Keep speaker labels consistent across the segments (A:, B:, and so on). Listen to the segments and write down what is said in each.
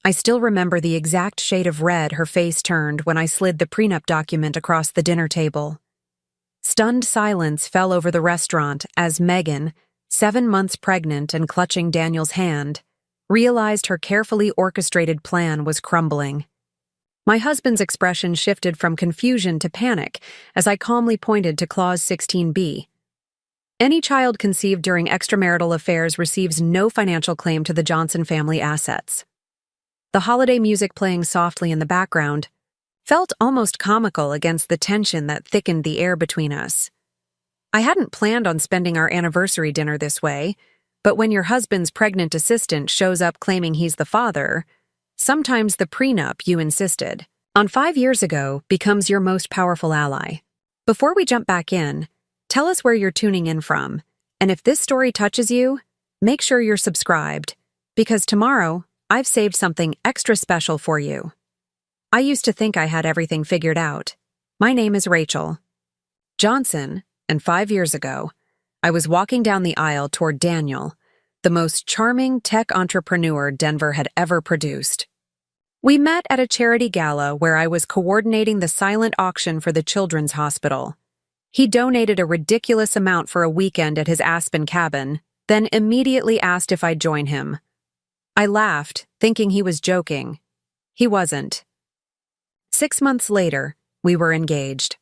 A: I still remember the exact shade of red her face turned when I slid the prenup document across the dinner table. Stunned silence fell over the restaurant as Megan, 7 months pregnant and clutching Daniel's hand, realized her carefully orchestrated plan was crumbling. My husband's expression shifted from confusion to panic as I calmly pointed to Clause 16b. Any child conceived during extramarital affairs receives no financial claim to the Johnson family assets. The holiday music playing softly in the background felt almost comical against the tension that thickened the air between us. I hadn't planned on spending our anniversary dinner this way, but when your husband's pregnant assistant shows up claiming he's the father, sometimes the prenup you insisted on 5 years ago becomes your most powerful ally. Before we jump back in, tell us where you're tuning in from, and if this story touches you, make sure you're subscribed, because tomorrow I've saved something extra special for you. I used to think I had everything figured out. My name is Rachel Johnson, and 5 years ago, I was walking down the aisle toward Daniel, the most charming tech entrepreneur Denver had ever produced. We met at a charity gala where I was coordinating the silent auction for the children's hospital. He donated a ridiculous amount for a weekend at his Aspen cabin, then immediately asked if I'd join him. I laughed, thinking he was joking. He wasn't. 6 months later, we were engaged.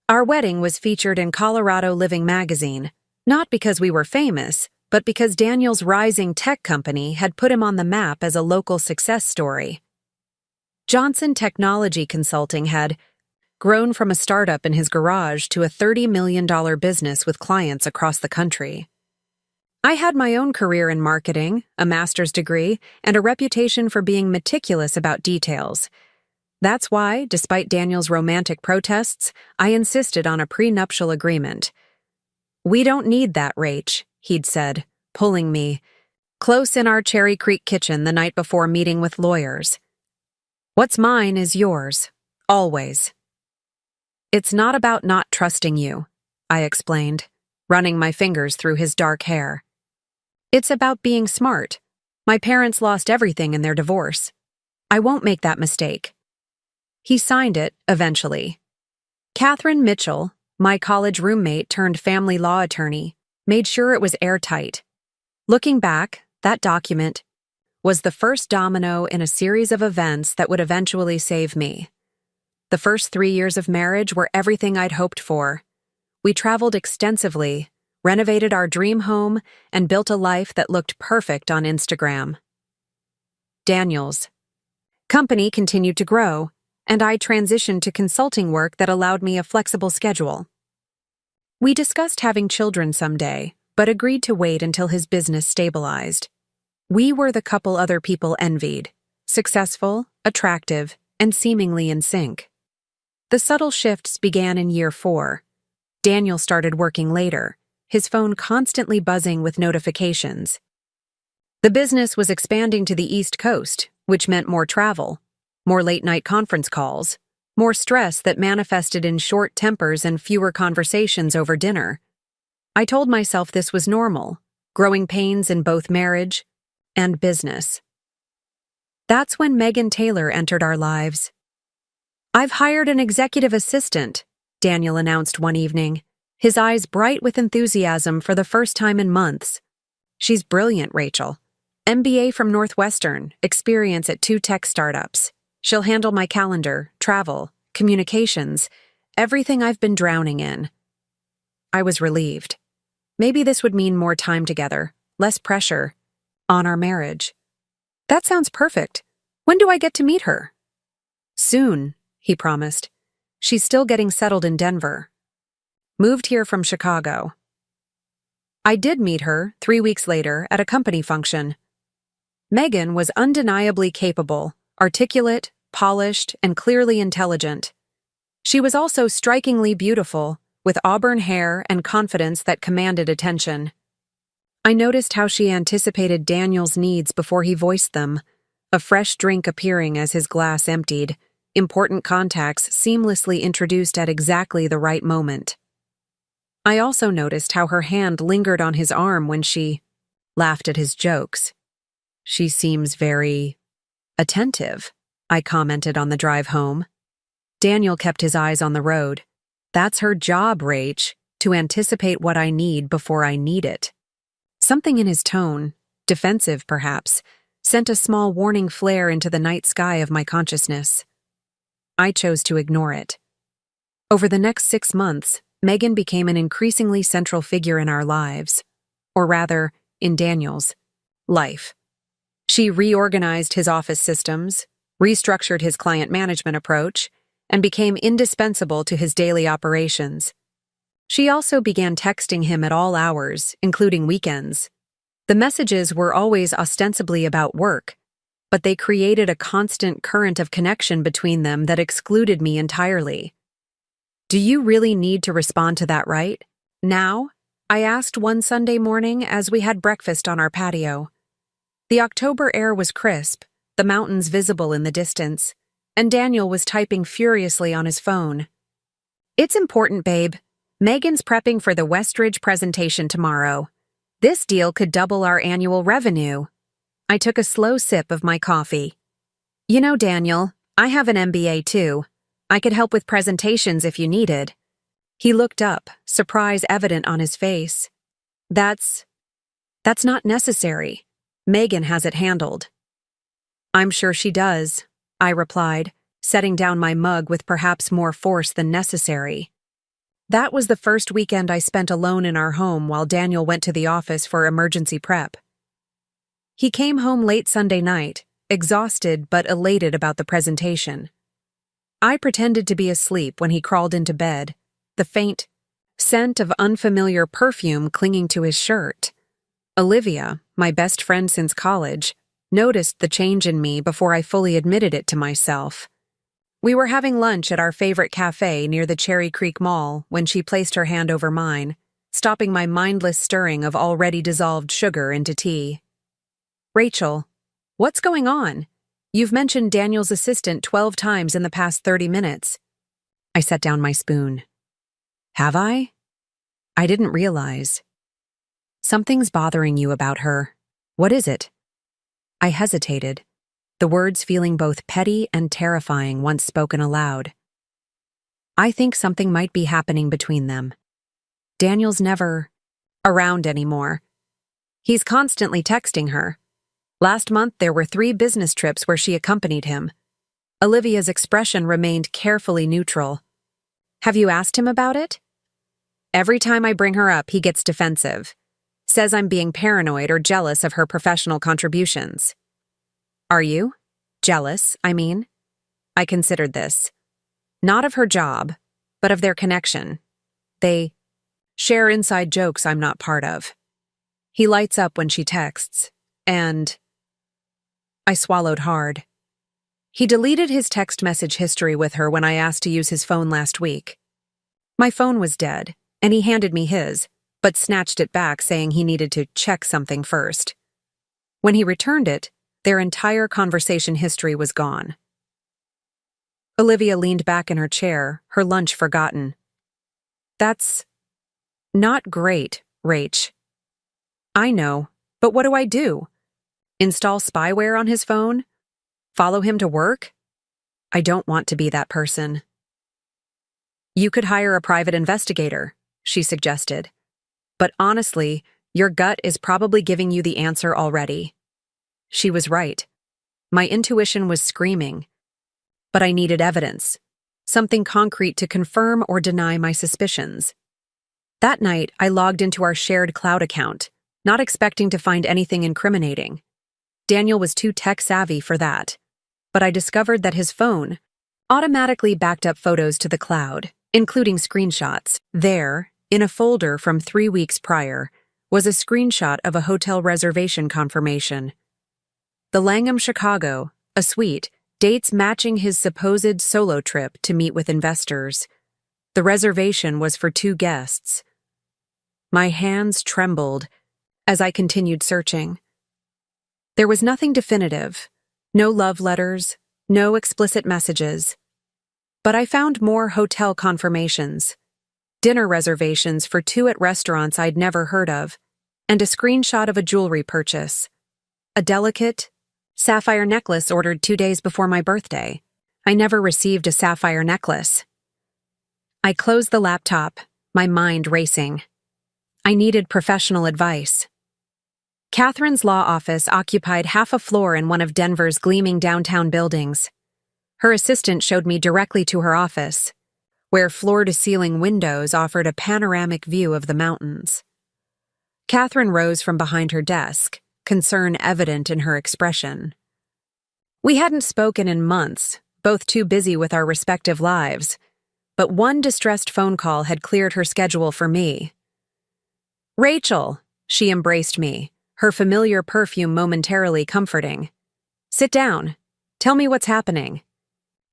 A: Our wedding was featured in Colorado Living magazine, not because we were famous, but because Daniel's rising tech company had put him on the map as a local success story. Johnson Technology Consulting had grown from a startup in his garage to a $30 million business with clients across the country. I had my own career in marketing, a master's degree, and a reputation for being meticulous about details. That's why, despite Daniel's romantic protests, I insisted on a prenuptial agreement. "We don't need that, Rach," he'd said, pulling me close in our Cherry Creek kitchen the night before meeting with lawyers. "What's mine is yours, always." "It's not about not trusting you," I explained, running my fingers through his dark hair. "It's about being smart. My parents lost everything in their divorce. I won't make that mistake." He signed it, eventually. Catherine Mitchell, my college roommate turned family law attorney, made sure it was airtight. Looking back, that document was the first domino in a series of events that would eventually save me. The first 3 years of marriage were everything I'd hoped for. We traveled extensively, renovated our dream home, and built a life that looked perfect on Instagram. Daniel's company continued to grow, and I transitioned to consulting work that allowed me a flexible schedule. We discussed having children someday, but agreed to wait until his business stabilized. We were the couple other people envied, successful, attractive, and seemingly in sync. The subtle shifts began in year 4. Daniel started working later, his phone constantly buzzing with notifications. The business was expanding to the East Coast, which meant more travel, more late-night conference calls, more stress that manifested in short tempers and fewer conversations over dinner. I told myself this was normal, growing pains in both marriage and business. That's when Megan Taylor entered our lives. "I've hired an executive assistant," Daniel announced one evening, his eyes bright with enthusiasm for the first time in months. "She's brilliant, Rachel. MBA from Northwestern, experience at 2 tech startups. She'll handle my calendar, travel, communications, everything I've been drowning in." I was relieved. Maybe this would mean more time together, less pressure on our marriage. "That sounds perfect. When do I get to meet her?" "Soon," he promised. "She's still getting settled in Denver. Moved here from Chicago." I did meet her 3 weeks later at a company function. Megan was undeniably capable, articulate, polished, and clearly intelligent. She was also strikingly beautiful, with auburn hair and confidence that commanded attention. I noticed how she anticipated Daniel's needs before he voiced them, a fresh drink appearing as his glass emptied, important contacts seamlessly introduced at exactly the right moment. I also noticed how her hand lingered on his arm when she laughed at his jokes. "She seems very Attentive, I commented on the drive home. Daniel kept his eyes on the road. That's her job, Rach, to anticipate what I need before I need it. Something in his tone, defensive perhaps, sent a small warning flare into the night sky of my consciousness. I chose to ignore it. Over the next 6 months, Megan became an increasingly central figure in our lives, or rather, in Daniel's life. She reorganized his office systems, restructured his client management approach, and became indispensable to his daily operations. She also began texting him at all hours, including weekends. The messages were always ostensibly about work, but they created a constant current of connection between them that excluded me entirely. "Do you really need to respond to that right now?" I asked one Sunday morning as we had breakfast on our patio. The October air was crisp, the mountains visible in the distance, and Daniel was typing furiously on his phone. "It's important, babe. Megan's prepping for the Westridge presentation tomorrow. This deal could double our annual revenue." I took a slow sip of my coffee. "You know, Daniel, I have an MBA too. I could help with presentations if you needed." He looked up, surprise evident on his face. That's not necessary. Megan has it handled." "I'm sure she does," I replied, setting down my mug with perhaps more force than necessary. That was the first weekend I spent alone in our home while Daniel went to the office for emergency prep. He came home late Sunday night, exhausted but elated about the presentation. I pretended to be asleep when he crawled into bed, the faint scent of unfamiliar perfume clinging to his shirt. Olivia, my best friend since college, noticed the change in me before I fully admitted it to myself. We were having lunch at our favorite cafe near the Cherry Creek Mall when she placed her hand over mine, stopping my mindless stirring of already dissolved sugar into tea. "Rachel, what's going on? You've mentioned Daniel's assistant 12 times in the past 30 minutes. I set down my spoon. "Have I? I didn't realize." "Something's bothering you about her. What is it?" I hesitated, the words feeling both petty and terrifying once spoken aloud. "I think something might be happening between them. Daniel's never around anymore. He's constantly texting her. Last month there were 3 business trips where she accompanied him." Olivia's expression remained carefully neutral. "Have you asked him about it?" "Every time I bring her up, he gets defensive. Says I'm being paranoid or jealous of her professional contributions." "Are you? Jealous, I mean?" I considered this. "Not of her job, but of their connection. They share inside jokes I'm not part of. He lights up when she texts, and..." I swallowed hard. He deleted his text message history with her when I asked to use his phone last week. My phone was dead, and he handed me his, but snatched it back saying he needed to check something first. When he returned it, their entire conversation history was gone. Olivia leaned back in her chair, her lunch forgotten. "That's not great, Rach." "I know, but what do I do? Install spyware on his phone? Follow him to work? I don't want to be that person." "You could hire a private investigator," she suggested. "But honestly, your gut is probably giving you the answer already." She was right. My intuition was screaming. But I needed evidence, something concrete to confirm or deny my suspicions. That night, I logged into our shared cloud account, not expecting to find anything incriminating. Daniel was too tech-savvy for that. But I discovered that his phone automatically backed up photos to the cloud, including screenshots. There, in a folder from 3 weeks prior, was a screenshot of a hotel reservation confirmation. The Langham, Chicago, a suite, dates matching his supposed solo trip to meet with investors. The reservation was for 2 guests. My hands trembled as I continued searching. There was nothing definitive, no love letters, no explicit messages. But I found more hotel confirmations, dinner reservations for 2 at restaurants I'd never heard of, and a screenshot of a jewelry purchase. A delicate, Sapphire necklace ordered 2 days before my birthday. I never received a sapphire necklace. I closed the laptop, my mind racing. I needed professional advice. Catherine's law office occupied half a floor in one of Denver's gleaming downtown buildings. Her assistant showed me directly to her office, where floor-to-ceiling windows offered a panoramic view of the mountains. Catherine rose from behind her desk, concern evident in her expression. We hadn't spoken in months, both too busy with our respective lives, but one distressed phone call had cleared her schedule for me. "Rachel," she embraced me, her familiar perfume momentarily comforting. "Sit down. Tell me what's happening."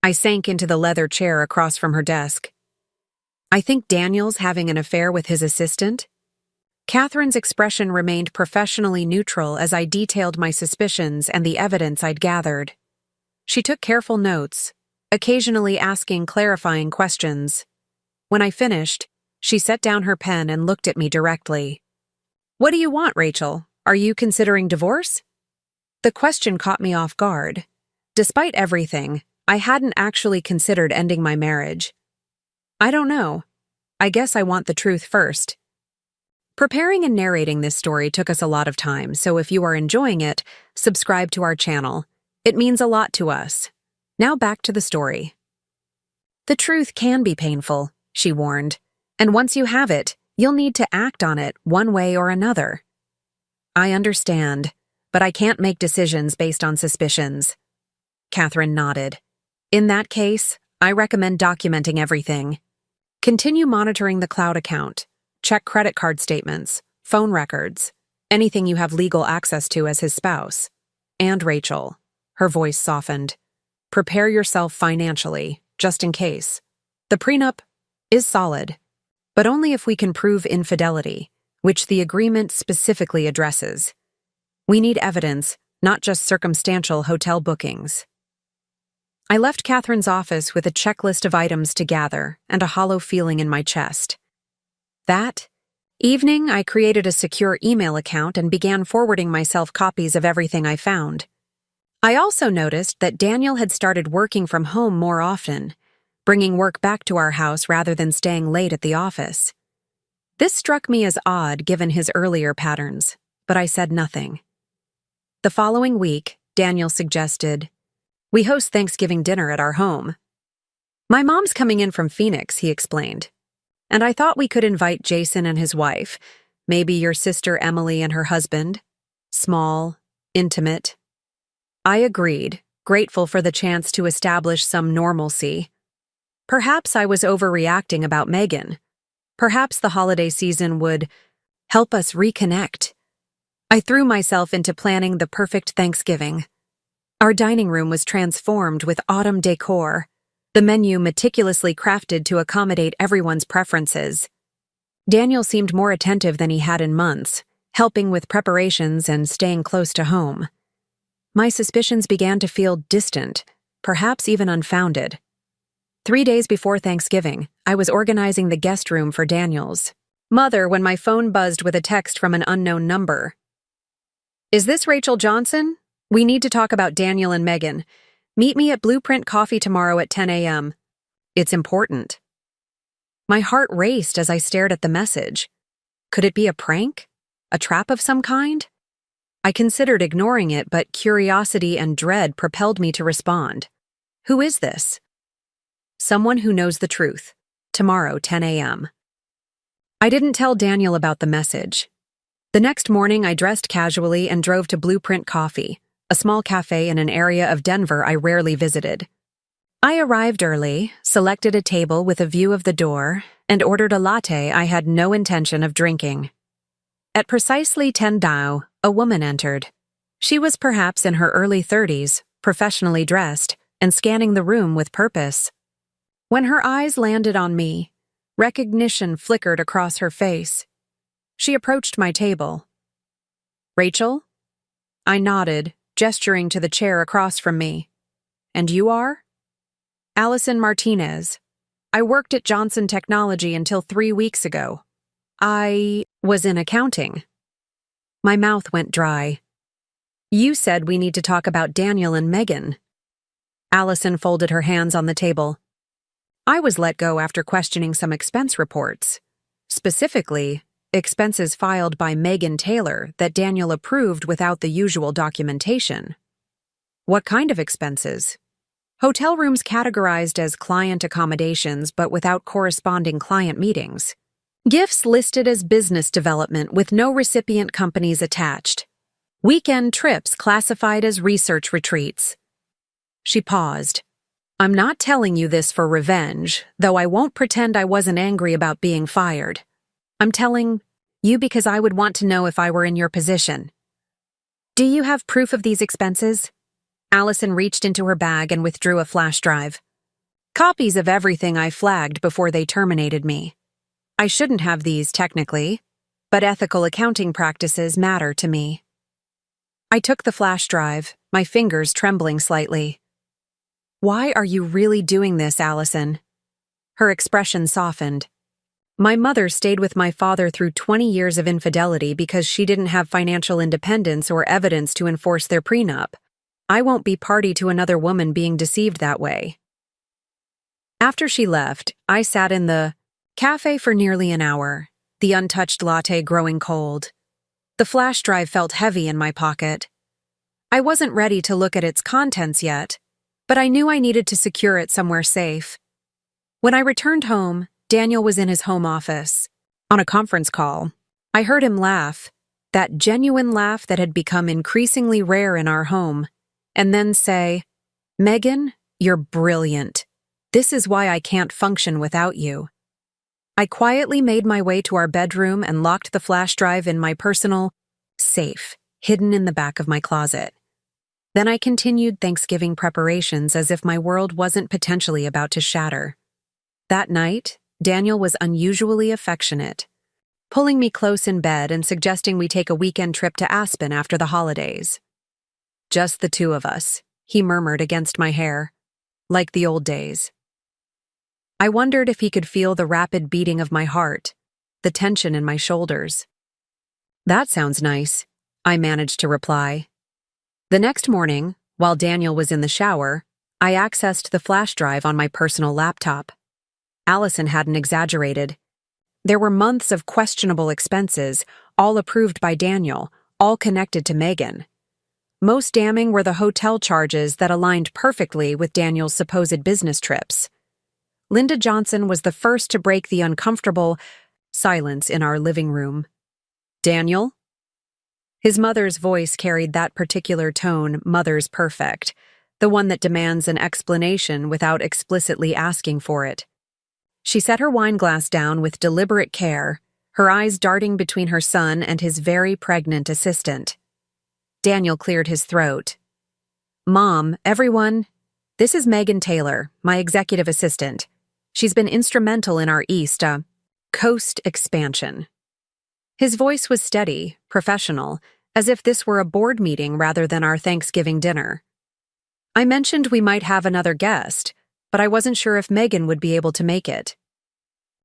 A: I sank into the leather chair across from her desk. "I think Daniel's having an affair with his assistant." Catherine's expression remained professionally neutral as I detailed my suspicions and the evidence I'd gathered. She took careful notes, occasionally asking clarifying questions. When I finished, she set down her pen and looked at me directly. "What do you want, Rachel? Are you considering divorce?" The question caught me off guard. Despite everything, I hadn't actually considered ending my marriage. "I don't know. I guess I want the truth first." Preparing and narrating this story took us a lot of time, so if you are enjoying it, subscribe to our channel. It means a lot to us. Now back to the story. "The truth can be painful," she warned, "and once you have it, you'll need to act on it one way or another." "I understand, but I can't make decisions based on suspicions." Catherine nodded. "In that case, I recommend documenting everything. Continue monitoring the cloud account. Check credit card statements, phone records, anything you have legal access to as his spouse. And Rachel," her voice softened, "prepare yourself financially, just in case. The prenup is solid, but only if we can prove infidelity, which the agreement specifically addresses. We need evidence, not just circumstantial hotel bookings." I left Catherine's office with a checklist of items to gather and a hollow feeling in my chest. That evening, I created a secure email account and began forwarding myself copies of everything I found. I also noticed that Daniel had started working from home more often, bringing work back to our house rather than staying late at the office. This struck me as odd given his earlier patterns, but I said nothing. The following week, Daniel suggested, "We host Thanksgiving dinner at our home." "My mom's coming in from Phoenix," he explained, "and I thought we could invite Jason and his wife, maybe your sister Emily and her husband. Small, intimate." I agreed, grateful for the chance to establish some normalcy. Perhaps I was overreacting about Megan. Perhaps the holiday season would help us reconnect. I threw myself into planning the perfect Thanksgiving. Our dining room was transformed with autumn decor, the menu meticulously crafted to accommodate everyone's preferences. Daniel seemed more attentive than he had in months, helping with preparations and staying close to home. My suspicions began to feel distant, perhaps even unfounded. 3 days before Thanksgiving, I was organizing the guest room for Daniel's mother when my phone buzzed with a text from an unknown number. "Is this Rachel Johnson? We need to talk about Daniel and Megan. Meet me at Blueprint Coffee tomorrow at 10 a.m. It's important." My heart raced as I stared at the message. Could it be a prank? A trap of some kind? I considered ignoring it, but curiosity and dread propelled me to respond. "Who is this?" "Someone who knows the truth. Tomorrow, 10 a.m. I didn't tell Daniel about the message. The next morning, I dressed casually and drove to Blueprint Coffee, a small cafe in an area of Denver I rarely visited. I arrived early, selected a table with a view of the door, and ordered a latte I had no intention of drinking. At precisely 10 Dao, a woman entered. She was perhaps in her early 30s, professionally dressed, and scanning the room with purpose. When her eyes landed on me, recognition flickered across her face. She approached my table. "Rachel?" I nodded, gesturing to the chair across from me. "And you are?" "Allison Martinez. I worked at Johnson Technology until 3 weeks ago. I was in accounting." My mouth went dry. You said we need to talk about Daniel and Megan. Allison folded her hands on the table. I was let go after questioning some expense reports. Specifically, expenses filed by Megan Taylor that Daniel approved without the usual documentation. What kind of expenses? Hotel rooms categorized as client accommodations but without corresponding client meetings. Gifts listed as business development with no recipient companies attached. Weekend trips classified as research retreats. She paused. I'm not telling you this for revenge, though I won't pretend I wasn't angry about being fired. I'm telling you because I would want to know if I were in your position. Do you have proof of these expenses? Allison reached into her bag and withdrew a flash drive. Copies of everything I flagged before they terminated me. I shouldn't have these technically, but ethical accounting practices matter to me. I took the flash drive, my fingers trembling slightly. Why are you really doing this, Allison? Her expression softened. My mother stayed with my father through 20 years of infidelity because she didn't have financial independence or evidence to enforce their prenup. I won't be party to another woman being deceived that way. After she left, I sat in the cafe for nearly an hour, the untouched latte growing cold. The flash drive felt heavy in my pocket. I wasn't ready to look at its contents yet, but I knew I needed to secure it somewhere safe. When I returned home, Daniel was in his home office. On a conference call, I heard him laugh, that genuine laugh that had become increasingly rare in our home, and then say, Megan, you're brilliant. This is why I can't function without you. I quietly made my way to our bedroom and locked the flash drive in my personal safe, hidden in the back of my closet. Then I continued Thanksgiving preparations as if my world wasn't potentially about to shatter. That night, Daniel was unusually affectionate, pulling me close in bed and suggesting we take a weekend trip to Aspen after the holidays. Just the two of us, he murmured against my hair, like the old days. I wondered if he could feel the rapid beating of my heart, the tension in my shoulders. That sounds nice, I managed to reply. The next morning, while Daniel was in the shower, I accessed the flash drive on my personal laptop. Allison hadn't exaggerated. There were months of questionable expenses, all approved by Daniel, all connected to Megan. Most damning were the hotel charges that aligned perfectly with Daniel's supposed business trips. Linda Johnson was the first to break the uncomfortable silence in our living room. Daniel? His mother's voice carried that particular tone, mother's perfect, the one that demands an explanation without explicitly asking for it. She set her wine glass down with deliberate care, her eyes darting between her son and his very pregnant assistant. Daniel cleared his throat. Mom, everyone, this is Megan Taylor, my executive assistant. She's been instrumental in our East Coast expansion. His voice was steady, professional, as if this were a board meeting rather than our Thanksgiving dinner. I mentioned we might have another guest, but I wasn't sure if Megan would be able to make it.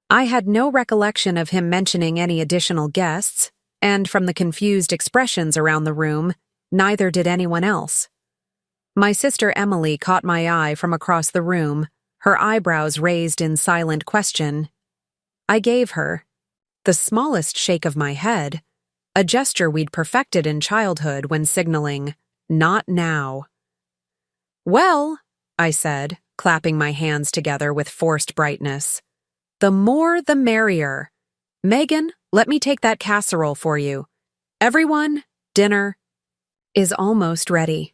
A: I had no recollection of him mentioning any additional guests, and from the confused expressions around the room, neither did anyone else. My sister Emily caught my eye from across the room, her eyebrows raised in silent question. I gave her the smallest shake of my head, a gesture we'd perfected in childhood when signaling, not now. Well, I said, clapping my hands together with forced brightness. The more the merrier. Megan, let me take that casserole for you. Everyone, dinner is almost ready.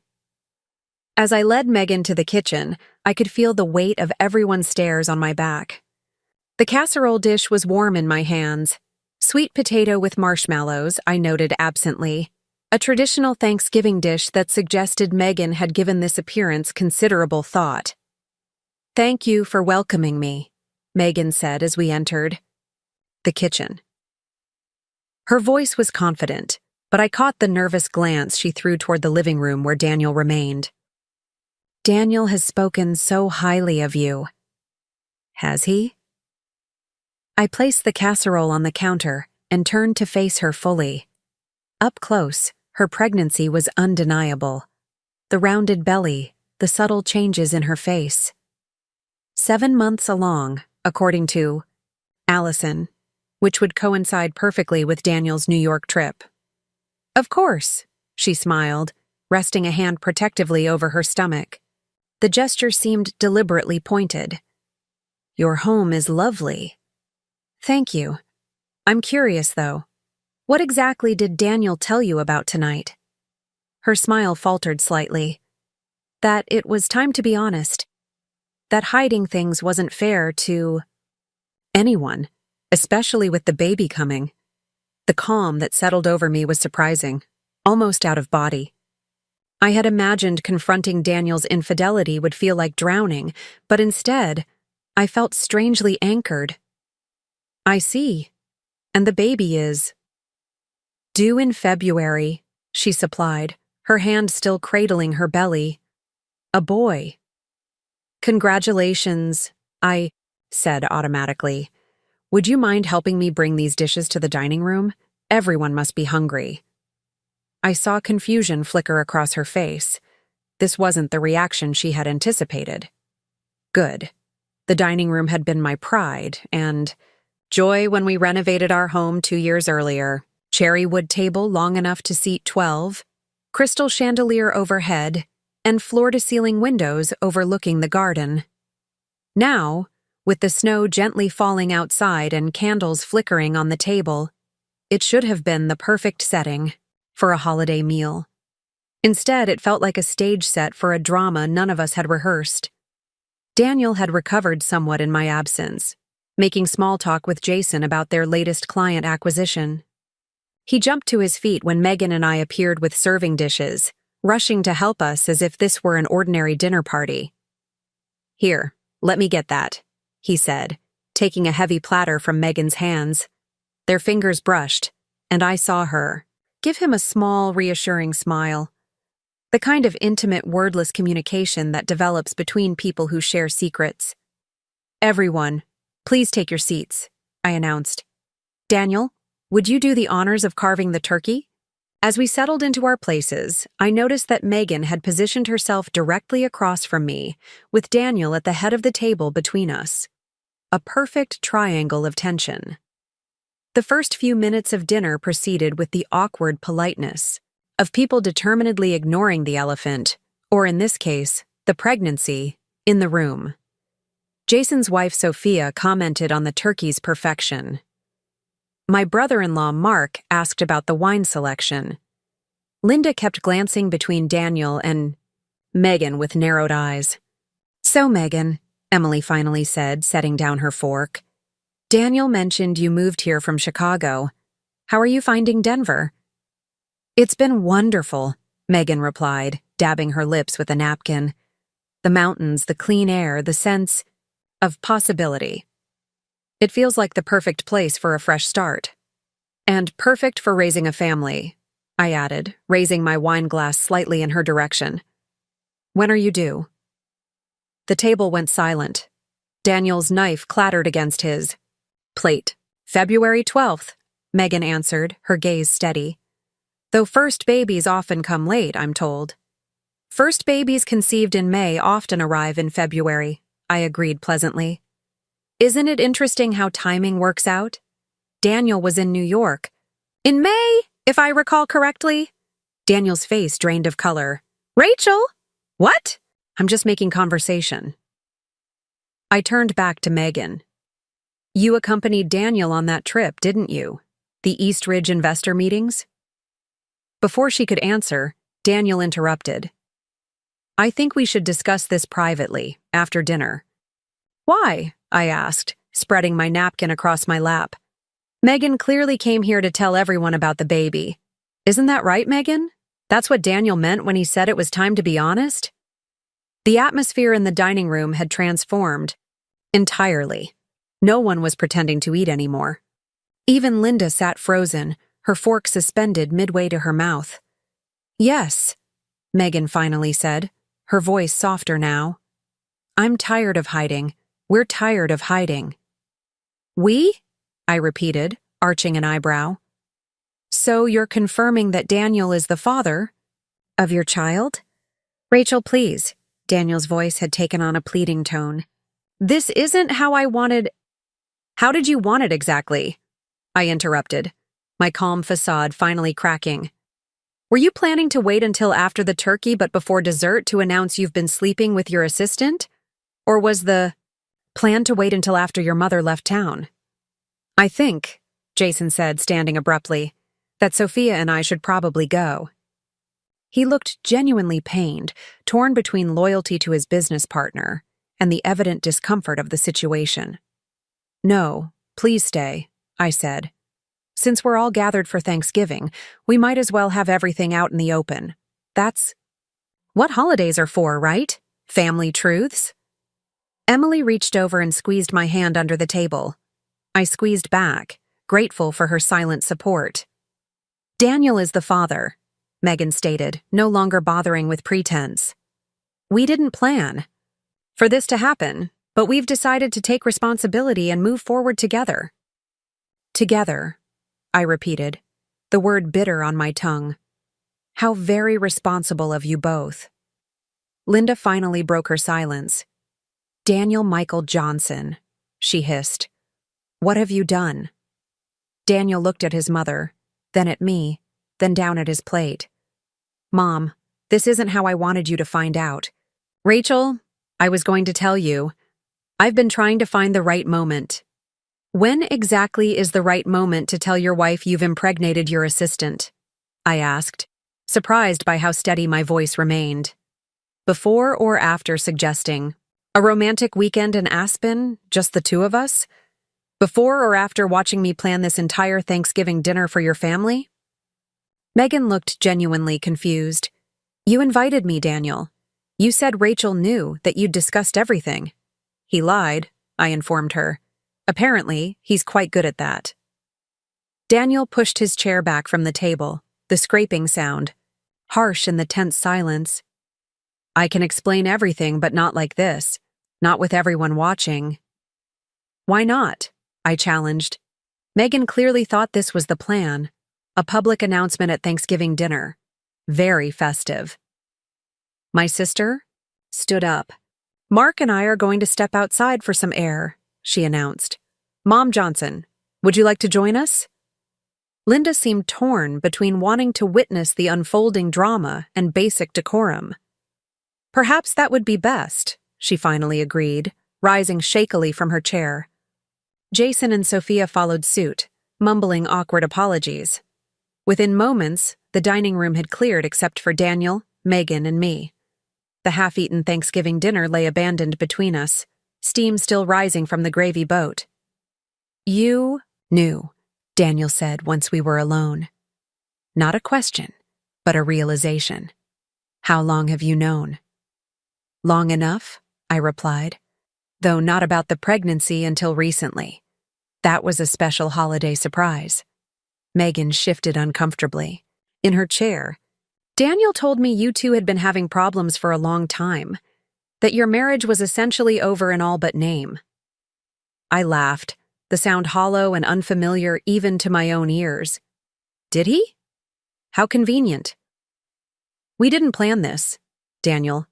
A: As I led Megan to the kitchen, I could feel the weight of everyone's stares on my back. The casserole dish was warm in my hands. Sweet potato with marshmallows, I noted absently. A traditional Thanksgiving dish that suggested Megan had given this appearance considerable thought. Thank you for welcoming me, Megan said as we entered the kitchen. Her voice was confident, but I caught the nervous glance she threw toward the living room where Daniel remained. Daniel has spoken so highly of you. Has he? I placed the casserole on the counter and turned to face her fully. Up close, Her pregnancy was undeniable. The rounded belly, the subtle changes in her face. 7 months along, according to Allison, which would coincide perfectly with Daniel's New York trip. Of course, she smiled, resting a hand protectively over her stomach. The gesture seemed deliberately pointed. Your home is lovely. Thank you. I'm curious, though. What exactly did Daniel tell you about tonight? Her smile faltered slightly. That it was time to be honest. That hiding things wasn't fair to anyone, especially with the baby coming. The calm that settled over me was surprising, almost out of body. I had imagined confronting Daniel's infidelity would feel like drowning, but instead, I felt strangely anchored. I see. And the baby is due in February, she supplied, her hand still cradling her belly. A boy. Congratulations, I said automatically. Would you mind helping me bring these dishes to the dining room? Everyone must be hungry. I saw confusion flicker across her face. This wasn't the reaction she had anticipated. Good. The dining room had been my pride, and joy when we renovated our home 2 years earlier. Cherry wood table long enough to seat 12, crystal chandelier overhead, and floor-to-ceiling windows overlooking the garden. Now, with the snow gently falling outside and candles flickering on the table, it should have been the perfect setting for a holiday meal. Instead, it felt like a stage set for a drama none of us had rehearsed. Daniel had recovered somewhat in my absence, making small talk with Jason about their latest client acquisition. He jumped to his feet when Megan and I appeared with serving dishes, rushing to help us as if this were an ordinary dinner party. Here, let me get that, he said, taking a heavy platter from Megan's hands. Their fingers brushed, and I saw her give him a small, reassuring smile. The kind of intimate, wordless communication that develops between people who share secrets. Everyone, please take your seats, I announced. Daniel, would you do the honors of carving the turkey? As we settled into our places, I noticed that Megan had positioned herself directly across from me, with Daniel at the head of the table between us. A perfect triangle of tension. The first few minutes of dinner proceeded with the awkward politeness of people determinedly ignoring the elephant, or in this case, the pregnancy, in the room. Jason's wife Sophia commented on the turkey's perfection. My brother-in-law Mark asked about the wine selection. Linda kept glancing between Daniel and Megan with narrowed eyes. So, Megan, Emily finally said, setting down her fork. Daniel mentioned you moved here from Chicago. How are you finding Denver? It's been wonderful, Megan replied, dabbing her lips with a napkin. The mountains, the clean air, the sense of possibility. It feels like the perfect place for a fresh start. And perfect for raising a family, I added, raising my wine glass slightly in her direction. When are you due? The table went silent. Daniel's knife clattered against his plate. February 12th, Megan answered, her gaze steady. Though first babies often come late, I'm told. First babies conceived in May often arrive in February, I agreed pleasantly. Isn't it interesting how timing works out? Daniel was in New York. In May, if I recall correctly. Daniel's face drained of color. Rachel? What? I'm just making conversation. I turned back to Megan. You accompanied Daniel on that trip, didn't you? The East Ridge investor meetings? Before she could answer, Daniel interrupted. I think we should discuss this privately, after dinner. Why? I asked, spreading my napkin across my lap. Megan clearly came here to tell everyone about the baby. Isn't that right, Megan? That's what Daniel meant when he said it was time to be honest? The atmosphere in the dining room had transformed. Entirely. No one was pretending to eat anymore. Even Linda sat frozen, her fork suspended midway to her mouth. Yes, Megan finally said, her voice softer now. I'm tired of hiding. We're tired of hiding. We? I repeated, arching an eyebrow. So you're confirming that Daniel is the father of your child? Rachel, please. Daniel's voice had taken on a pleading tone. This isn't how I wanted. How did you want it exactly? I interrupted, my calm facade finally cracking. Were you planning to wait until after the turkey but before dessert to announce you've been sleeping with your assistant? Or was the plan to wait until after your mother left town? I think, Jason said, standing abruptly, that Sophia and I should probably go. He looked genuinely pained, torn between loyalty to his business partner and the evident discomfort of the situation. No, please stay, I said. Since we're all gathered for Thanksgiving, we might as well have everything out in the open. That's what holidays are for, right? Family truths? Emily reached over and squeezed my hand under the table. I squeezed back, grateful for her silent support. Daniel is the father, Megan stated, no longer bothering with pretense. We didn't plan for this to happen, but we've decided to take responsibility and move forward together. Together, I repeated, the word bitter on my tongue. How very responsible of you both. Linda finally broke her silence. Daniel Michael Johnson, she hissed. What have you done? Daniel looked at his mother, then at me, then down at his plate. Mom, this isn't how I wanted you to find out. Rachel, I was going to tell you. I've been trying to find the right moment. When exactly is the right moment to tell your wife you've impregnated your assistant? I asked, surprised by how steady my voice remained. Before or after suggesting, a romantic weekend in Aspen, just the two of us? Before or after watching me plan this entire Thanksgiving dinner for your family? Megan looked genuinely confused. You invited me, Daniel. You said Rachel knew that you'd discussed everything. He lied, I informed her. Apparently, he's quite good at that. Daniel pushed his chair back from the table, the scraping sound, harsh in the tense silence. I can explain everything, but not like this, not with everyone watching. Why not? I challenged. Megan clearly thought this was the plan, a public announcement at Thanksgiving dinner. Very festive. My sister stood up. Mark and I are going to step outside for some air, she announced. Mom Johnson, would you like to join us? Linda seemed torn between wanting to witness the unfolding drama and basic decorum. Perhaps that would be best, she finally agreed, rising shakily from her chair. Jason and Sophia followed suit, mumbling awkward apologies. Within moments, the dining room had cleared except for Daniel, Megan, and me. The half-eaten Thanksgiving dinner lay abandoned between us, steam still rising from the gravy boat. You knew, Daniel said once we were alone. Not a question, but a realization. How long have you known? Long enough, I replied, though not about the pregnancy until recently. That was a special holiday surprise. Megan shifted uncomfortably. In her chair, Daniel told me you two had been having problems for a long time, that your marriage was essentially over in all but name. I laughed, the sound hollow and unfamiliar even to my own ears. Did he? How convenient. We didn't plan this, Daniel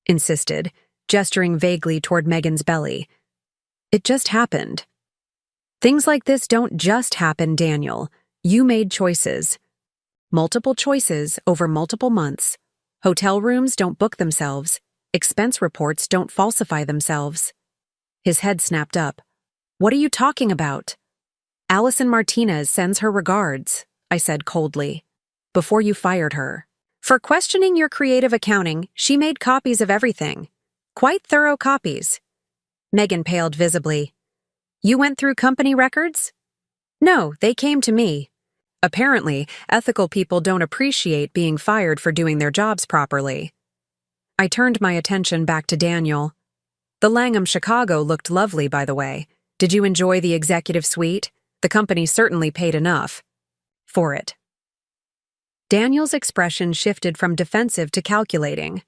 A: insisted, gesturing vaguely toward Megan's belly. It just happened. Things like this don't just happen, Daniel. You made choices. Multiple choices over multiple months. Hotel rooms don't book themselves. Expense reports don't falsify themselves. His head snapped up. What are you talking about? Allison Martinez sends her regards, I said coldly, before you fired her. For questioning your creative accounting, she made copies of everything. Quite thorough copies. Megan paled visibly. You went through company records? No, they came to me. Apparently, ethical people don't appreciate being fired for doing their jobs properly. I turned my attention back to Daniel. The Langham Chicago looked lovely, by the way. Did you enjoy the executive suite? The company certainly paid enough for it. Daniel's expression shifted from defensive to calculating.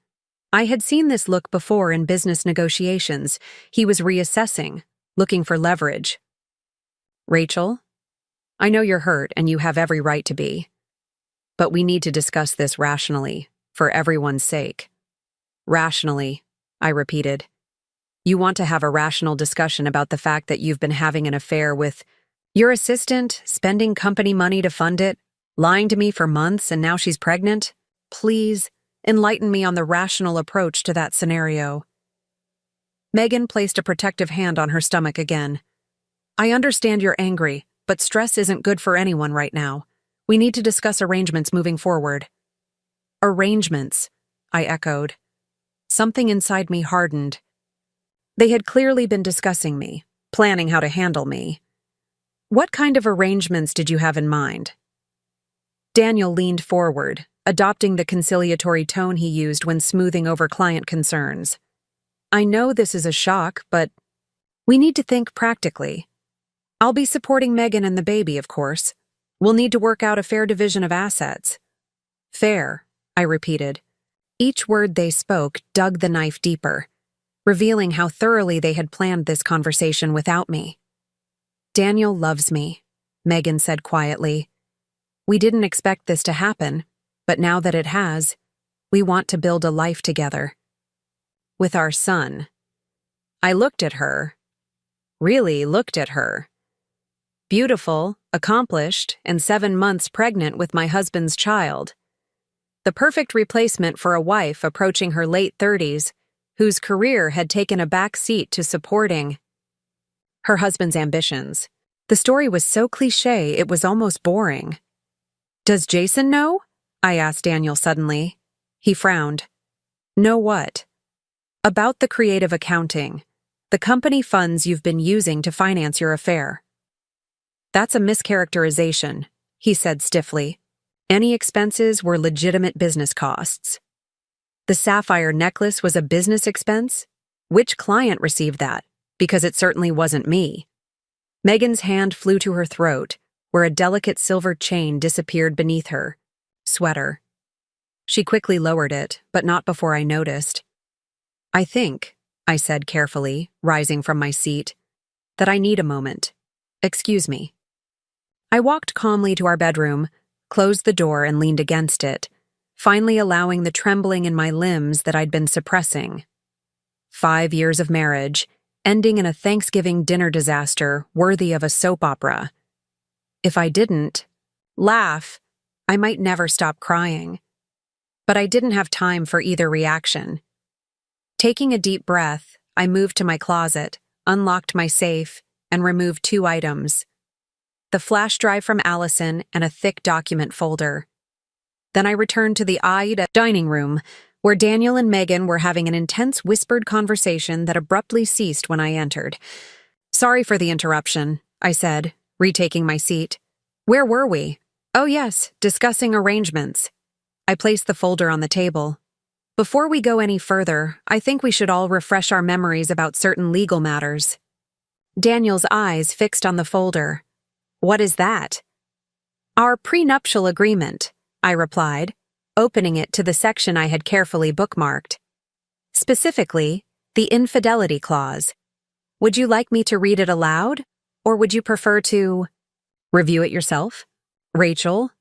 A: I had seen this look before in business negotiations. He was reassessing, looking for leverage. Rachel? I know you're hurt and you have every right to be. But we need to discuss this rationally, for everyone's sake. Rationally, I repeated. You want to have a rational discussion about the fact that you've been having an affair with your assistant, spending company money to fund it, lying to me for months, and now she's pregnant? Please, enlighten me on the rational approach to that scenario. Megan placed a protective hand on her stomach again. I understand you're angry, but stress isn't good for anyone right now. We need to discuss arrangements moving forward. Arrangements, I echoed. Something inside me hardened. They had clearly been discussing me, planning how to handle me. What kind of arrangements did you have in mind? Daniel leaned forward, adopting the conciliatory tone he used when smoothing over client concerns. I know this is a shock, but we need to think practically. I'll be supporting Megan and the baby, of course. We'll need to work out a fair division of assets. Fair, I repeated. Each word they spoke dug the knife deeper, revealing how thoroughly they had planned this conversation without me. Daniel loves me, Megan said quietly. We didn't expect this to happen, but now that it has, we want to build a life together. With our son. I looked at her. Really looked at her. Beautiful, accomplished, and 7 months pregnant with my husband's child. The perfect replacement for a wife approaching her late 30s, whose career had taken a back seat to supporting her husband's ambitions. The story was so cliché it was almost boring. Does Jason know? I asked Daniel suddenly. He frowned. Know what? About the creative accounting, the company funds you've been using to finance your affair. That's a mischaracterization, he said stiffly. Any expenses were legitimate business costs. The sapphire necklace was a business expense? Which client received that? Because it certainly wasn't me. Megan's hand flew to her throat, where a delicate silver chain disappeared beneath her sweater. She quickly lowered it, but not before I noticed. I think, I said carefully, rising from my seat, that I need a moment. Excuse me. I walked calmly to our bedroom, closed the door and leaned against it, finally allowing the trembling in my limbs that I'd been suppressing. 5 years of marriage, ending in a Thanksgiving dinner disaster worthy of a soap opera. If I didn't laugh, I might never stop crying. But I didn't have time for either reaction. Taking a deep breath, I moved to my closet, unlocked my safe, and removed 2 items. The flash drive from Allison and a thick document folder. Then I returned to the dining room, where Daniel and Megan were having an intense whispered conversation that abruptly ceased when I entered. Sorry for the interruption, I said, retaking my seat. Where were we? Oh yes, discussing arrangements. I placed the folder on the table. Before we go any further, I think we should all refresh our memories about certain legal matters. Daniel's eyes fixed on the folder. What is that? Our prenuptial agreement, I replied, opening it to the section I had carefully bookmarked. Specifically, the infidelity clause. Would you like me to read it aloud, or would you prefer to review it yourself? Rachel?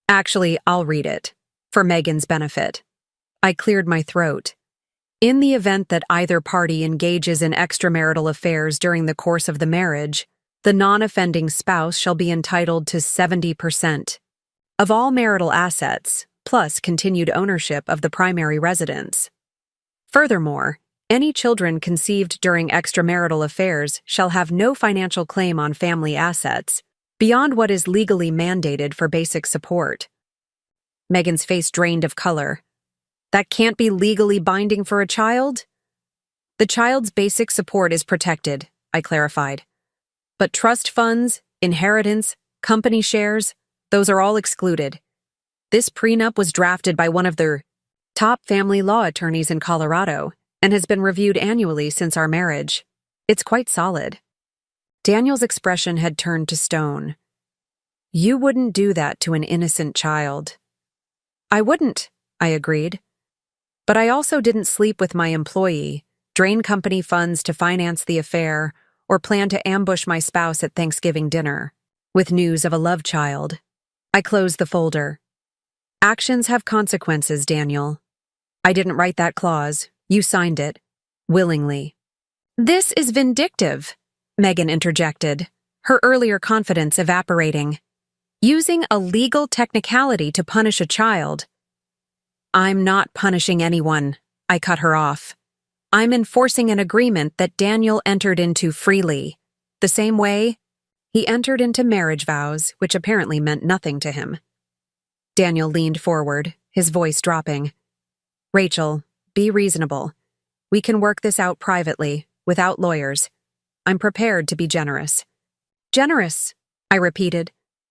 A: Actually, I'll read it, for Megan's benefit. I cleared my throat. In the event that either party engages in extramarital affairs during the course of the marriage, the non-offending spouse shall be entitled to 70% of all marital assets, plus continued ownership of the primary residence. Furthermore, any children conceived during extramarital affairs shall have no financial claim on family assets, beyond what is legally mandated for basic support. Megan's face drained of color. That can't be legally binding for a child? The child's basic support is protected, I clarified. But trust funds, inheritance, company shares, those are all excluded. This prenup was drafted by one of the top family law attorneys in Colorado and has been reviewed annually since our marriage. It's quite solid. Daniel's expression had turned to stone. You wouldn't do that to an innocent child. I wouldn't, I agreed. But I also didn't sleep with my employee, drain company funds to finance the affair, or plan to ambush my spouse at Thanksgiving dinner. with news of a love child. I closed the folder. Actions have consequences, Daniel. I didn't write that clause. You signed it. Willingly. This is vindictive, Megan interjected, her earlier confidence evaporating. Using a legal technicality to punish a child. I'm not punishing anyone, I cut her off. I'm enforcing an agreement that Daniel entered into freely. The same way he entered into marriage vows, which apparently meant nothing to him. Daniel leaned forward, his voice dropping. Rachel, be reasonable. We can work this out privately, without lawyers. I'm prepared to be generous. Generous, I repeated,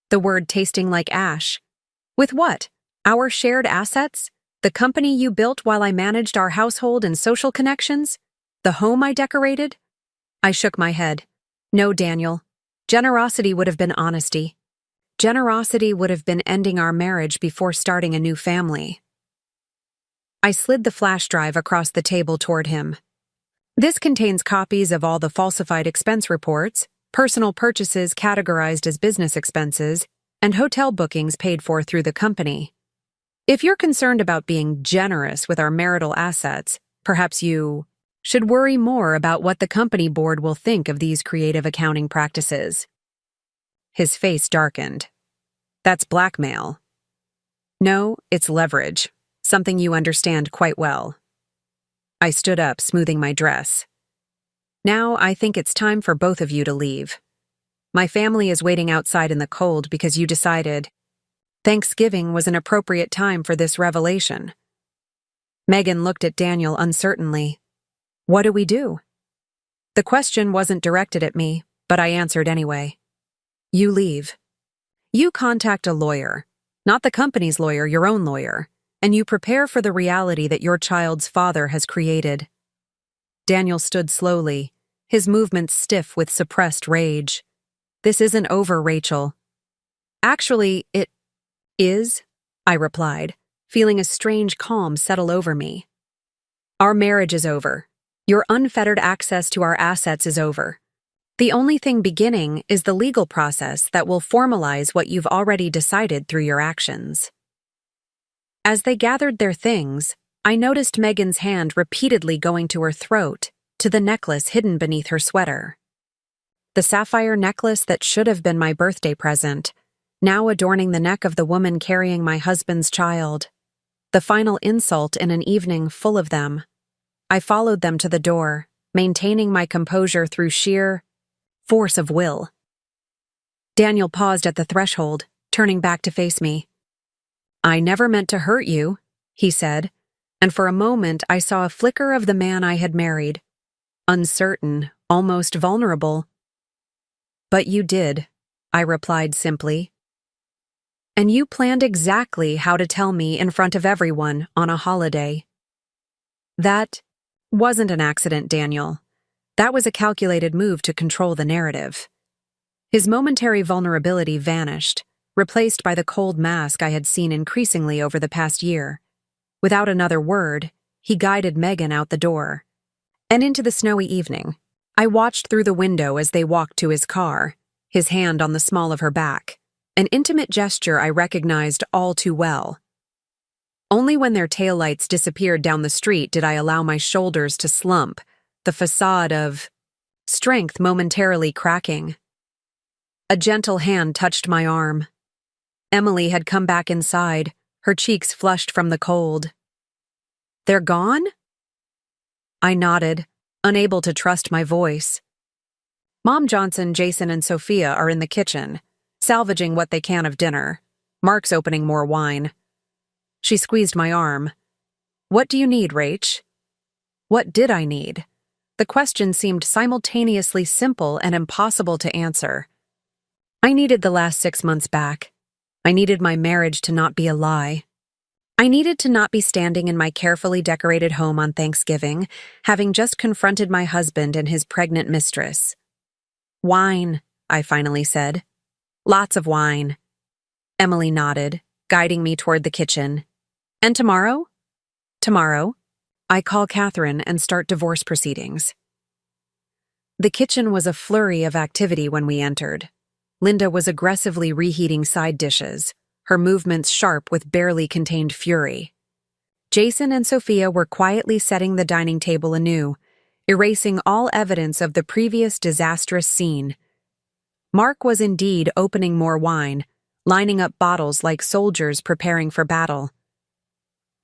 A: the word tasting like ash. With what? Our shared assets? The company you built while I managed our household and social connections? The home I decorated? I shook my head. No, Daniel. Generosity would have been honesty. Generosity would have been ending our marriage before starting a new family. I slid the flash drive across the table toward him. This contains copies of all the falsified expense reports, personal purchases categorized as business expenses, and hotel bookings paid for through the company. If you're concerned about being generous with our marital assets, perhaps you should worry more about what the company board will think of these creative accounting practices. His face darkened. That's blackmail. No, it's leverage, something you understand quite well. I stood up, smoothing my dress. Now I think it's time for both of you to leave. My family is waiting outside in the cold because you decided Thanksgiving was an appropriate time for this revelation. Megan looked at Daniel uncertainly. What do we do? The question wasn't directed at me, but I answered anyway. You leave. You contact a lawyer, not the company's lawyer, your own lawyer, and you prepare for the reality that your child's father has created. Daniel stood slowly, his movements stiff with suppressed rage. This isn't over, Rachel. Actually, it is, I replied, feeling a strange calm settle over me. Our marriage is over. Your unfettered access to our assets is over. The only thing beginning is the legal process that will formalize what you've already decided through your actions. As they gathered their things, I noticed Megan's hand repeatedly going to her throat, to the necklace hidden beneath her sweater. The sapphire necklace that should have been my birthday present, now adorning the neck of the woman carrying my husband's child. The final insult in an evening full of them. I followed them to the door, maintaining my composure through sheer force of will. Daniel paused at the threshold, turning back to face me. I never meant to hurt you, he said, and for a moment I saw a flicker of the man I had married. Uncertain, almost vulnerable. But you did, I replied simply. And you planned exactly how to tell me in front of everyone on a holiday. That wasn't an accident, Daniel. That was a calculated move to control the narrative. His momentary vulnerability vanished, replaced by the cold mask I had seen increasingly over the past year. Without another word, he guided Megan out the door. And into the snowy evening, I watched through the window as they walked to his car, his hand on the small of her back, an intimate gesture I recognized all too well. Only when their taillights disappeared down the street did I allow my shoulders to slump, the facade of strength momentarily cracking. A gentle hand touched my arm. Emily had come back inside, her cheeks flushed from the cold. They're gone? I nodded, unable to trust my voice. Mom Johnson, Jason, and Sophia are in the kitchen, salvaging what they can of dinner. Mark's opening more wine. She squeezed my arm. What do you need, Rach? What did I need? The question seemed simultaneously simple and impossible to answer. I needed the last 6 months back. I needed my marriage to not be a lie. I needed to not be standing in my carefully decorated home on Thanksgiving, having just confronted my husband and his pregnant mistress. Wine, I finally said. Lots of wine. Emily nodded, guiding me toward the kitchen. And tomorrow? Tomorrow, I call Catherine and start divorce proceedings. The kitchen was a flurry of activity when we entered. Linda was aggressively reheating side dishes, her movements sharp with barely contained fury. Jason and Sophia were quietly setting the dining table anew, erasing all evidence of the previous disastrous scene. Mark was indeed opening more wine, lining up bottles like soldiers preparing for battle.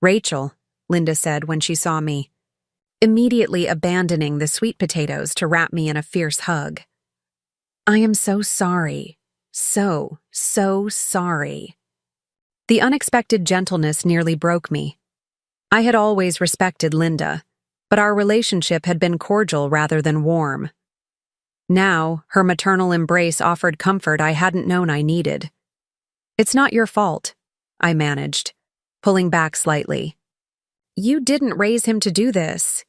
A: "Rachel," Linda said when she saw me, immediately abandoning the sweet potatoes to wrap me in a fierce hug. "I am so sorry. So sorry." The unexpected gentleness nearly broke me. I had always respected Linda, but our relationship had been cordial rather than warm. Now, her maternal embrace offered comfort I hadn't known I needed. "It's not your fault," I managed, pulling back slightly. "You didn't raise him to do this."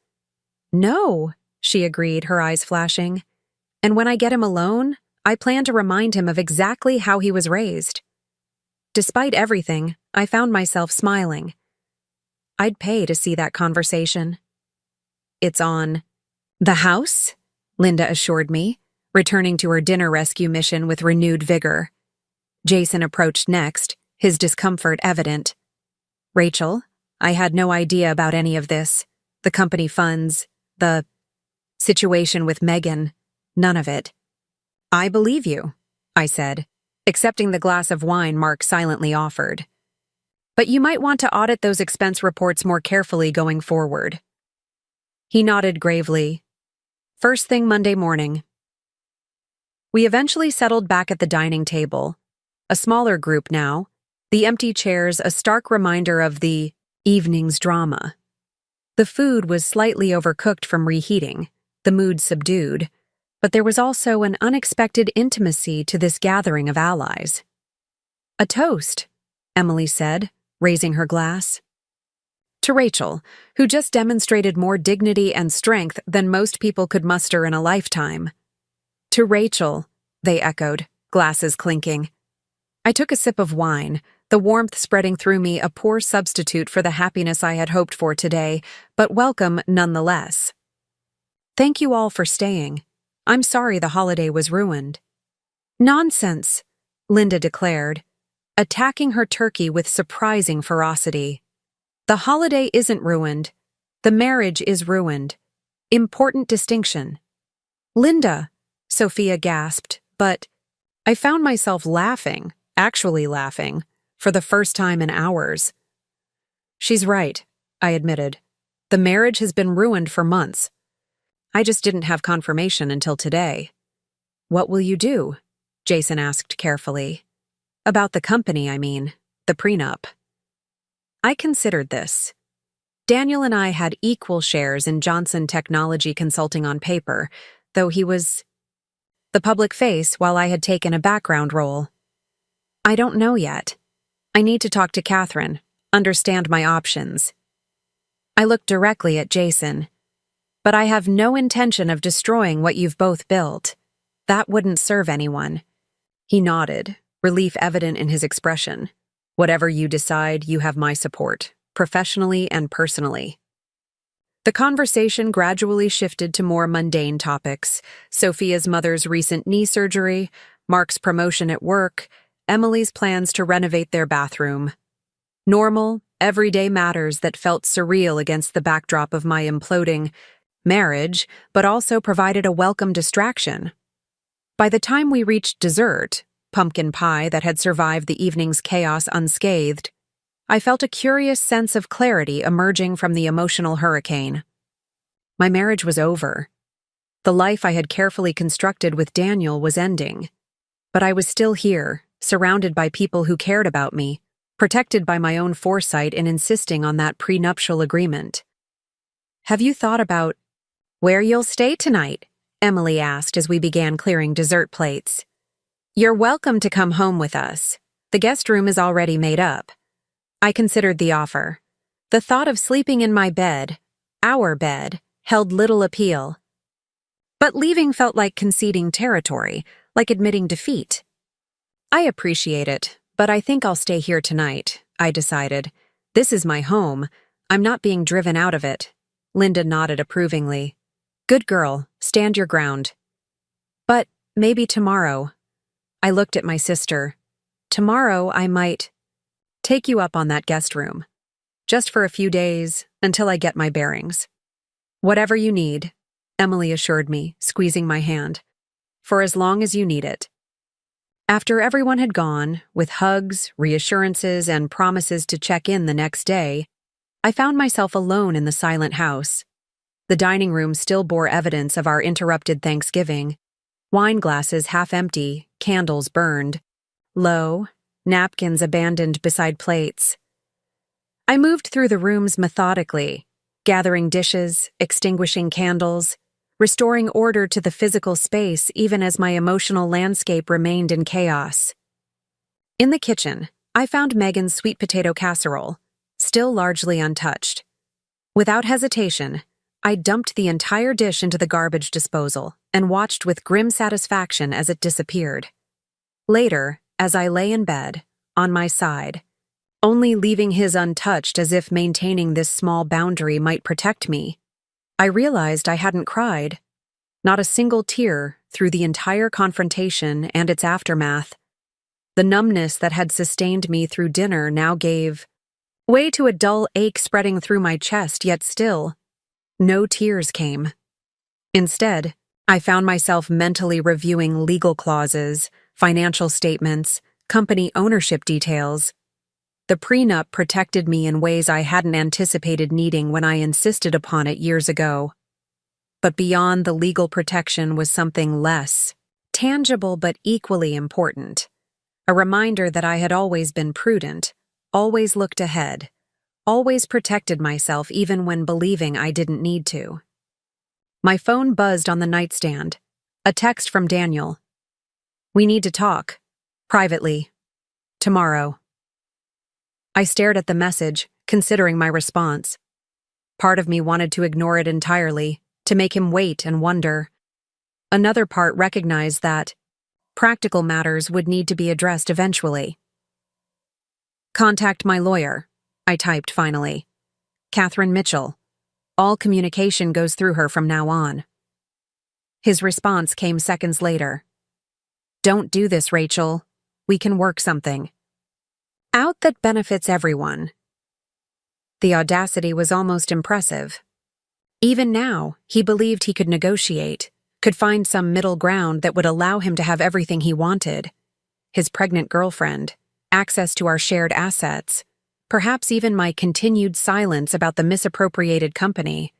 A: "No," she agreed, her eyes flashing. "And when I get him alone, I plan to remind him of exactly how he was raised." Despite everything, I found myself smiling. I'd pay to see that conversation. "It's on the house," Linda assured me, returning to her dinner rescue mission with renewed vigor. Jason approached next, his discomfort evident. "Rachel, I had no idea about any of this. The company funds, the situation with Megan, none of it." "I believe you," I said, accepting the glass of wine Mark silently offered. "But you might want to audit those expense reports more carefully going forward." He nodded gravely. "First thing Monday morning." We eventually settled back at the dining table, a smaller group now, the empty chairs a stark reminder of the evening's drama. The food was slightly overcooked from reheating, the mood subdued, but there was also an unexpected intimacy to this gathering of allies. "A toast," Emily said, raising her glass. "To Rachel, who just demonstrated more dignity and strength than most people could muster in a lifetime." "To Rachel," they echoed, glasses clinking. I took a sip of wine, the warmth spreading through me a poor substitute for the happiness I had hoped for today, but welcome nonetheless. "Thank you all for staying. I'm sorry the holiday was ruined." "Nonsense," Linda declared, attacking her turkey with surprising ferocity. "The holiday isn't ruined. The marriage is ruined. Important distinction." "Linda," Sophia gasped, but I found myself laughing, actually laughing, for the first time in hours. "She's right," I admitted. "The marriage has been ruined for months. I just didn't have confirmation until today." "What will you do?" Jason asked carefully. "About the company, I mean, the prenup." I considered this. Daniel and I had equal shares in Johnson Technology Consulting on paper, though he was the public face while I had taken a background role. "I don't know yet. I need to talk to Catherine, understand my options." I looked directly at Jason. "But I have no intention of destroying what you've both built. That wouldn't serve anyone." He nodded, relief evident in his expression. "Whatever you decide, you have my support, professionally and personally." The conversation gradually shifted to more mundane topics: Sophia's mother's recent knee surgery, Mark's promotion at work, Emily's plans to renovate their bathroom. Normal, everyday matters that felt surreal against the backdrop of my imploding marriage, but also provided a welcome distraction. By the time we reached dessert, pumpkin pie that had survived the evening's chaos unscathed, I felt a curious sense of clarity emerging from the emotional hurricane. My marriage was over. The life I had carefully constructed with Daniel was ending. But I was still here, surrounded by people who cared about me, protected by my own foresight in insisting on that prenuptial agreement. "Have you thought about where you'll stay tonight?" Emily asked as we began clearing dessert plates. "You're welcome to come home with us. The guest room is already made up." I considered the offer. The thought of sleeping in my bed, our bed, held little appeal. But leaving felt like conceding territory, like admitting defeat. "I appreciate it, but I think I'll stay here tonight," I decided. "This is my home. I'm not being driven out of it." Linda nodded approvingly. "Good girl, stand your ground." "But maybe tomorrow." I looked at my sister. Tomorrow I might take you up on that guest room. Just for a few days, until I get my bearings. Whatever you need, Emily assured me, squeezing my hand. For as long as you need it. After everyone had gone, with hugs, reassurances, and promises to check in the next day, I found myself alone in the silent house. The dining room still bore evidence of our interrupted Thanksgiving. Wine glasses half empty, candles burned. Low, napkins abandoned beside plates. I moved through the rooms methodically, gathering dishes, extinguishing candles, restoring order to the physical space even as my emotional landscape remained in chaos. In the kitchen, I found Megan's sweet potato casserole, still largely untouched. Without hesitation, I dumped the entire dish into the garbage disposal and watched with grim satisfaction as it disappeared. Later, as I lay in bed, on my side, only leaving his untouched as if maintaining this small boundary might protect me, I realized I hadn't cried. Not a single tear through the entire confrontation and its aftermath. The numbness that had sustained me through dinner now gave way to a dull ache spreading through my chest, yet still, no tears came. Instead, I found myself mentally reviewing legal clauses, financial statements, company ownership details. The prenup protected me in ways I hadn't anticipated needing when I insisted upon it years ago. But beyond the legal protection was something less, tangible but equally important. A reminder that I had always been prudent, always looked ahead, always protected myself even when believing I didn't need to. My phone buzzed on the nightstand. A text from Daniel. "We need to talk. Privately. Tomorrow." I stared at the message, considering my response. Part of me wanted to ignore it entirely, to make him wait and wonder. Another part recognized that practical matters would need to be addressed eventually. "Contact my lawyer," I typed finally. "Catherine Mitchell. All communication goes through her from now on." His response came seconds later. "Don't do this, Rachel. We can work something out that benefits everyone." The audacity was almost impressive. Even now, he believed he could negotiate, could find some middle ground that would allow him to have everything he wanted. His pregnant girlfriend, access to our shared assets, perhaps even my continued silence about the misappropriated company.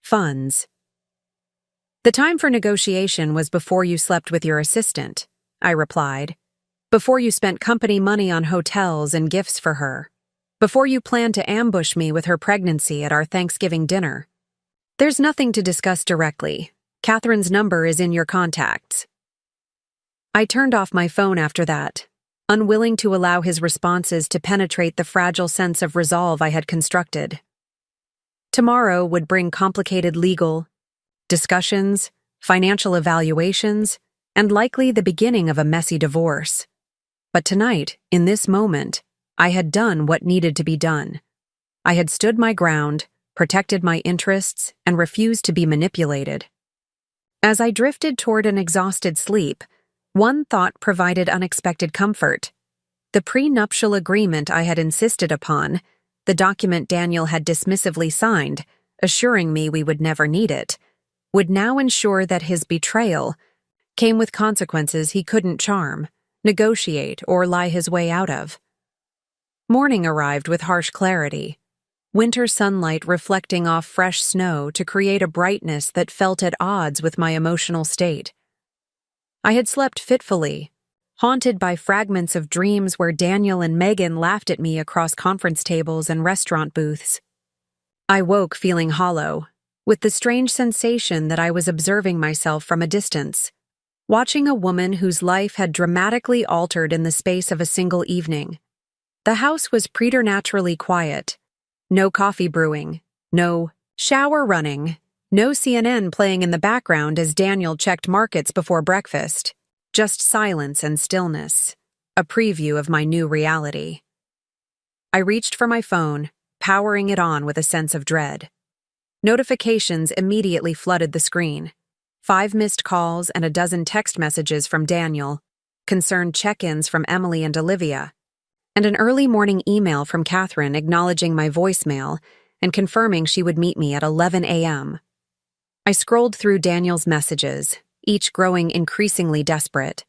A: Funds. "The time for negotiation was before you slept with your assistant," I replied. "Before you spent company money on hotels and gifts for her. Before you planned to ambush me with her pregnancy at our Thanksgiving dinner. There's nothing to discuss directly. Catherine's number is in your contacts." I turned off my phone after that, unwilling to allow his responses to penetrate the fragile sense of resolve I had constructed. Tomorrow would bring complicated legal discussions, financial evaluations, and likely the beginning of a messy divorce. But tonight, in this moment, I had done what needed to be done. I had stood my ground, protected my interests, and refused to be manipulated. As I drifted toward an exhausted sleep, one thought provided unexpected comfort. The prenuptial agreement I had insisted upon, the document Daniel had dismissively signed, assuring me we would never need it, would now ensure that his betrayal came with consequences he couldn't charm, negotiate, or lie his way out of. Morning arrived with harsh clarity, winter sunlight reflecting off fresh snow to create a brightness that felt at odds with my emotional state. I had slept fitfully, haunted by fragments of dreams where Daniel and Megan laughed at me across conference tables and restaurant booths. I woke feeling hollow, with the strange sensation that I was observing myself from a distance, watching a woman whose life had dramatically altered in the space of a single evening. The house was preternaturally quiet. No coffee brewing, no shower running, no CNN playing in the background as Daniel checked markets before breakfast. Just silence and stillness, a preview of my new reality. I reached for my phone, powering it on with a sense of dread. Notifications immediately flooded the screen. 5 missed calls and a dozen text messages from Daniel. concerned check-ins from Emily and Olivia, and an early morning email from Catherine acknowledging my voicemail and confirming she would meet me at 11 a.m. I scrolled through Daniel's messages, each growing increasingly desperate.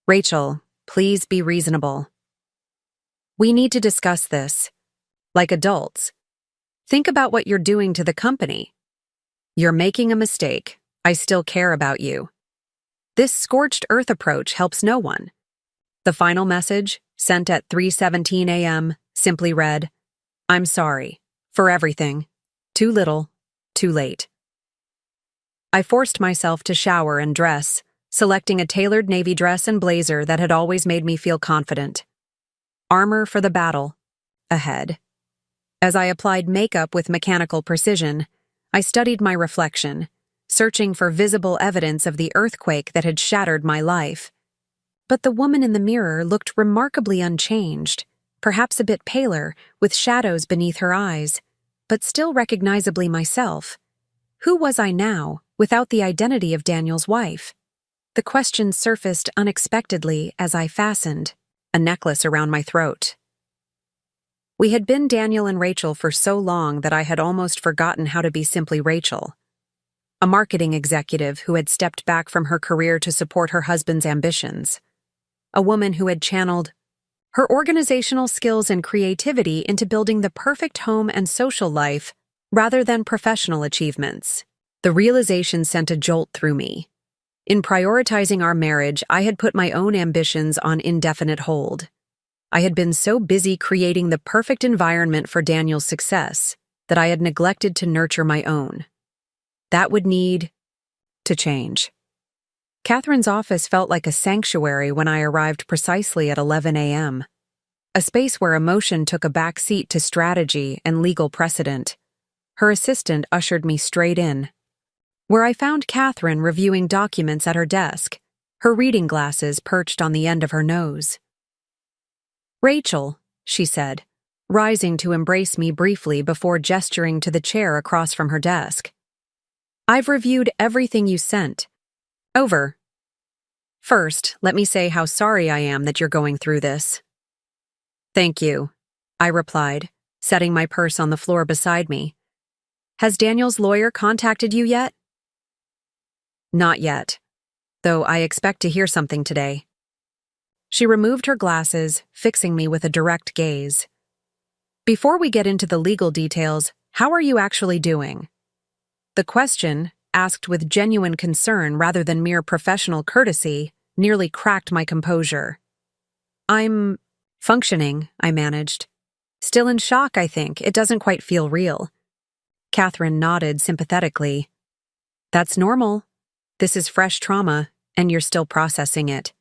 A: Rachel, please be reasonable. We need to discuss this. Like adults. Think about what you're doing to the company. You're making a mistake. I still care about you. This scorched earth approach helps no one. The final message, sent at 3:17 a.m., simply read, I'm sorry. For everything. Too little. Too late. I forced myself to shower and dress, selecting a tailored navy dress and blazer that had always made me feel confident. Armor for the battle. Ahead. As I applied makeup with mechanical precision, I studied my reflection, searching for visible evidence of the earthquake that had shattered my life. But the woman in the mirror looked remarkably unchanged, perhaps a bit paler, with shadows beneath her eyes, but still recognizably myself. Who was I now, without the identity of Daniel's wife? The question surfaced unexpectedly as I fastened a necklace around my throat. We had been Daniel and Rachel for so long that I had almost forgotten how to be simply Rachel. A marketing executive who had stepped back from her career to support her husband's ambitions. A woman who had channeled her organizational skills and creativity into building the perfect home and social life rather than professional achievements. The realization sent a jolt through me. In prioritizing our marriage, I had put my own ambitions on indefinite hold. I had been so busy creating the perfect environment for Daniel's success that I had neglected to nurture my own. That would need to change. Catherine's office felt like a sanctuary when I arrived precisely at 11 a.m., a space where emotion took a back seat to strategy and legal precedent. Her assistant ushered me straight in, where I found Catherine reviewing documents at her desk, her reading glasses perched on the end of her nose. Rachel, she said, rising to embrace me briefly before gesturing to the chair across from her desk. I've reviewed everything you sent. Over. First, let me say how sorry I am that you're going through this. Thank you, I replied, setting my purse on the floor beside me. Has Daniel's lawyer contacted you yet? Not yet, though I expect to hear something today. She removed her glasses, fixing me with a direct gaze. Before we get into the legal details, how are you actually doing? The question, asked with genuine concern rather than mere professional courtesy, nearly cracked my composure. I'm functioning, I managed. Still in shock, I think. It doesn't quite feel real. Catherine nodded sympathetically. That's normal. This is fresh trauma, and you're still processing it.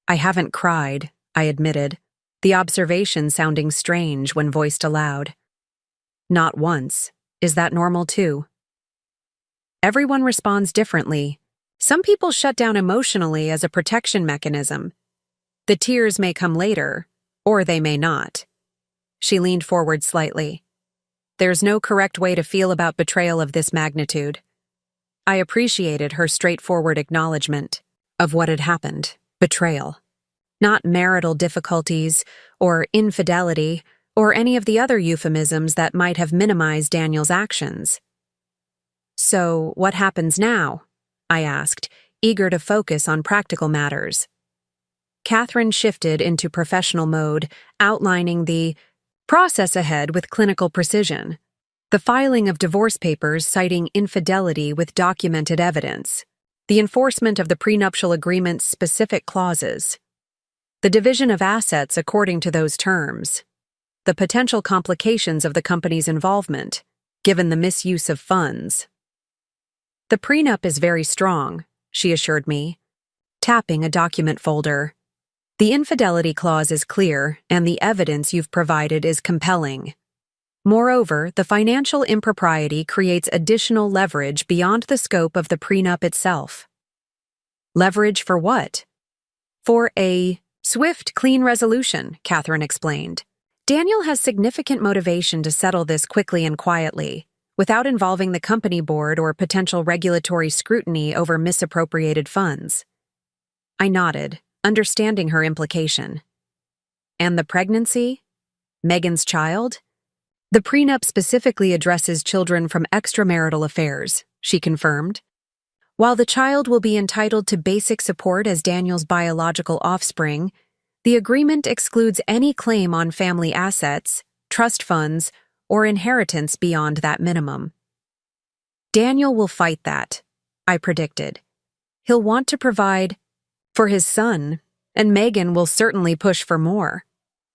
A: I haven't cried, I admitted, the observation sounding strange when voiced aloud. Not once. Is that normal too? Everyone responds differently. Some people shut down emotionally as a protection mechanism. The tears may come later, or they may not. She leaned forward slightly. There's no correct way to feel about betrayal of this magnitude. I appreciated her straightforward acknowledgement of what had happened. Betrayal. Not marital difficulties, or infidelity, or any of the other euphemisms that might have minimized Daniel's actions. So, what happens now? I asked, eager to focus on practical matters. Catherine shifted into professional mode, outlining the process ahead with clinical precision. The filing of divorce papers citing infidelity with documented evidence. The enforcement of the prenuptial agreement's specific clauses. The division of assets according to those terms. The potential complications of the company's involvement, given the misuse of funds. The prenup is very strong, she assured me, tapping a document folder. The infidelity clause is clear, and the evidence you've provided is compelling. Moreover, the financial impropriety creates additional leverage beyond the scope of the prenup itself. Leverage for what? For a swift, clean resolution, Catherine explained. Daniel has significant motivation to settle this quickly and quietly, without involving the company board or potential regulatory scrutiny over misappropriated funds. I nodded, understanding her implication. And the pregnancy? Megan's child? The prenup specifically addresses children from extramarital affairs, she confirmed. While the child will be entitled to basic support as Daniel's biological offspring, the agreement excludes any claim on family assets, trust funds, or inheritance beyond that minimum. Daniel will fight that, I predicted. He'll want to provide for his son, and Megan will certainly push for more.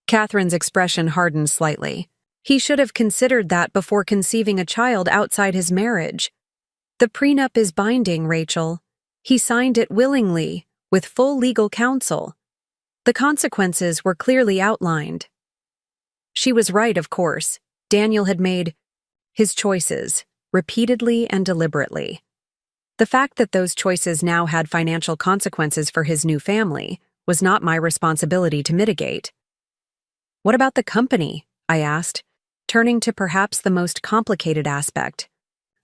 A: Catherine's expression hardened slightly. He should have considered that before conceiving a child outside his marriage. The prenup is binding, Rachel. He signed it willingly, with full legal counsel. The consequences were clearly outlined. She was right, of course. Daniel had made his choices, repeatedly and deliberately. The fact that those choices now had financial consequences for his new family was not my responsibility to mitigate. What about the company? I asked, turning to perhaps the most complicated aspect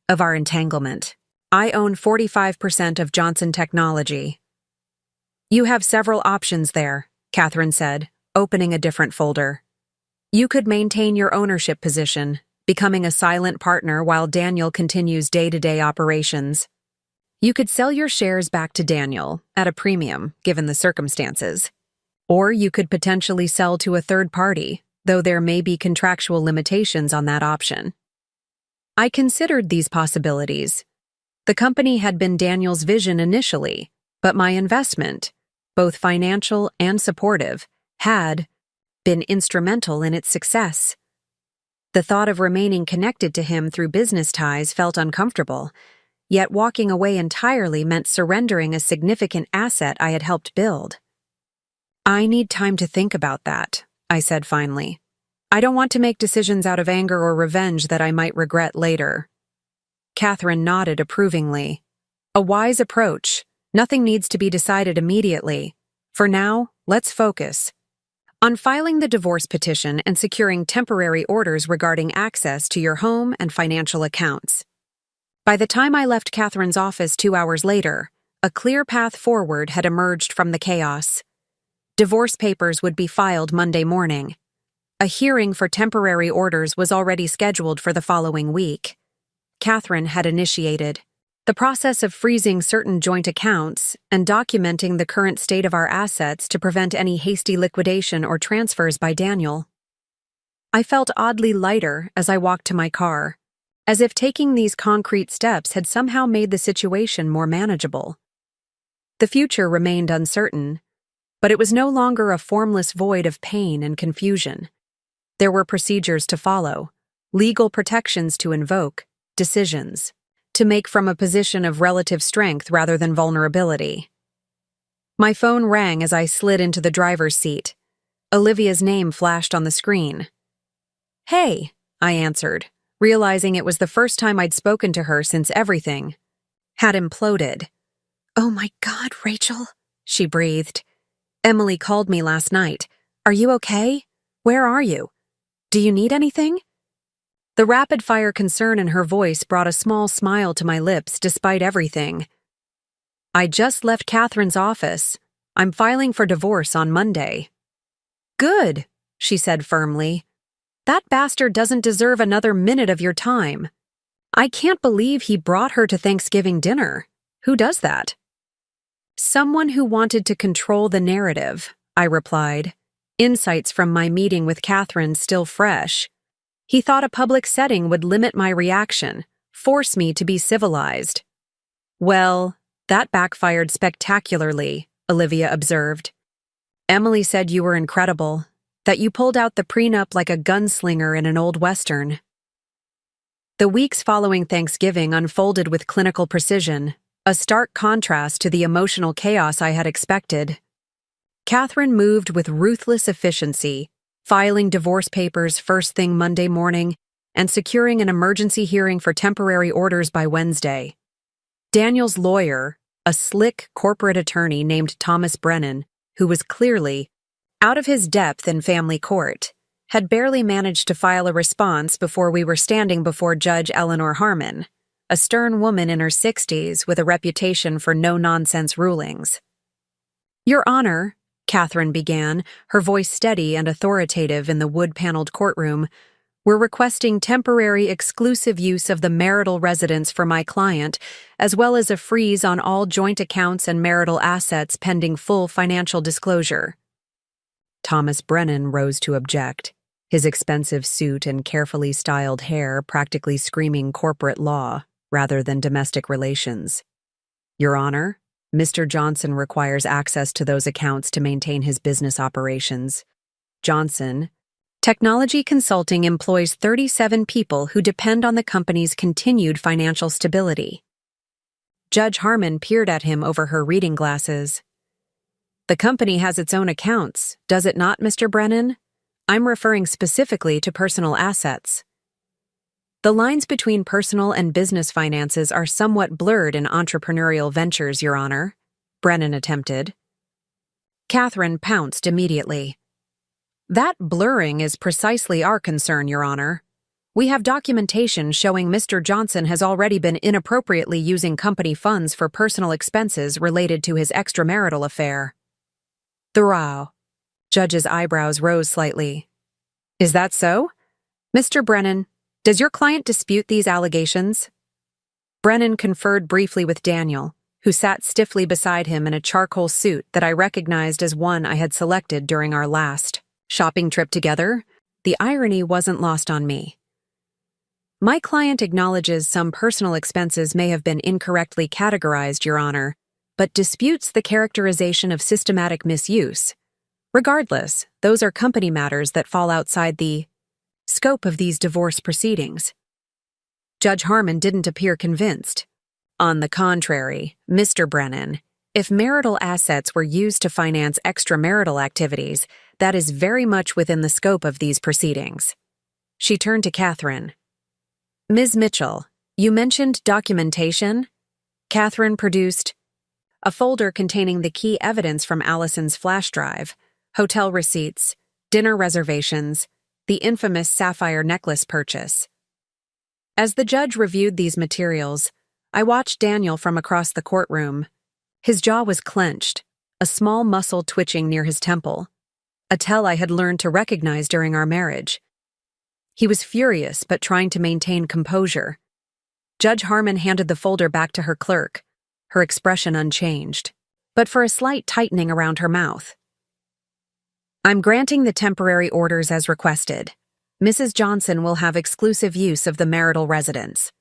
A: of our entanglement. I own 45% of Johnson Technology. You have several options there, Catherine said, opening a different folder. You could maintain your ownership position, becoming a silent partner while Daniel continues day-to-day operations. You could sell your shares back to Daniel at a premium, given the circumstances. Or you could potentially sell to a third party, though there may be contractual limitations on that option. I considered these possibilities. The company had been Daniel's vision initially, but my investment, both financial and supportive, had been instrumental in its success. The thought of remaining connected to him through business ties felt uncomfortable, yet walking away entirely meant surrendering a significant asset I had helped build. I need time to think about that, I said finally. I don't want to make decisions out of anger or revenge that I might regret later. Catherine nodded approvingly. A wise approach. Nothing needs to be decided immediately. For now, let's focus on filing the divorce petition and securing temporary orders regarding access to your home and financial accounts. By the time I left Catherine's office 2 hours later, a clear path forward had emerged from the chaos. Divorce papers would be filed Monday morning. A hearing for temporary orders was already scheduled for the following week. Catherine had initiated the process of freezing certain joint accounts and documenting the current state of our assets to prevent any hasty liquidation or transfers by Daniel. I felt oddly lighter as I walked to my car, as if taking these concrete steps had somehow made the situation more manageable. The future remained uncertain, but it was no longer a formless void of pain and confusion. There were procedures to follow, legal protections to invoke, decisions to make from a position of relative strength rather than vulnerability. My phone rang as I slid into the driver's seat. Olivia's name flashed on the screen. Hey, I answered, realizing it was the first time I'd spoken to her since everything had imploded. Oh my God, Rachel, she breathed. Emily called me last night. Are you okay? Where are you? Do you need anything? The rapid-fire concern in her voice brought a small smile to my lips despite everything. I just left Catherine's office. I'm filing for divorce on Monday. Good, she said firmly. That bastard doesn't deserve another minute of your time. I can't believe he brought her to Thanksgiving dinner. Who does that? Someone who wanted to control the narrative, I replied, insights from my meeting with Catherine still fresh. He thought a public setting would limit my reaction, force me to be civilized. Well, that backfired spectacularly, Olivia observed. Emily said you were incredible, that you pulled out the prenup like a gunslinger in an old western. The weeks following Thanksgiving unfolded with clinical precision, a stark contrast to the emotional chaos I had expected. Catherine moved with ruthless efficiency, filing divorce papers first thing Monday morning and securing an emergency hearing for temporary orders by Wednesday. Daniel's lawyer, a slick corporate attorney named Thomas Brennan, who was clearly out of his depth in family court, had barely managed to file a response before we were standing before Judge Eleanor Harmon, a stern woman in her 60s with a reputation for no-nonsense rulings. Your Honor, Catherine began, her voice steady and authoritative in the wood-paneled courtroom, we're requesting temporary exclusive use of the marital residence for my client, as well as a freeze on all joint accounts and marital assets pending full financial disclosure. Thomas Brennan rose to object, his expensive suit and carefully styled hair practically screaming corporate law rather than domestic relations. Your Honor, Mr. Johnson requires access to those accounts to maintain his business operations. Johnson, Technology Consulting employs 37 people who depend on the company's continued financial stability. Judge Harmon peered at him over her reading glasses. The company has its own accounts, does it not, Mr. Brennan? I'm referring specifically to personal assets. The lines between personal and business finances are somewhat blurred in entrepreneurial ventures, Your Honor, Brennan attempted. Catherine pounced immediately. That blurring is precisely our concern, Your Honor. We have documentation showing Mr. Johnson has already been inappropriately using company funds for personal expenses related to his extramarital affair. The row. Judge's eyebrows rose slightly. Is that so? Mr. Brennan, does your client dispute these allegations? Brennan conferred briefly with Daniel, who sat stiffly beside him in a charcoal suit that I recognized as one I had selected during our last shopping trip together. The irony wasn't lost on me. My client acknowledges some personal expenses may have been incorrectly categorized, Your Honor, but disputes the characterization of systematic misuse. Regardless, those are company matters that fall outside the scope of these divorce proceedings. Judge Harmon didn't appear convinced. On the contrary, Mr. Brennan, if marital assets were used to finance extramarital activities, that is very much within the scope of these proceedings. She turned to Catherine. Ms. Mitchell, you mentioned documentation? Catherine produced a folder containing the key evidence from Allison's flash drive, hotel receipts, dinner reservations, the infamous sapphire necklace purchase. As the judge reviewed these materials, I watched Daniel from across the courtroom. His jaw was clenched, a small muscle twitching near his temple, a tell I had learned to recognize during our marriage. He was furious but trying to maintain composure. Judge Harmon handed the folder back to her clerk, her expression unchanged, but for a slight tightening around her mouth. I'm granting the temporary orders as requested. Mrs. Johnson will have exclusive use of the marital residence.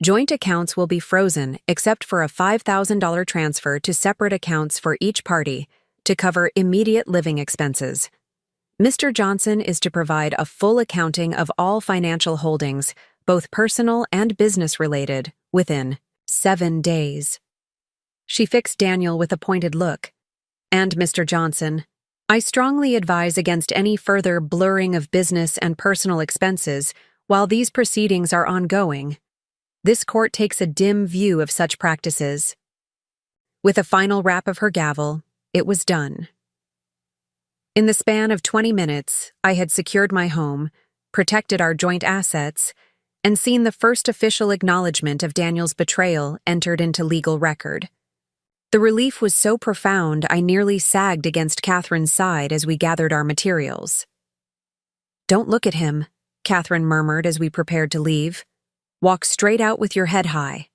A: Joint accounts will be frozen except for a $5,000 transfer to separate accounts for each party to cover immediate living expenses. Mr. Johnson is to provide a full accounting of all financial holdings, both personal and business-related, within 7 days. She fixed Daniel with a pointed look. And, Mr. Johnson, I strongly advise against any further blurring of business and personal expenses while these proceedings are ongoing. This court takes a dim view of such practices. With a final rap of her gavel, it was done. In the span of 20 minutes, I had secured my home, protected our joint assets, and seen the first official acknowledgement of Daniel's betrayal entered into legal record. The relief was so profound I nearly sagged against Catherine's side as we gathered our materials. Don't look at him, Catherine murmured as we prepared to leave. Walk straight out with your head high.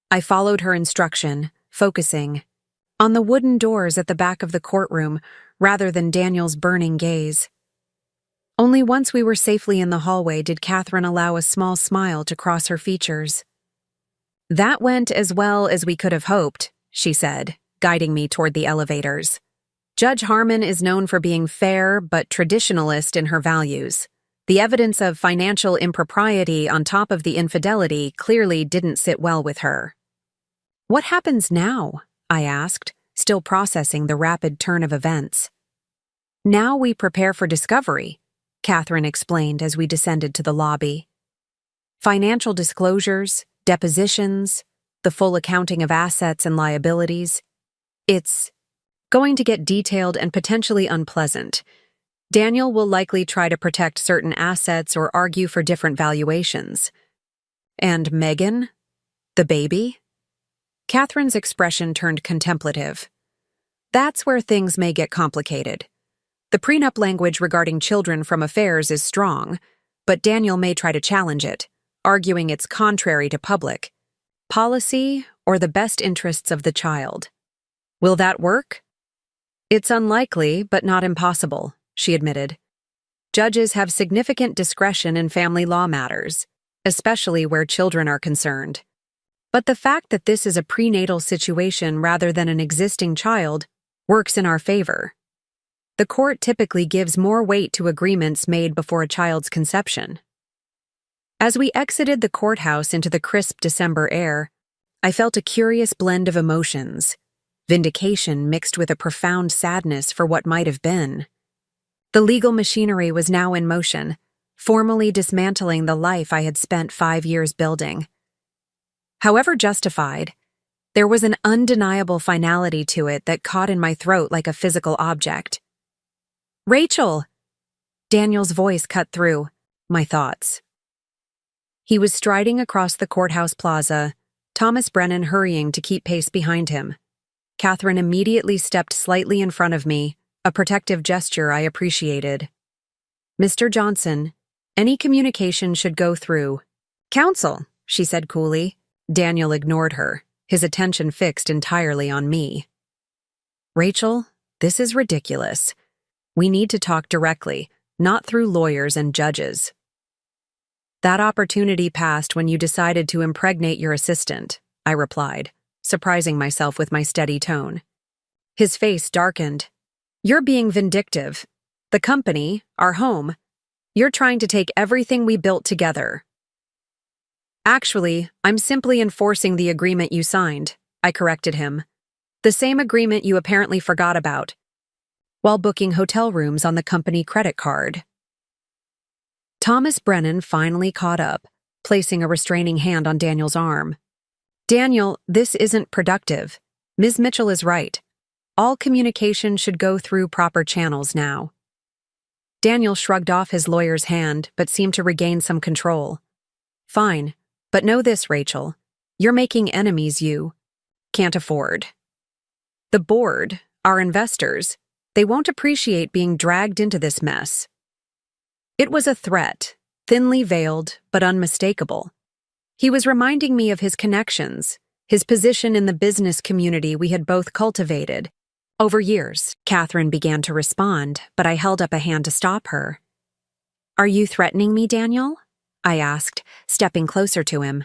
A: I followed her instruction, focusing on the wooden doors at the back of the courtroom rather than Daniel's burning gaze. Only once we were safely in the hallway did Catherine allow a small smile to cross her features. That went as well as we could have hoped, she said, guiding me toward the elevators. Judge Harmon is known for being fair but traditionalist in her values. The evidence of financial impropriety on top of the infidelity clearly didn't sit well with her. What happens now? I asked, still processing the rapid turn of events. Now we prepare for discovery, Catherine explained as we descended to the lobby. Financial disclosures, depositions, the full accounting of assets and liabilities. It's going to get detailed and potentially unpleasant. Daniel will likely try to protect certain assets or argue for different valuations. And Megan? The baby? Catherine's expression turned contemplative. That's where things may get complicated. The prenup language regarding children from affairs is strong, but Daniel may try to challenge it, arguing it's contrary to public policy or the best interests of the child. Will that work? It's unlikely, but not impossible, she admitted. Judges have significant discretion in family law matters, especially where children are concerned. But the fact that this is a prenatal situation rather than an existing child works in our favor. The court typically gives more weight to agreements made before a child's conception. As we exited the courthouse into the crisp December air, I felt a curious blend of emotions, vindication mixed with a profound sadness for what might have been. The legal machinery was now in motion, formally dismantling the life I had spent 5 years building. However justified, there was an undeniable finality to it that caught in my throat like a physical object. "Rachel!" Daniel's voice cut through my thoughts. He was striding across the courthouse plaza, Thomas Brennan hurrying to keep pace behind him. Catherine immediately stepped slightly in front of me, a protective gesture I appreciated. "Mr. Johnson, any communication should go through counsel," she said coolly. Daniel ignored her, his attention fixed entirely on me. "Rachel, this is ridiculous. We need to talk directly, not through lawyers and judges." "That opportunity passed when you decided to impregnate your assistant," I replied, surprising myself with my steady tone. His face darkened. "You're being vindictive. The company, our home, you're trying to take everything we built together." "Actually, I'm simply enforcing the agreement you signed," I corrected him. "The same agreement you apparently forgot about, while booking hotel rooms on the company credit card." Thomas Brennan finally caught up, placing a restraining hand on Daniel's arm. "Daniel, this isn't productive. Ms. Mitchell is right. All communication should go through proper channels now." Daniel shrugged off his lawyer's hand, but seemed to regain some control. "Fine, but know this, Rachel. You're making enemies you can't afford. The board, our investors, they won't appreciate being dragged into this mess." It was a threat, thinly veiled but unmistakable. He was reminding me of his connections, his position in the business community we had both cultivated. Over years, Catherine began to respond, but I held up a hand to stop her. "Are you threatening me, Daniel?" I asked, stepping closer to him.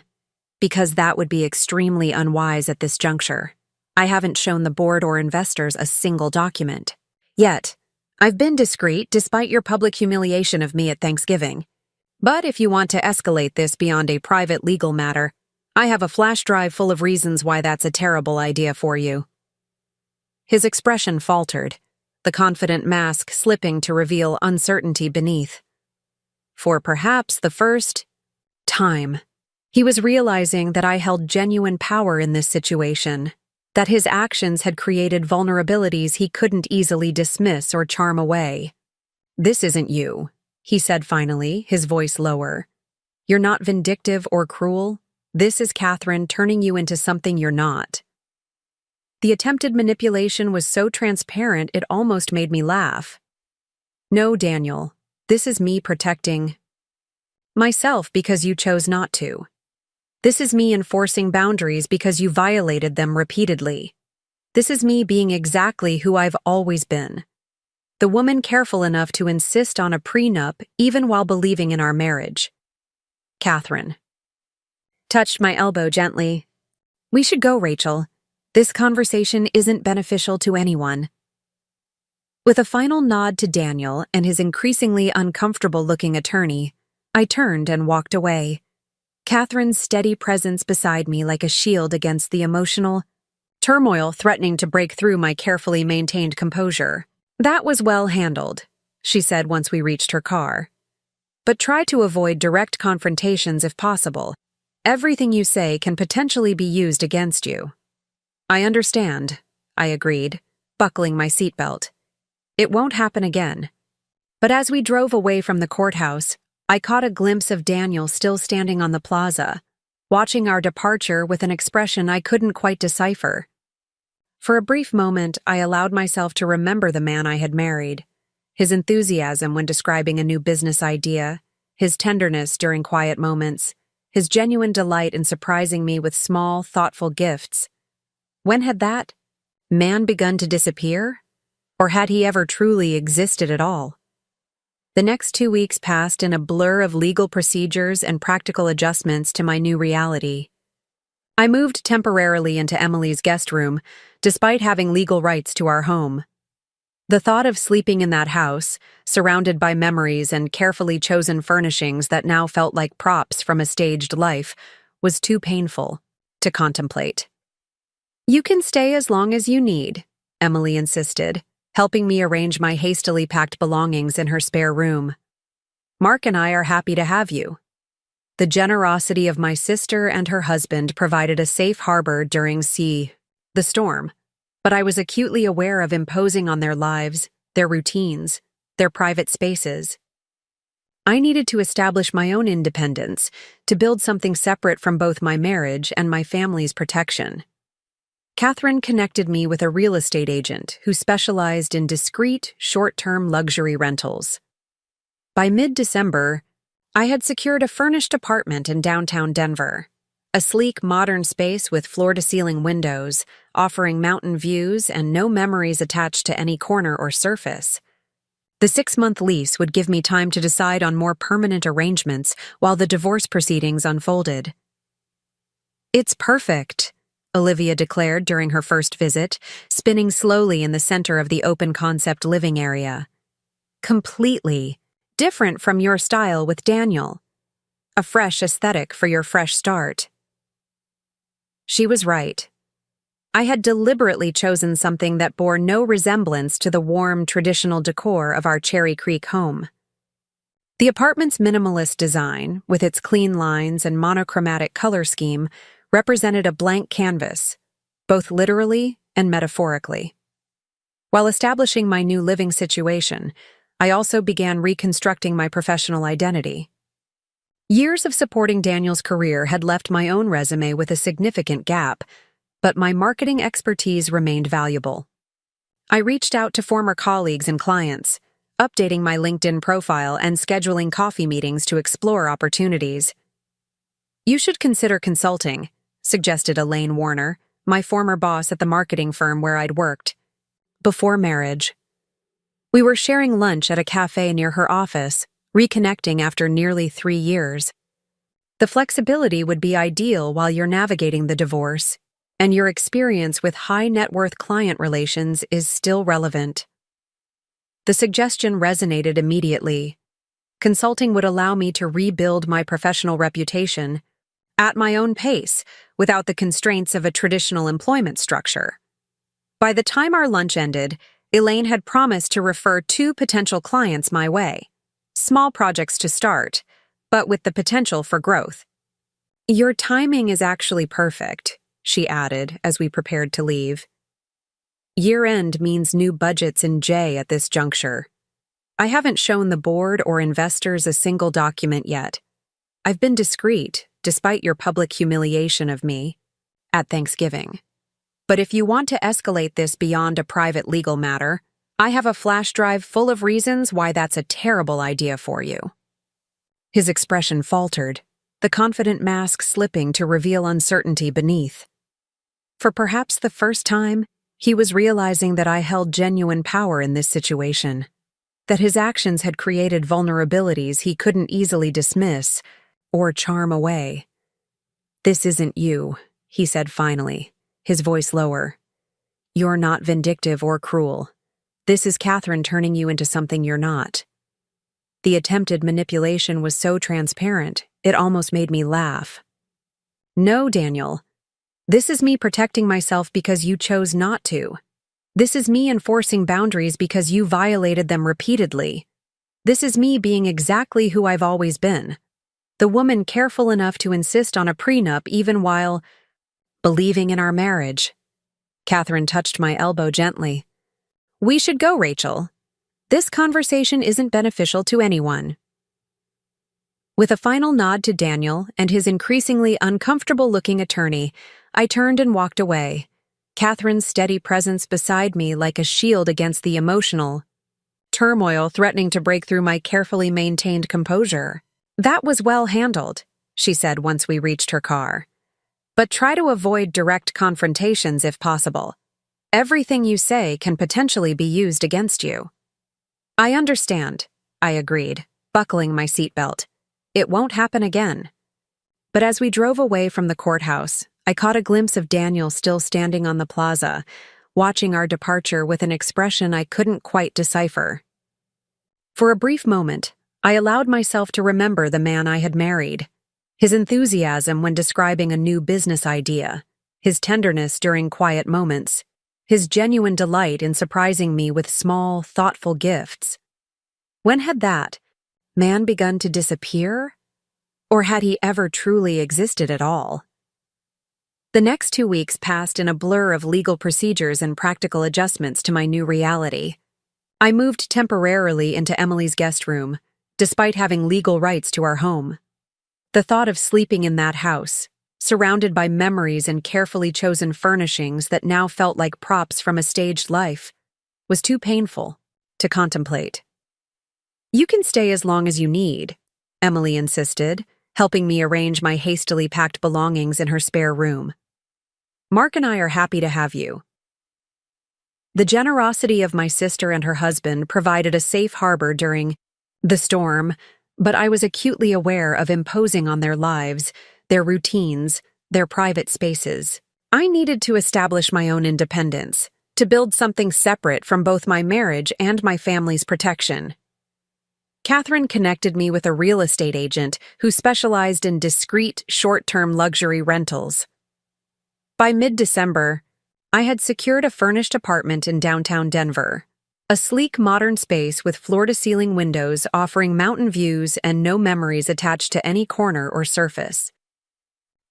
A: "Because that would be extremely unwise at this juncture. I haven't shown the board or investors a single document. Yet, I've been discreet despite your public humiliation of me at Thanksgiving. But if you want to escalate this beyond a private legal matter, I have a flash drive full of reasons why that's a terrible idea for you." His expression faltered, the confident mask slipping to reveal uncertainty beneath. For perhaps the first time, he was realizing that I held genuine power in this situation, that his actions had created vulnerabilities he couldn't easily dismiss or charm away. "This isn't you," he said finally, his voice lower. "You're not vindictive or cruel. This is Catherine turning you into something you're not." The attempted manipulation was so transparent it almost made me laugh. "No, Daniel, this is me protecting myself because you chose not to. This is me enforcing boundaries because you violated them repeatedly. This is me being exactly who I've always been. The woman careful enough to insist on a prenup even while believing in our marriage." Catherine touched my elbow gently. "We should go, Rachel. This conversation isn't beneficial to anyone." With a final nod to Daniel and his increasingly uncomfortable-looking attorney, I turned and walked away. Catherine's steady presence beside me like a shield against the emotional turmoil threatening to break through my carefully maintained composure. "That was well handled," she said once we reached her car. "But try to avoid direct confrontations if possible. Everything you say can potentially be used against you." "I understand," I agreed, buckling my seatbelt. "It won't happen again." But as we drove away from the courthouse, I caught a glimpse of Daniel still standing on the plaza, watching our departure with an expression I couldn't quite decipher. For a brief moment, I allowed myself to remember the man I had married. His enthusiasm when describing a new business idea, his tenderness during quiet moments, his genuine delight in surprising me with small, thoughtful gifts. When had that man begun to disappear? Or had he ever truly existed at all? The next 2 weeks passed in a blur of legal procedures and practical adjustments to my new reality. I moved temporarily into Emily's guest room, despite having legal rights to our home. The thought of sleeping in that house, surrounded by memories and carefully chosen furnishings that now felt like props from a staged life, was too painful to contemplate. "You can stay as long as you need," Emily insisted, helping me arrange my hastily packed belongings in her spare room. "Mark and I are happy to have you." The generosity of my sister and her husband provided a safe harbor during the storm, but I was acutely aware of imposing on their lives, their routines, their private spaces. I needed to establish my own independence, to build something separate from both my marriage and my family's protection. Catherine connected me with a real estate agent who specialized in discreet, short-term luxury rentals. By mid-December, I had secured a furnished apartment in downtown Denver, a sleek, modern space with floor-to-ceiling windows, offering mountain views and no memories attached to any corner or surface. The 6-month lease would give me time to decide on more permanent arrangements while the divorce proceedings unfolded. "It's perfect," Olivia declared during her first visit, spinning slowly in the center of the open-concept living area. "Completely different from your style with Daniel. A fresh aesthetic for your fresh start." She was right. I had deliberately chosen something that bore no resemblance to the warm, traditional decor of our Cherry Creek home. The apartment's minimalist design, with its clean lines and monochromatic color scheme, represented a blank canvas, both literally and metaphorically. While establishing my new living situation, I also began reconstructing my professional identity. Years of supporting Daniel's career had left my own resume with a significant gap, but my marketing expertise remained valuable. I reached out to former colleagues and clients, updating my LinkedIn profile and scheduling coffee meetings to explore opportunities. "You should consider consulting," suggested Elaine Warner, my former boss at the marketing firm where I'd worked. Before marriage. We were sharing lunch at a cafe near her office, reconnecting after nearly 3 years. "The flexibility would be ideal while you're navigating the divorce, and your experience with high-net-worth client relations is still relevant." The suggestion resonated immediately. Consulting would allow me to rebuild my professional reputation at my own pace, without the constraints of a traditional employment structure. By the time our lunch ended, Elaine had promised to refer 2 potential clients my way. Small projects to start, but with the potential for growth. "Your timing is actually perfect," she added as we prepared to leave. "Year-end means new budgets in J at this juncture. I haven't shown the board or investors a single document yet. I've been discreet, despite your public humiliation of me, at Thanksgiving. But if you want to escalate this beyond a private legal matter, I have a flash drive full of reasons why that's a terrible idea for you." His expression faltered, the confident mask slipping to reveal uncertainty beneath. For perhaps the first time, he was realizing that I held genuine power in this situation, that his actions had created vulnerabilities he couldn't easily dismiss or charm away. "This isn't you," he said finally, his voice lower. "You're not vindictive or cruel. This is Catherine turning you into something you're not." The attempted manipulation was so transparent, it almost made me laugh. "No, Daniel. This is me protecting myself because you chose not to. This is me enforcing boundaries because you violated them repeatedly. This is me being exactly who I've always been. The woman careful enough to insist on a prenup even while believing in our marriage." Catherine touched my elbow gently. "We should go, Rachel. This conversation isn't beneficial to anyone." With a final nod to Daniel and his increasingly uncomfortable-looking attorney, I turned and walked away, Catherine's steady presence beside me like a shield against the emotional turmoil threatening to break through my carefully maintained composure. "That was well handled," she said once we reached her car. "But try to avoid direct confrontations if possible. Everything you say can potentially be used against you." "I understand," I agreed, buckling my seatbelt. "It won't happen again." But as we drove away from the courthouse, I caught a glimpse of Daniel still standing on the plaza, watching our departure with an expression I couldn't quite decipher. For a brief moment, I allowed myself to remember the man I had married. His enthusiasm when describing a new business idea, his tenderness during quiet moments, his genuine delight in surprising me with small, thoughtful gifts. When had that man begun to disappear? Or had he ever truly existed at all? The next 2 weeks passed in a blur of legal procedures and practical adjustments to my new reality. I moved temporarily into Emily's guest room, despite having legal rights to our home. The thought of sleeping in that house, surrounded by memories and carefully chosen furnishings that now felt like props from a staged life, was too painful to contemplate. "You can stay as long as you need," Emily insisted, helping me arrange my hastily packed belongings in her spare room. "Mark and I are happy to have you." The generosity of my sister and her husband provided a safe harbor during the storm, but I was acutely aware of imposing on their lives, their routines, their private spaces. I needed to establish my own independence, to build something separate from both my marriage and my family's protection. Catherine connected me with a real estate agent who specialized in discreet, short-term luxury rentals. By mid-December, I had secured a furnished apartment in downtown Denver, a sleek modern space with floor-to-ceiling windows offering mountain views and no memories attached to any corner or surface.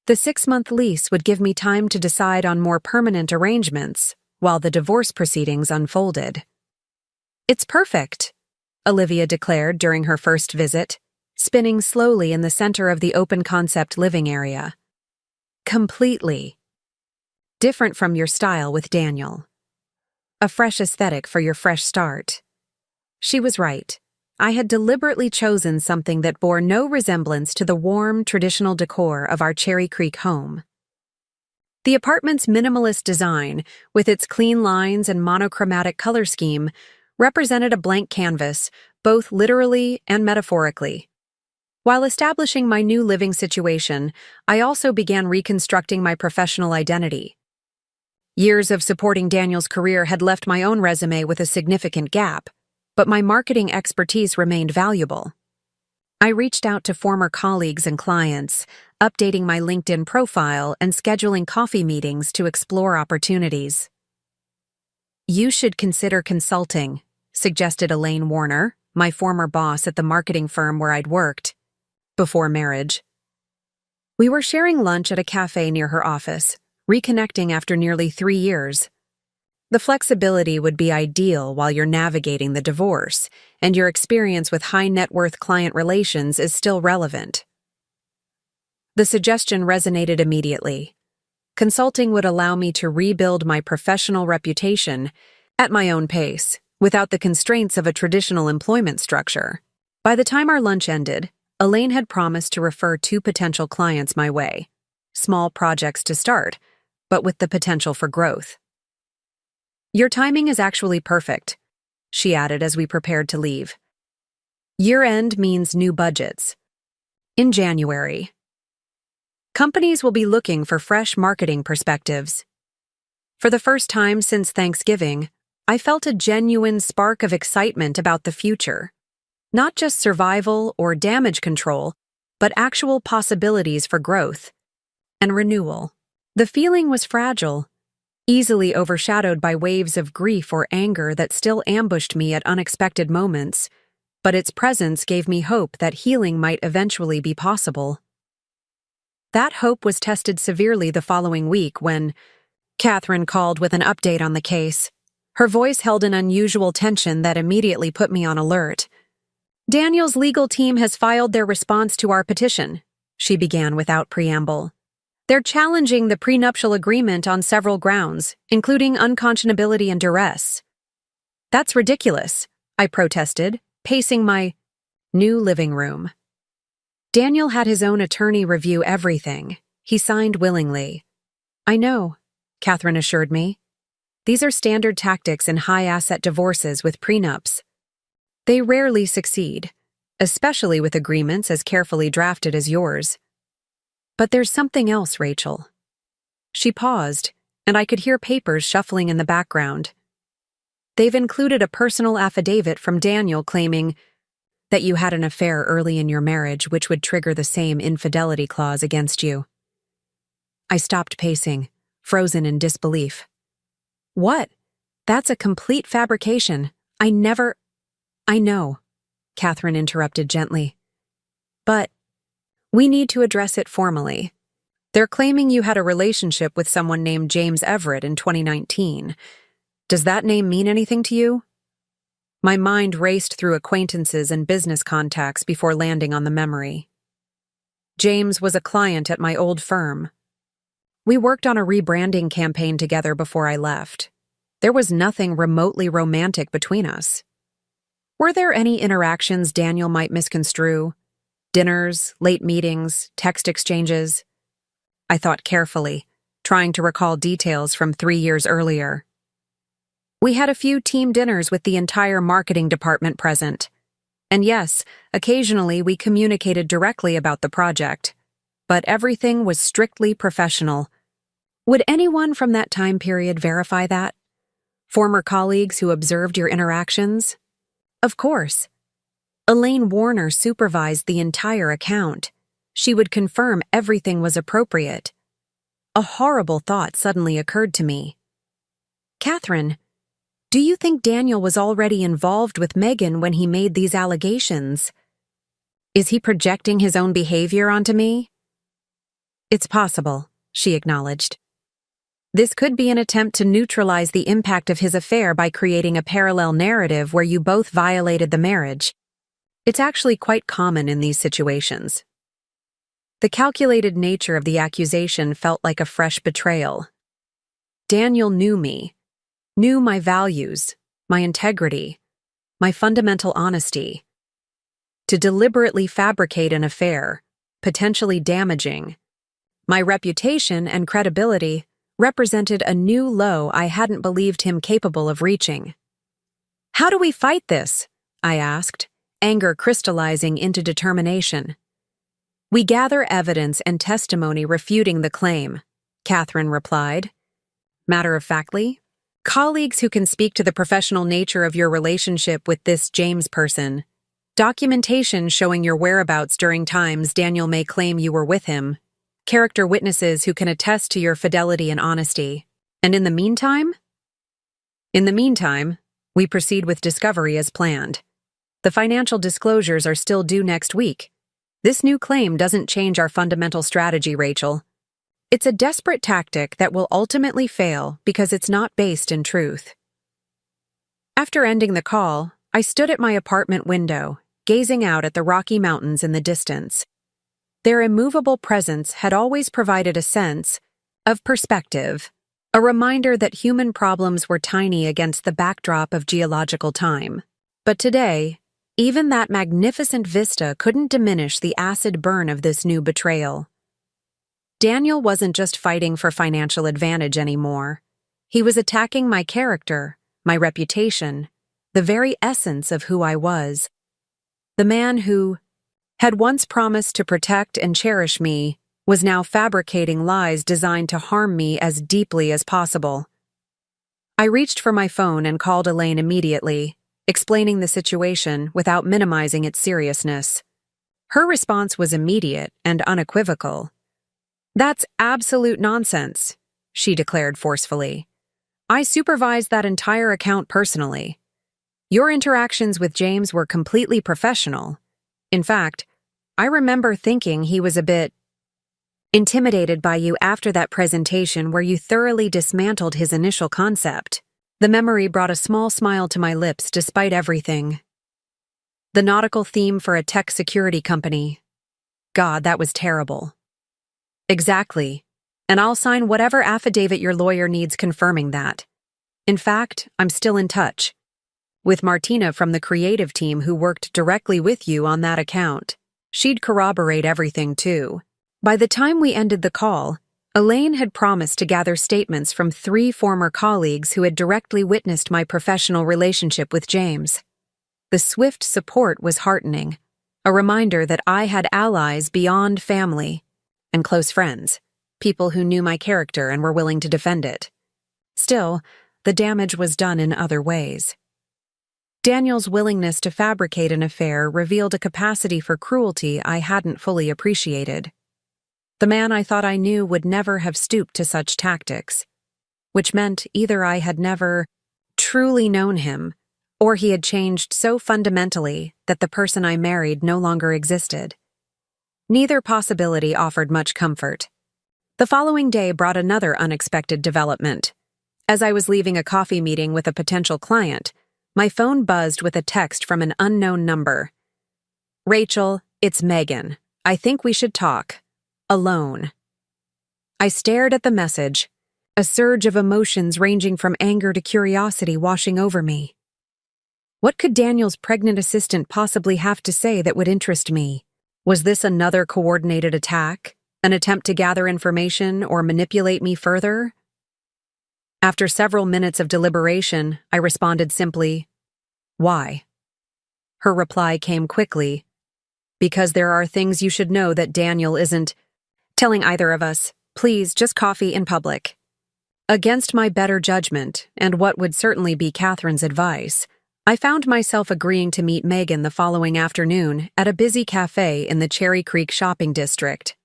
A: The 6-month lease would give me time to decide on more permanent arrangements while the divorce proceedings unfolded. "It's perfect," Olivia declared during her first visit, spinning slowly in the center of the open-concept living area. "Completely different from your style with Daniel. A fresh aesthetic for your fresh start." She was right. I had deliberately chosen something that bore no resemblance to the warm, traditional decor of our Cherry Creek home. The apartment's minimalist design, with its clean lines and monochromatic color scheme, represented a blank canvas, both literally and metaphorically. While establishing my new living situation, I also began reconstructing my professional identity. Years of supporting Daniel's career had left my own resume with a significant gap, but my marketing expertise remained valuable. I reached out to former colleagues and clients, updating my LinkedIn profile and scheduling coffee meetings to explore opportunities. "You should consider consulting," suggested Elaine Warner, my former boss at the marketing firm where I'd worked before marriage. We were sharing lunch at a cafe near her office, reconnecting after nearly 3 years. "The flexibility would be ideal while you're navigating the divorce, and your experience with high-net-worth client relations is still relevant." The suggestion resonated immediately. Consulting would allow me to rebuild my professional reputation at my own pace, without the constraints of a traditional employment structure. By the time our lunch ended, Elaine had promised to refer 2 potential clients my way. Small projects to start, but with the potential for growth. "Your timing is actually perfect," she added as we prepared to leave. "Year-end means new budgets. In January, companies will be looking for fresh marketing perspectives." For the first time since Thanksgiving, I felt a genuine spark of excitement about the future. Not just survival or damage control, but actual possibilities for growth and renewal. The feeling was fragile, easily overshadowed by waves of grief or anger that still ambushed me at unexpected moments, but its presence gave me hope that healing might eventually be possible. That hope was tested severely the following week when Catherine called with an update on the case. Her voice held an unusual tension that immediately put me on alert. "Daniel's legal team has filed their response to our petition," she began without preamble. They're challenging the prenuptial agreement on several grounds, including unconscionability and duress. That's ridiculous, I protested, pacing my new living room. Daniel had his own attorney review everything. He signed willingly. I know, Catherine assured me. These are standard tactics in high-asset divorces with prenups. They rarely succeed, especially with agreements as carefully drafted as yours. But there's something else, Rachel. She paused, and I could hear papers shuffling in the background. They've included a personal affidavit from Daniel claiming that you had an affair early in your marriage, which would trigger the same infidelity clause against you. I stopped pacing, frozen in disbelief. What? That's a complete fabrication. I know, Catherine interrupted gently. But we need to address it formally. They're claiming you had a relationship with someone named James Everett in 2019. Does that name mean anything to you? My mind raced through acquaintances and business contacts before landing on the memory. James was a client at my old firm. We worked on a rebranding campaign together before I left. There was nothing remotely romantic between us. Were there any interactions Daniel might misconstrue? Dinners, late meetings, text exchanges? I thought carefully, trying to recall details from 3 years earlier. We had a few team dinners with the entire marketing department present. And yes, occasionally we communicated directly about the project. But everything was strictly professional. Would anyone from that time period verify that? Former colleagues who observed your interactions? Of course. Elaine Warner supervised the entire account. She would confirm everything was appropriate. A horrible thought suddenly occurred to me. Catherine, do you think Daniel was already involved with Megan when he made these allegations? Is he projecting his own behavior onto me? It's possible, she acknowledged. This could be an attempt to neutralize the impact of his affair by creating a parallel narrative where you both violated the marriage. It's actually quite common in these situations. The calculated nature of the accusation felt like a fresh betrayal. Daniel knew me, knew my values, my integrity, my fundamental honesty. To deliberately fabricate an affair, potentially damaging, my reputation and credibility represented a new low I hadn't believed him capable of reaching. How do we fight this? I asked, anger crystallizing into determination. We gather evidence and testimony refuting the claim, Catherine replied. Matter-of-factly, colleagues who can speak to the professional nature of your relationship with this James person, documentation showing your whereabouts during times Daniel may claim you were with him, character witnesses who can attest to your fidelity and honesty. And in the meantime? In the meantime, we proceed with discovery as planned. The financial disclosures are still due next week. This new claim doesn't change our fundamental strategy, Rachel. It's a desperate tactic that will ultimately fail because it's not based in truth. After ending the call, I stood at my apartment window, gazing out at the Rocky Mountains in the distance. Their immovable presence had always provided a sense of perspective, a reminder that human problems were tiny against the backdrop of geological time. But today, even that magnificent vista couldn't diminish the acid burn of this new betrayal. Daniel wasn't just fighting for financial advantage anymore. He was attacking my character, my reputation, the very essence of who I was. The man who had once promised to protect and cherish me was now fabricating lies designed to harm me as deeply as possible. I reached for my phone and called Elaine immediately, explaining the situation without minimizing its seriousness. Her response was immediate and unequivocal. "That's absolute nonsense," she declared forcefully. "I supervised that entire account personally. Your interactions with James were completely professional. In fact, I remember thinking he was a bit intimidated by you after that presentation where you thoroughly dismantled his initial concept." The memory brought a small smile to my lips despite everything. The nautical theme for a tech security company. God, that was terrible. Exactly, and I'll sign whatever affidavit your lawyer needs confirming that. In fact, I'm still in touch with Martina from the creative team who worked directly with you on that account. She'd corroborate everything, too. By the time we ended the call, Elaine had promised to gather statements from 3 former colleagues who had directly witnessed my professional relationship with James. The swift support was heartening, a reminder that I had allies beyond family and close friends, people who knew my character and were willing to defend it. Still, the damage was done in other ways. Daniel's willingness to fabricate an affair revealed a capacity for cruelty I hadn't fully appreciated. The man I thought I knew would never have stooped to such tactics, which meant either I had never truly known him, or he had changed so fundamentally that the person I married no longer existed. Neither possibility offered much comfort. The following day brought another unexpected development. As I was leaving a coffee meeting with a potential client, my phone buzzed with a text from an unknown number. "Rachel, it's Megan. I think we should talk. Alone." I stared at the message, a surge of emotions ranging from anger to curiosity washing over me. What could Daniel's pregnant assistant possibly have to say that would interest me? Was this another coordinated attack, an attempt to gather information or manipulate me further? After several minutes of deliberation, I responded simply, "Why?" Her reply came quickly, "Because there are things you should know that Daniel isn't telling either of us. Please, just coffee in public." Against my better judgment, and what would certainly be Catherine's advice, I found myself agreeing to meet Megan the following afternoon at a busy cafe in the Cherry Creek shopping district.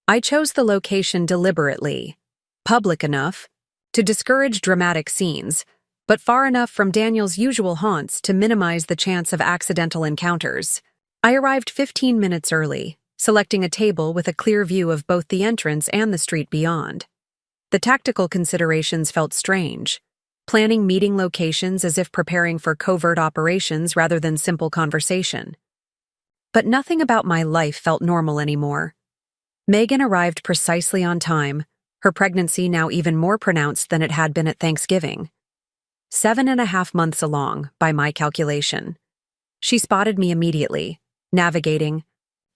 A: I chose the location deliberately, public enough to discourage dramatic scenes, but far enough from Daniel's usual haunts to minimize the chance of accidental encounters. I arrived 15 minutes early, selecting a table with a clear view of both the entrance and the street beyond. The tactical considerations felt strange, planning meeting locations as if preparing for covert operations rather than simple conversation. But nothing about my life felt normal anymore. Megan arrived precisely on time, her pregnancy now even more pronounced than it had been at Thanksgiving. 7.5 months along, by my calculation. She spotted me immediately, navigating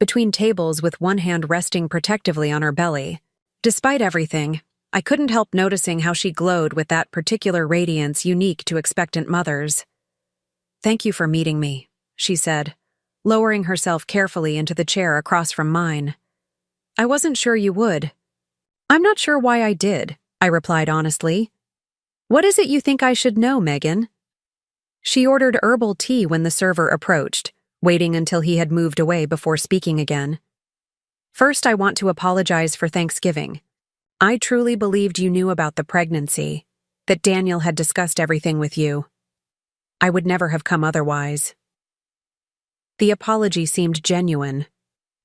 A: between tables with one hand resting protectively on her belly. Despite everything, I couldn't help noticing how she glowed with that particular radiance unique to expectant mothers. "Thank you for meeting me," she said, lowering herself carefully into the chair across from mine. "I wasn't sure you would." "I'm not sure why I did," I replied honestly. "What is it you think I should know, Megan?" She ordered herbal tea when the server approached, waiting until he had moved away before speaking again. "First, I want to apologize for Thanksgiving. I truly believed you knew about the pregnancy, that Daniel had discussed everything with you. I would never have come otherwise." The apology seemed genuine,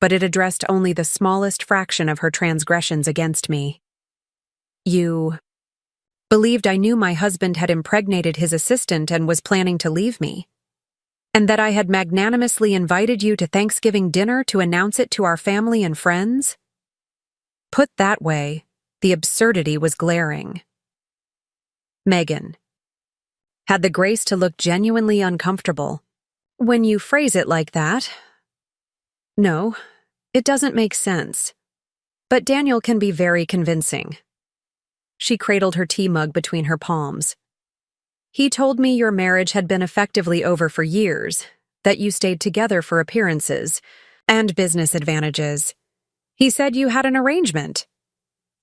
A: but it addressed only the smallest fraction of her transgressions against me. "You believed I knew my husband had impregnated his assistant and was planning to leave me, and that I had magnanimously invited you to Thanksgiving dinner to announce it to our family and friends?" Put that way, the absurdity was glaring. Megan had the grace to look genuinely uncomfortable. "When you phrase it like that, no, it doesn't make sense. But Daniel can be very convincing." She cradled her tea mug between her palms. "He told me your marriage had been effectively over for years, that you stayed together for appearances and business advantages. He said you had an arrangement."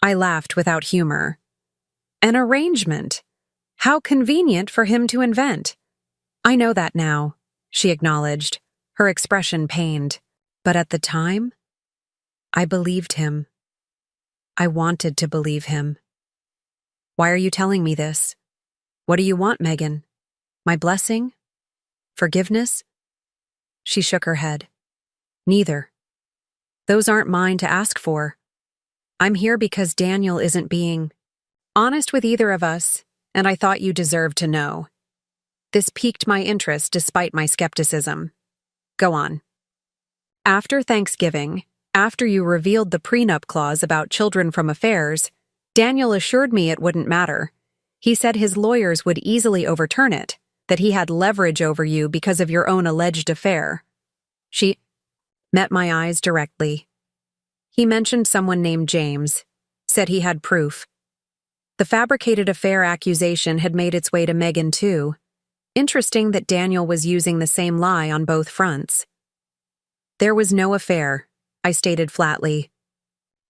A: I laughed without humor. "An arrangement? How convenient for him to invent." "I know that now," she acknowledged, her expression pained. "But at the time, I believed him. I wanted to believe him." "Why are you telling me this? What do you want, Megan? My blessing? Forgiveness?" She shook her head. "Neither. Those aren't mine to ask for. I'm here because Daniel isn't being honest with either of us, and I thought you deserved to know." This piqued my interest despite my skepticism. "Go on." After Thanksgiving, After you revealed the prenup clause about children from affairs, Daniel assured me it wouldn't matter. He said his lawyers would easily overturn it, that he had leverage over you because of your own alleged affair. She met my eyes directly. He mentioned someone named James, said he had proof. The fabricated affair accusation had made its way to Megan too. Interesting that Daniel was using the same lie on both fronts. There was no affair, I stated flatly.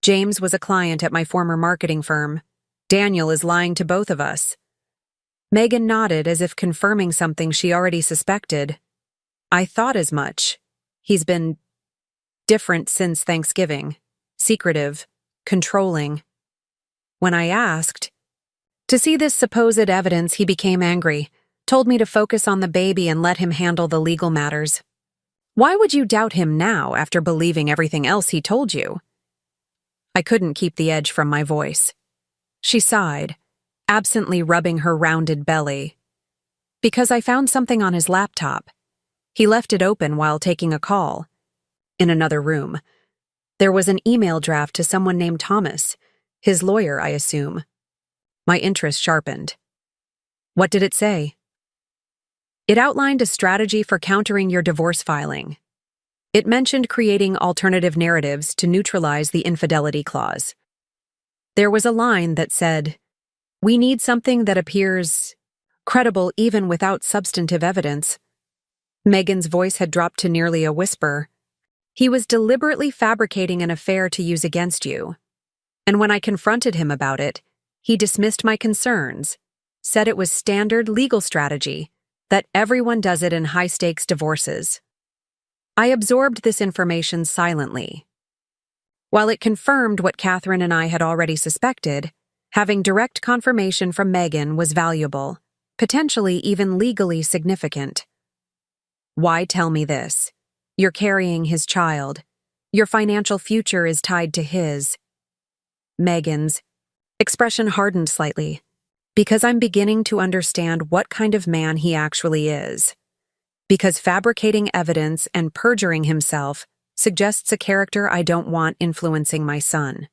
A: James was a client at my former marketing firm. Daniel is lying to both of us. Megan nodded as if confirming something she already suspected. I thought as much. He's been different since Thanksgiving. Secretive. Controlling. When I asked, to see this supposed evidence, he became angry, told me to focus on the baby and let him handle the legal matters. Why would you doubt him now after believing everything else he told you? I couldn't keep the edge from my voice. She sighed, absently rubbing her rounded belly. Because I found something on his laptop. He left it open while taking a call. In another room. There was an email draft to someone named Thomas, his lawyer, I assume. My interest sharpened. What did it say? It outlined a strategy for countering your divorce filing. It mentioned creating alternative narratives to neutralize the infidelity clause. There was a line that said, "We need something that appears credible even without substantive evidence." Megan's voice had dropped to nearly a whisper. He was deliberately fabricating an affair to use against you. And when I confronted him about it, he dismissed my concerns, said it was standard legal strategy, that everyone does it in high-stakes divorces. I absorbed this information silently. While it confirmed what Catherine and I had already suspected, having direct confirmation from Megan was valuable, potentially even legally significant. Why tell me this? You're carrying his child. Your financial future is tied to his. Megan's expression hardened slightly. Because I'm beginning to understand what kind of man he actually is. Because fabricating evidence and perjuring himself suggests a character I don't want influencing my son.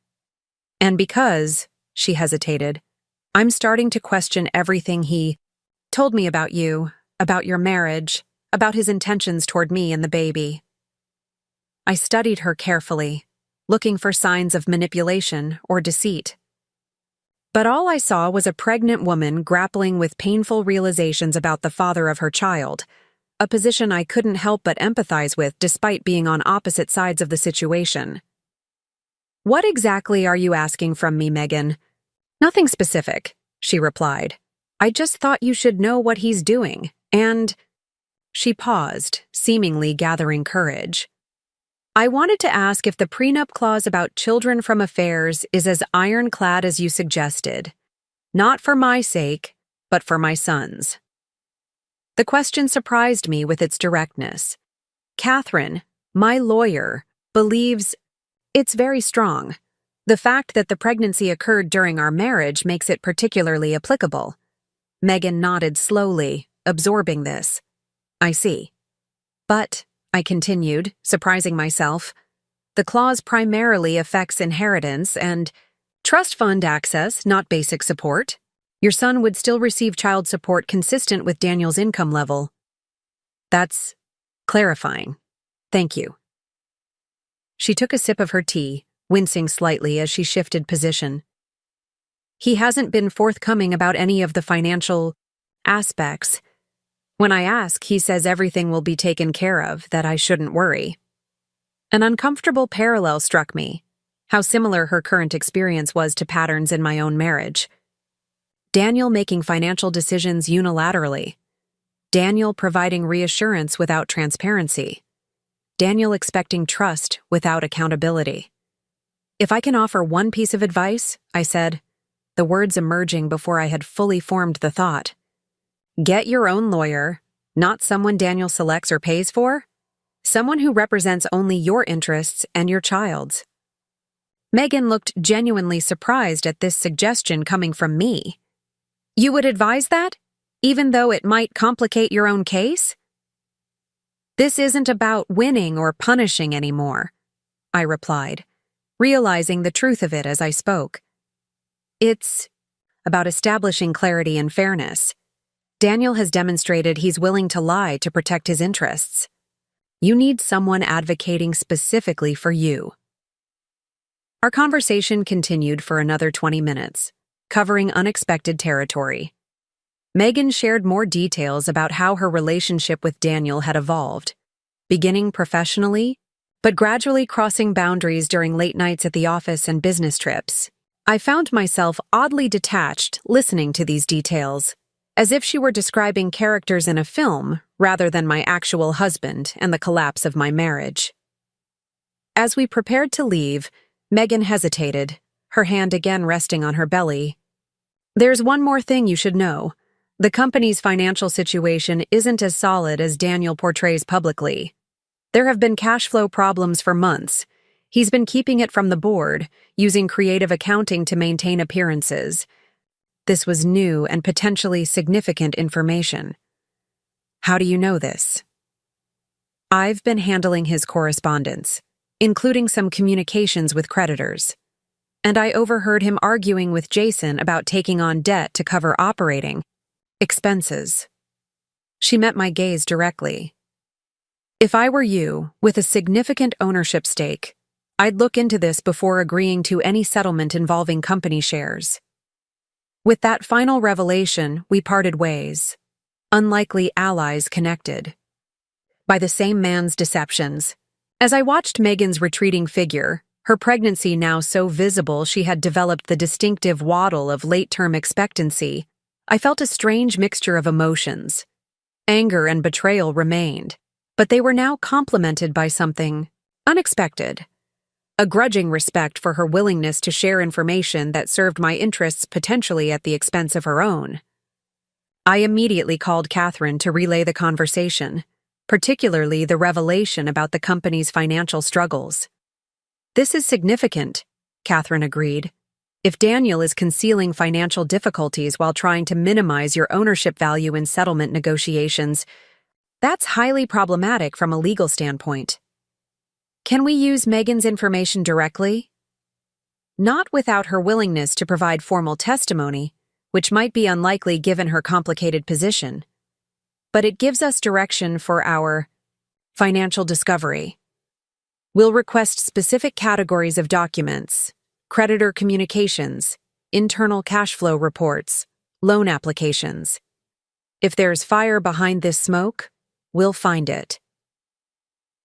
A: And because, she hesitated, I'm starting to question everything he told me about you, about your marriage, about his intentions toward me and the baby. I studied her carefully, looking for signs of manipulation or deceit. But all I saw was a pregnant woman grappling with painful realizations about the father of her child, a position I couldn't help but empathize with despite being on opposite sides of the situation. What exactly are you asking from me, Megan? Nothing specific, she replied. I just thought you should know what he's doing, and… She paused, seemingly gathering courage. I wanted to ask if the prenup clause about children from affairs is as ironclad as you suggested. Not for my sake, but for my son's. The question surprised me with its directness. Catherine, my lawyer, believes it's very strong. The fact that the pregnancy occurred during our marriage makes it particularly applicable. Megan nodded slowly, absorbing this. I see. But, I continued, surprising myself, the clause primarily affects inheritance and trust fund access, not basic support. Your son would still receive child support consistent with Daniel's income level. That's clarifying. Thank you. She took a sip of her tea, wincing slightly as she shifted position. He hasn't been forthcoming about any of the financial aspects. When I ask, he says everything will be taken care of, that I shouldn't worry. An uncomfortable parallel struck me, how similar her current experience was to patterns in my own marriage. Daniel making financial decisions unilaterally. Daniel providing reassurance without transparency. Daniel expecting trust without accountability. If I can offer one piece of advice, I said, the words emerging before I had fully formed the thought. Get your own lawyer, not someone Daniel selects or pays for. Someone who represents only your interests and your child's. Megan looked genuinely surprised at this suggestion coming from me. You would advise that, even though it might complicate your own case? This isn't about winning or punishing anymore. I replied, realizing the truth of it as I spoke. It's about establishing clarity and fairness. Daniel has demonstrated he's willing to lie to protect his interests. You need someone advocating specifically for you. Our conversation continued for another 20 minutes, covering unexpected territory. Megan shared more details about how her relationship with Daniel had evolved, beginning professionally, but gradually crossing boundaries during late nights at the office and business trips. I found myself oddly detached listening to these details, as if she were describing characters in a film rather than my actual husband and the collapse of my marriage. As we prepared to leave, Megan hesitated, her hand again resting on her belly. There's one more thing you should know. The company's financial situation isn't as solid as Daniel portrays publicly. There have been cash flow problems for months. He's been keeping it from the board, using creative accounting to maintain appearances. This was new and potentially significant information. How do you know this? I've been handling his correspondence, including some communications with creditors. And I overheard him arguing with Jason about taking on debt to cover operating expenses. She met my gaze directly. If I were you, with a significant ownership stake, I'd look into this before agreeing to any settlement involving company shares. With that final revelation, we parted ways, unlikely allies connected by the same man's deceptions. As I watched Megan's retreating figure, her pregnancy now so visible she had developed the distinctive waddle of late-term expectancy, I felt a strange mixture of emotions. Anger and betrayal remained, but they were now complemented by something unexpected. A grudging respect for her willingness to share information that served my interests potentially at the expense of her own. I immediately called Catherine to relay the conversation, particularly the revelation about the company's financial struggles. This is significant, Catherine agreed. If Daniel is concealing financial difficulties while trying to minimize your ownership value in settlement negotiations, that's highly problematic from a legal standpoint. Can we use Megan's information directly? Not without her willingness to provide formal testimony, which might be unlikely given her complicated position. But it gives us direction for our financial discovery. We'll request specific categories of documents, creditor communications, internal cash flow reports, loan applications. If there's fire behind this smoke, we'll find it.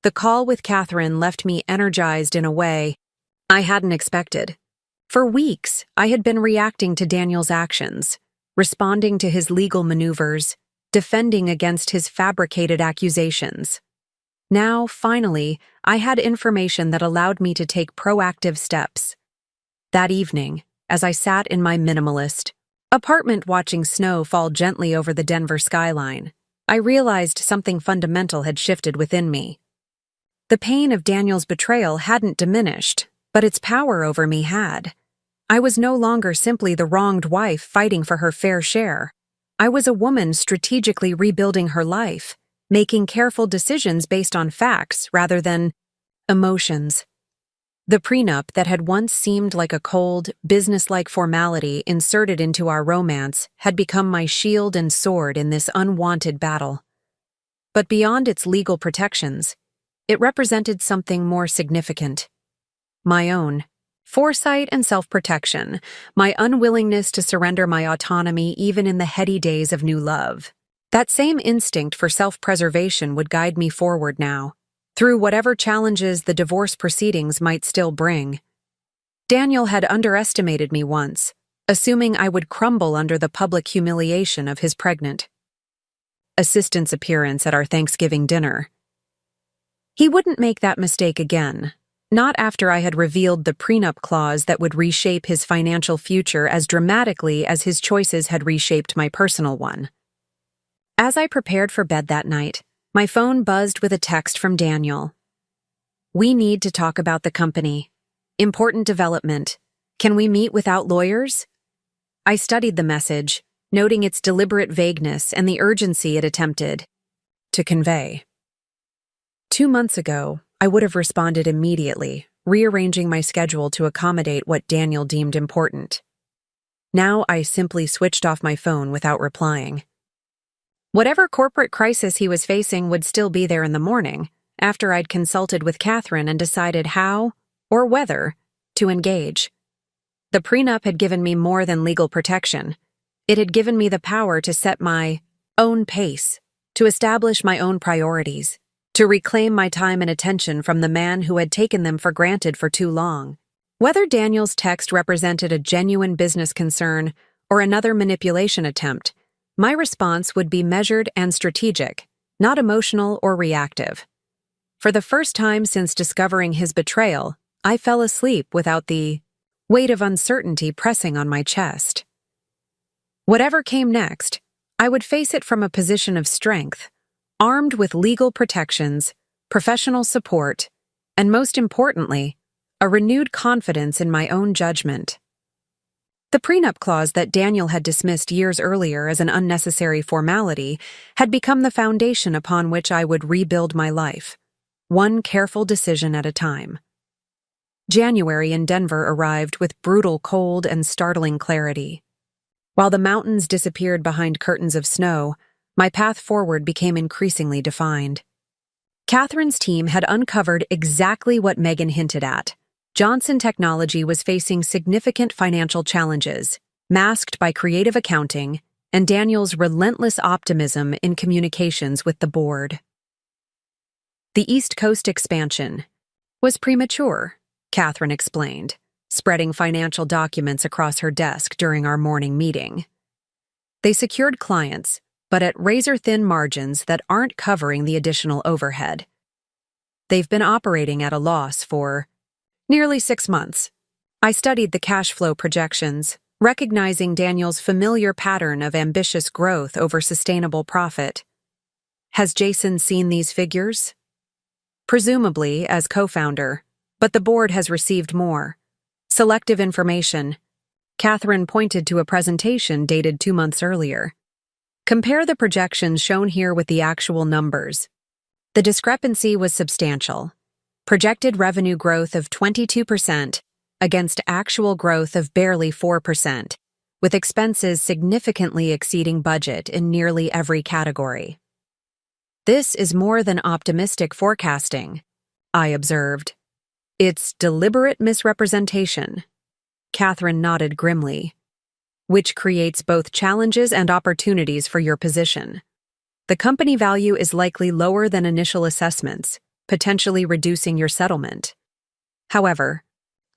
A: The call with Catherine left me energized in a way I hadn't expected. For weeks, I had been reacting to Daniel's actions, responding to his legal maneuvers, defending against his fabricated accusations. Now, finally, I had information that allowed me to take proactive steps. That evening, as I sat in my minimalist apartment watching snow fall gently over the Denver skyline, I realized something fundamental had shifted within me. The pain of Daniel's betrayal hadn't diminished, but its power over me had. I was no longer simply the wronged wife fighting for her fair share. I was a woman strategically rebuilding her life, making careful decisions based on facts rather than emotions. The prenup that had once seemed like a cold, business-like formality inserted into our romance had become my shield and sword in this unwanted battle. But beyond its legal protections, it represented something more significant. My own foresight and self-protection, my unwillingness to surrender my autonomy even in the heady days of new love. That same instinct for self-preservation would guide me forward now, through whatever challenges the divorce proceedings might still bring. Daniel had underestimated me once, assuming I would crumble under the public humiliation of his pregnant assistant's appearance at our Thanksgiving dinner. He wouldn't make that mistake again, not after I had revealed the prenup clause that would reshape his financial future as dramatically as his choices had reshaped my personal one. As I prepared for bed that night, my phone buzzed with a text from Daniel. "We need to talk about the company. Important development. Can we meet without lawyers?" I studied the message, noting its deliberate vagueness and the urgency it attempted to convey. 2 months ago, I would have responded immediately, rearranging my schedule to accommodate what Daniel deemed important. Now I simply switched off my phone without replying. Whatever corporate crisis he was facing would still be there in the morning, after I'd consulted with Catherine and decided how, or whether, to engage. The prenup had given me more than legal protection. It had given me the power to set my own pace, to establish my own priorities, to reclaim my time and attention from the man who had taken them for granted for too long. Whether Daniel's text represented a genuine business concern or another manipulation attempt, my response would be measured and strategic, not emotional or reactive. For the first time since discovering his betrayal, I fell asleep without the weight of uncertainty pressing on my chest. Whatever came next, I would face it from a position of strength, armed with legal protections, professional support, and most importantly, a renewed confidence in my own judgment. The prenup clause that Daniel had dismissed years earlier as an unnecessary formality had become the foundation upon which I would rebuild my life, one careful decision at a time. January in Denver arrived with brutal cold and startling clarity. While the mountains disappeared behind curtains of snow, my path forward became increasingly defined. Catherine's team had uncovered exactly what Megan hinted at. Johnson Technology was facing significant financial challenges, masked by creative accounting and Daniel's relentless optimism in communications with the board. The East Coast expansion was premature, Catherine explained, spreading financial documents across her desk during our morning meeting. They secured clients, but at razor-thin margins that aren't covering the additional overhead. They've been operating at a loss for nearly 6 months. I studied the cash flow projections, recognizing Daniel's familiar pattern of ambitious growth over sustainable profit. Has Jason seen these figures? Presumably as co-founder, but the board has received more. Selective information. Catherine pointed to a presentation dated 2 months earlier. Compare the projections shown here with the actual numbers. The discrepancy was substantial. Projected revenue growth of 22% against actual growth of barely 4%, with expenses significantly exceeding budget in nearly every category. This is more than optimistic forecasting, I observed. It's deliberate misrepresentation. Catherine nodded grimly, which creates both challenges and opportunities for your position. The company value is likely lower than initial assessments, potentially reducing your settlement. However,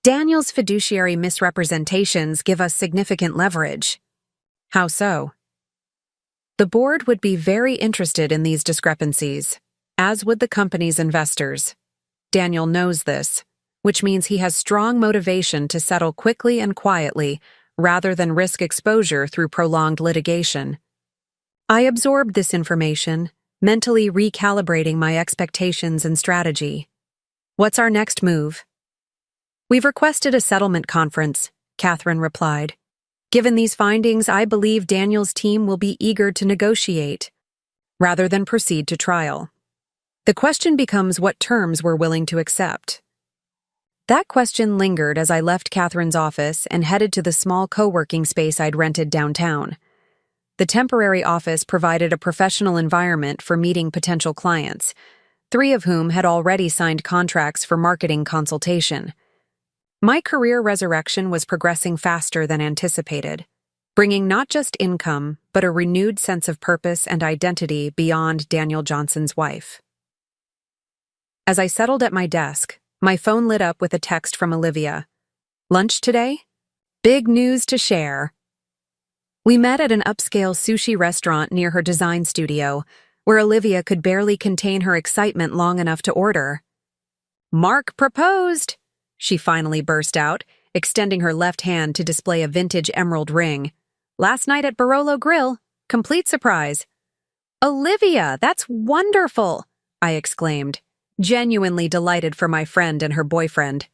A: Daniel's fiduciary misrepresentations give us significant leverage. How so? The board would be very interested in these discrepancies, as would the company's investors. Daniel knows this, which means he has strong motivation to settle quickly and quietly rather than risk exposure through prolonged litigation. I absorbed this information, mentally recalibrating my expectations and strategy. What's our next move? We've requested a settlement conference, Catherine replied. Given these findings, I believe Daniel's team will be eager to negotiate, rather than proceed to trial. The question becomes what terms we're willing to accept. That question lingered as I left Catherine's office and headed to the small co-working space I'd rented downtown. The temporary office provided a professional environment for meeting potential clients, 3 of whom had already signed contracts for marketing consultation. My career resurrection was progressing faster than anticipated, bringing not just income, but a renewed sense of purpose and identity beyond Daniel Johnson's wife. As I settled at my desk, my phone lit up with a text from Olivia. Lunch today? Big news to share. We met at an upscale sushi restaurant near her design studio, where Olivia could barely contain her excitement long enough to order. Mark proposed, she finally burst out, extending her left hand to display a vintage emerald ring. Last night at Barolo Grill, complete surprise. Olivia, that's wonderful, I exclaimed, genuinely delighted for my friend and her boyfriend.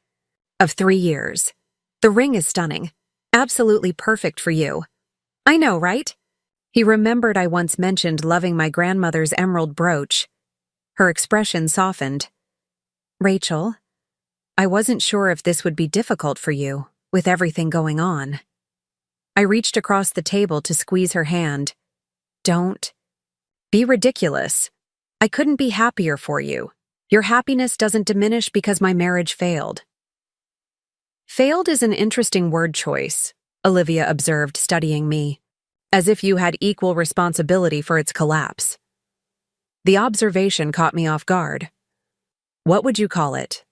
A: Of 3 years. The ring is stunning. Absolutely perfect for you. I know, right? He remembered I once mentioned loving my grandmother's emerald brooch. Her expression softened. Rachel, I wasn't sure if this would be difficult for you, with everything going on. I reached across the table to squeeze her hand. Don't be ridiculous. I couldn't be happier for you. Your happiness doesn't diminish because my marriage failed. Failed is an interesting word choice, Olivia observed, studying me, as if you had equal responsibility for its collapse. The observation caught me off guard. What would you call it?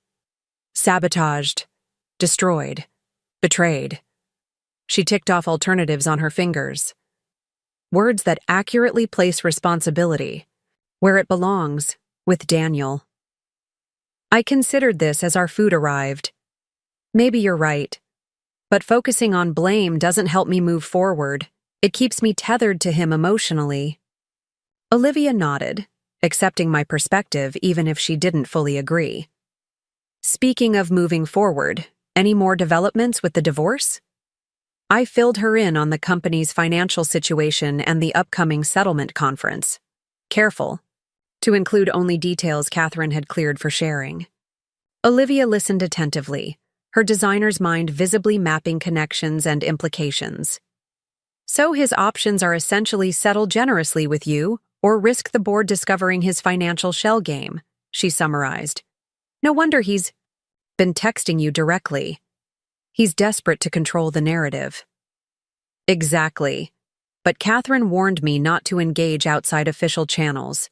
A: Sabotaged, destroyed, betrayed. She ticked off alternatives on her fingers. Words that accurately place responsibility where it belongs, with Daniel. I considered this as our food arrived. Maybe you're right. But focusing on blame doesn't help me move forward. It keeps me tethered to him emotionally. Olivia nodded, accepting my perspective even if she didn't fully agree. Speaking of moving forward, any more developments with the divorce? I filled her in on the company's financial situation and the upcoming settlement conference. Careful to include only details Catherine had cleared for sharing. Olivia listened attentively, her designer's mind visibly mapping connections and implications. So his options are essentially settle generously with you or risk the board discovering his financial shell game, she summarized. No wonder he's been texting you directly. He's desperate to control the narrative. Exactly. But Catherine warned me not to engage outside official channels.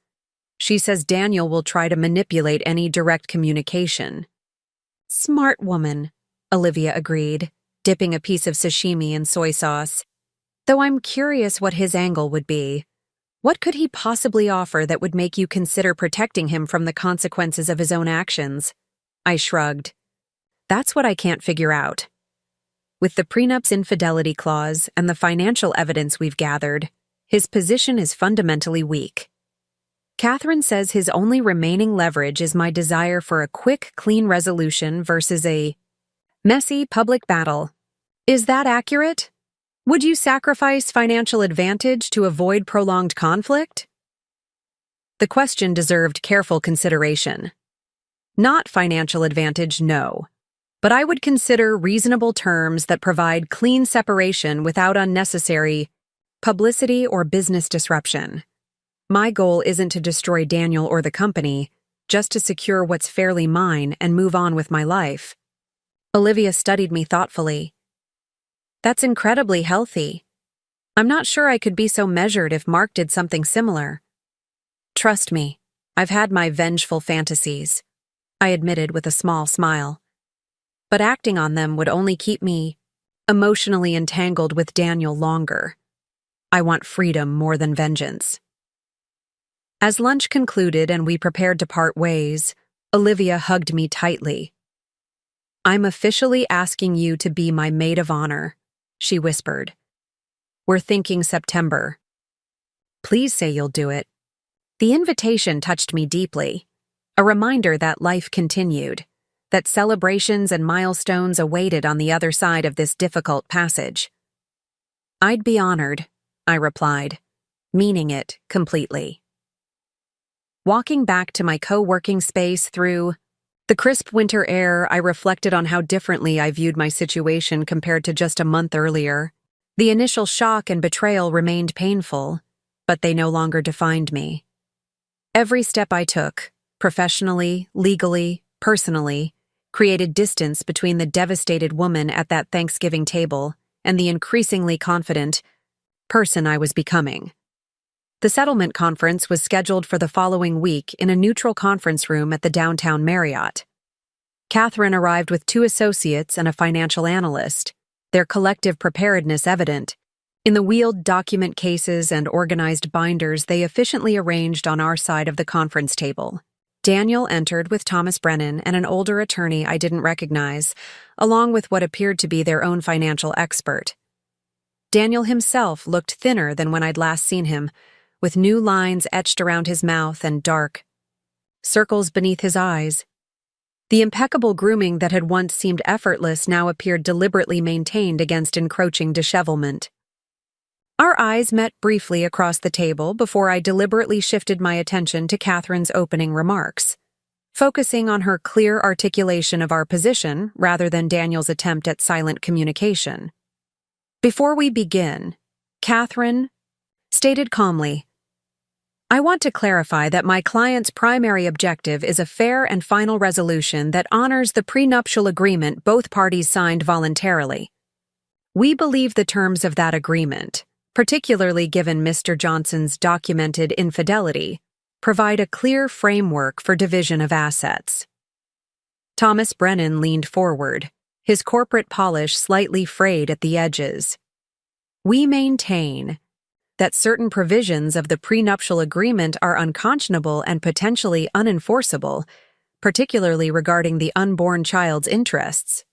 A: She says Daniel will try to manipulate any direct communication. Smart woman, Olivia agreed, dipping a piece of sashimi in soy sauce. Though I'm curious what his angle would be. What could he possibly offer that would make you consider protecting him from the consequences of his own actions? I shrugged. That's what I can't figure out. With the prenup's infidelity clause and the financial evidence we've gathered, his position is fundamentally weak. Catherine says his only remaining leverage is my desire for a quick, clean resolution versus a messy public battle. Is that accurate? Would you sacrifice financial advantage to avoid prolonged conflict? The question deserved careful consideration. Not financial advantage, no. But I would consider reasonable terms that provide clean separation without unnecessary publicity or business disruption. My goal isn't to destroy Daniel or the company, just to secure what's fairly mine and move on with my life. Olivia studied me thoughtfully. That's incredibly healthy. I'm not sure I could be so measured if Mark did something similar. Trust me, I've had my vengeful fantasies, I admitted with a small smile. But acting on them would only keep me emotionally entangled with Daniel longer. I want freedom more than vengeance. As lunch concluded and we prepared to part ways, Olivia hugged me tightly. I'm officially asking you to be my maid of honor, she whispered. We're thinking September. Please say you'll do it. The invitation touched me deeply, a reminder that life continued, that celebrations and milestones awaited on the other side of this difficult passage. I'd be honored, I replied, meaning it completely. Walking back to my co-working space through the crisp winter air, I reflected on how differently I viewed my situation compared to just a month earlier. The initial shock and betrayal remained painful, but they no longer defined me. Every step I took, professionally, legally, personally, created distance between the devastated woman at that Thanksgiving table and the increasingly confident person I was becoming. The settlement conference was scheduled for the following week in a neutral conference room at the downtown Marriott. Catherine arrived with 2 associates and a financial analyst, their collective preparedness evident. In the wheeled document cases and organized binders they efficiently arranged on our side of the conference table. Daniel entered with Thomas Brennan and an older attorney I didn't recognize, along with what appeared to be their own financial expert. Daniel himself looked thinner than when I'd last seen him, with new lines etched around his mouth and dark circles beneath his eyes. The impeccable grooming that had once seemed effortless now appeared deliberately maintained against encroaching dishevelment. Our eyes met briefly across the table before I deliberately shifted my attention to Catherine's opening remarks. focusing on her clear articulation of our position rather than Daniel's attempt at silent communication. Before we begin, Catherine stated calmly, I want to clarify that my client's primary objective is a fair and final resolution that honors the prenuptial agreement both parties signed voluntarily. We believe the terms of that agreement, particularly given Mr. Johnson's documented infidelity, provide a clear framework for division of assets. Thomas Brennan leaned forward, his corporate polish slightly frayed at the edges. We maintain that certain provisions of the prenuptial agreement are unconscionable and potentially unenforceable, particularly regarding the unborn child's interests.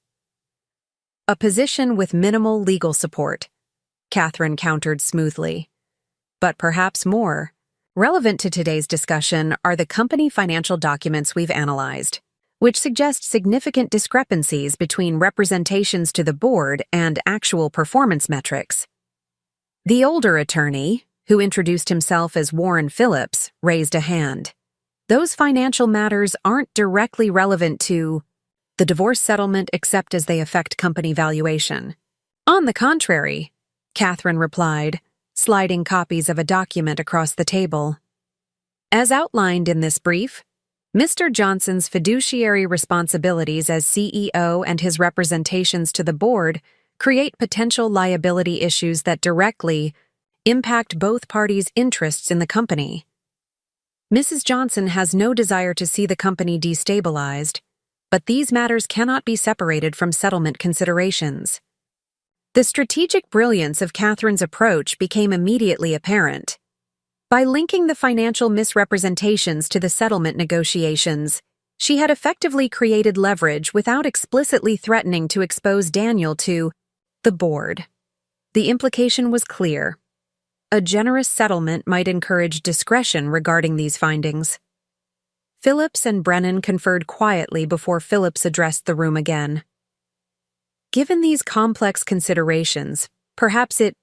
A: A position with minimal legal support, Catherine countered smoothly. But perhaps more relevant to today's discussion are the company financial documents we've analyzed, which suggest significant discrepancies between representations to the board and actual performance metrics. The older attorney, who introduced himself as Warren Phillips, raised a hand. Those financial matters aren't directly relevant to the divorce settlement except as they affect company valuation. On the contrary, Catherine replied, sliding copies of a document across the table. As outlined in this brief, Mr. Johnson's fiduciary responsibilities as CEO and his representations to the board create potential liability issues that directly impact both parties' interests in the company. Mrs. Johnson has no desire to see the company destabilized, but these matters cannot be separated from settlement considerations. The strategic brilliance of Catherine's approach became immediately apparent. By linking the financial misrepresentations to the settlement negotiations, she had effectively created leverage without explicitly threatening to expose Daniel to the board. The implication was clear. A generous settlement might encourage discretion regarding these findings. Phillips and Brennan conferred quietly before Phillips addressed the room again. Given these complex considerations, perhaps it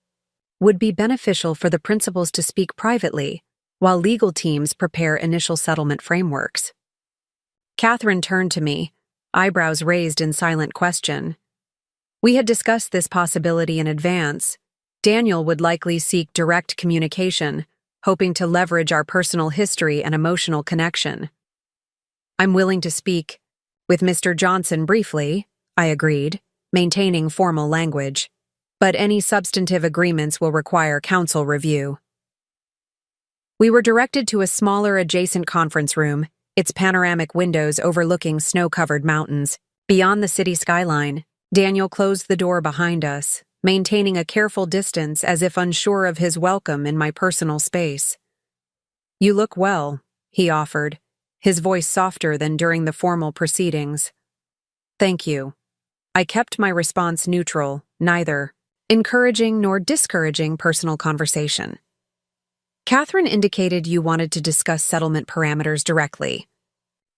A: would be beneficial for the principals to speak privately while legal teams prepare initial settlement frameworks. Catherine turned to me, eyebrows raised in silent question. We had discussed this possibility in advance. Daniel would likely seek direct communication, hoping to leverage our personal history and emotional connection. I'm willing to speak with Mr. Johnson briefly, I agreed, maintaining formal language, but any substantive agreements will require counsel review. We were directed to a smaller adjacent conference room, its panoramic windows overlooking snow-covered mountains. Beyond the city skyline, Daniel closed the door behind us, maintaining a careful distance as if unsure of his welcome in my personal space. You look well, he offered, his voice softer than during the formal proceedings. Thank you. I kept my response neutral, neither encouraging nor discouraging personal conversation. Catherine indicated you wanted to discuss settlement parameters directly.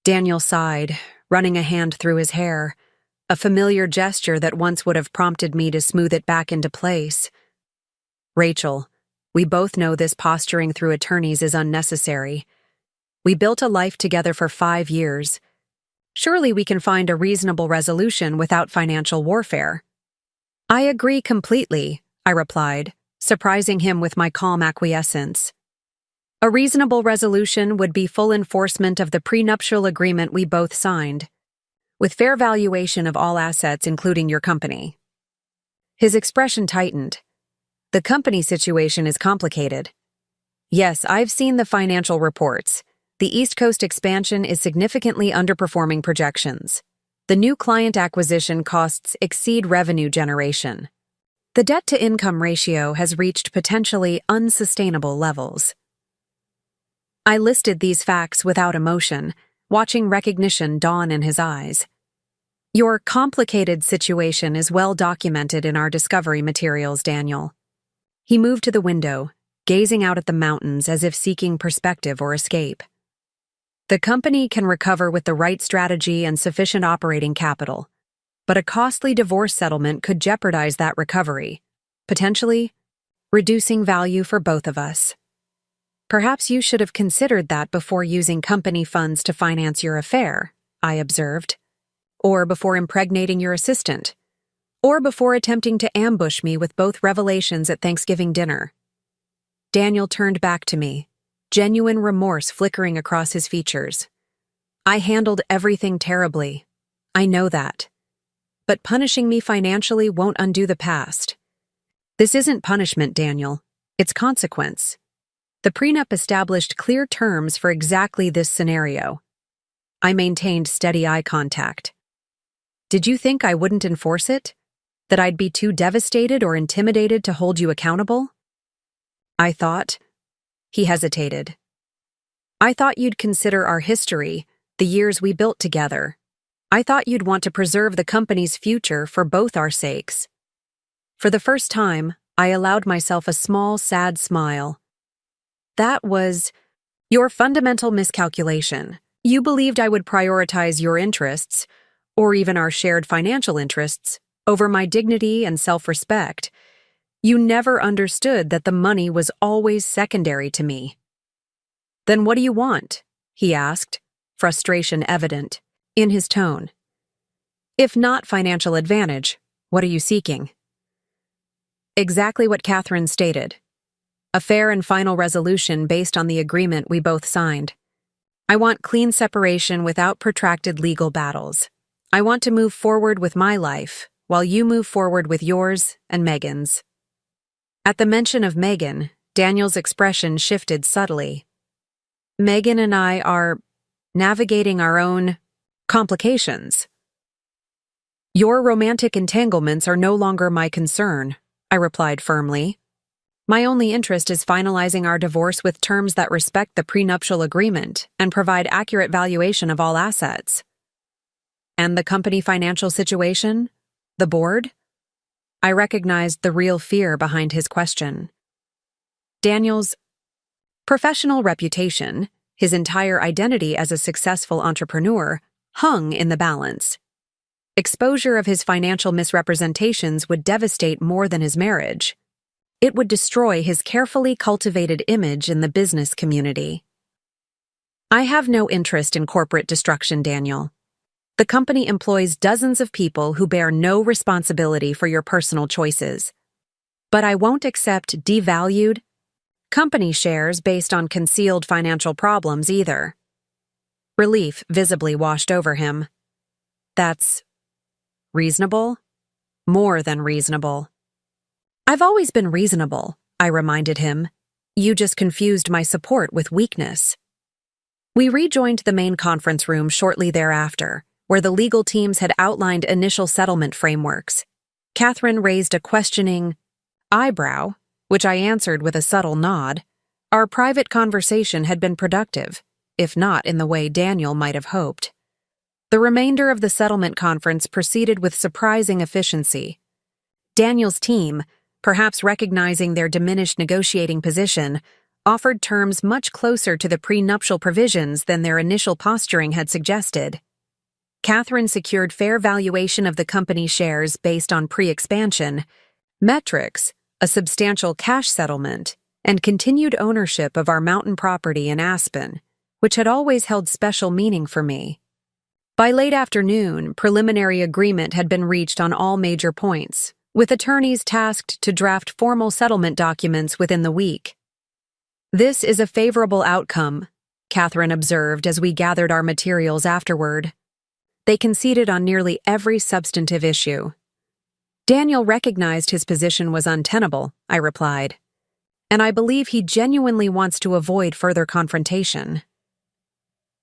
A: Daniel sighed, running a hand through his hair, a familiar gesture that once would have prompted me to smooth it back into place. Rachel, we both know this posturing through attorneys is unnecessary. We built a life together for 5 years. Surely we can find a reasonable resolution without financial warfare. I agree completely, I replied, surprising him with my calm acquiescence. A reasonable resolution would be full enforcement of the prenuptial agreement we both signed, with fair valuation of all assets including your company. His expression tightened. The company situation is complicated. Yes, I've seen the financial reports. The East Coast expansion is significantly underperforming projections. The new client acquisition costs exceed revenue generation. The debt-to-income ratio has reached potentially unsustainable levels. I listed these facts without emotion, watching recognition dawn in his eyes. Your complicated situation is well documented in our discovery materials, Daniel. He moved to the window, gazing out at the mountains as if seeking perspective or escape. The company can recover with the right strategy and sufficient operating capital, but a costly divorce settlement could jeopardize that recovery, potentially reducing value for both of us. Perhaps you should have considered that before using company funds to finance your affair, I observed. Or before impregnating your assistant. Or before attempting to ambush me with both revelations at Thanksgiving dinner. Daniel turned back to me, genuine remorse flickering across his features. I handled everything terribly. I know that. But punishing me financially won't undo the past. This isn't punishment, Daniel. It's consequence. The prenup established clear terms for exactly this scenario. I maintained steady eye contact. Did you think I wouldn't enforce it? That I'd be too devastated or intimidated to hold you accountable? I thought. He hesitated. I thought you'd consider our history, the years we built together. I thought you'd want to preserve the company's future for both our sakes. For the first time, I allowed myself a small, sad smile. That was your fundamental miscalculation. You believed I would prioritize your interests, or even our shared financial interests, over my dignity and self-respect. You never understood that the money was always secondary to me. Then what do you want? He asked, frustration evident in his tone. If not financial advantage, what are you seeking? Exactly what Catherine stated. A fair and final resolution based on the agreement we both signed. I want clean separation without protracted legal battles. I want to move forward with my life, while you move forward with yours and Megan's. At the mention of Megan, Daniel's expression shifted subtly. Megan and I are navigating our own complications. Your romantic entanglements are no longer my concern, I replied firmly. My only interest is finalizing our divorce with terms that respect the prenuptial agreement and provide accurate valuation of all assets. And the company financial situation? The board? I recognized the real fear behind his question. Daniel's professional reputation, his entire identity as a successful entrepreneur, hung in the balance. Exposure of his financial misrepresentations would devastate more than his marriage. It would destroy his carefully cultivated image in the business community. I have no interest in corporate destruction, Daniel. The company employs dozens of people who bear no responsibility for your personal choices. But I won't accept devalued company shares based on concealed financial problems either. Relief visibly washed over him. That's reasonable? More than reasonable. I've always been reasonable, I reminded him. You just confused my support with weakness. We rejoined the main conference room shortly thereafter, where the legal teams had outlined initial settlement frameworks. Catherine raised a questioning eyebrow, which I answered with a subtle nod. Our private conversation had been productive, if not in the way Daniel might have hoped. The remainder of the settlement conference proceeded with surprising efficiency. Daniel's team, perhaps recognizing their diminished negotiating position, offered terms much closer to the prenuptial provisions than their initial posturing had suggested. Catherine secured fair valuation of the company's shares based on pre-expansion, metrics, a substantial cash settlement, and continued ownership of our mountain property in Aspen, which had always held special meaning for me. By late afternoon, preliminary agreement had been reached on all major points, with attorneys tasked to draft formal settlement documents within the week. This is a favorable outcome, Catherine observed as we gathered our materials afterward. They conceded on nearly every substantive issue. Daniel recognized his position was untenable, I replied, and I believe he genuinely wants to avoid further confrontation.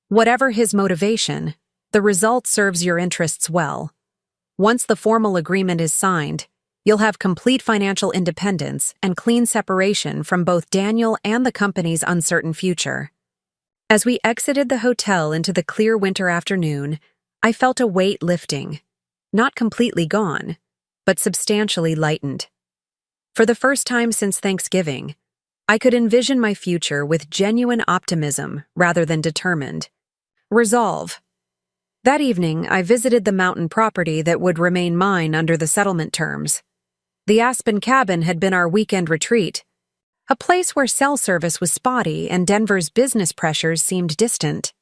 A: Whatever his motivation, the result serves your interests well. Once the formal agreement is signed, you'll have complete financial independence and clean separation from both Daniel and the company's uncertain future. As we exited the hotel into the clear winter afternoon, I felt a weight lifting, not completely gone, but substantially lightened. For the first time since Thanksgiving, I could envision my future with genuine optimism rather than determined resolve. That evening, I visited the mountain property that would remain mine under the settlement terms. The Aspen cabin had been our weekend retreat, a place where cell service was spotty and Denver's business pressures seemed distant.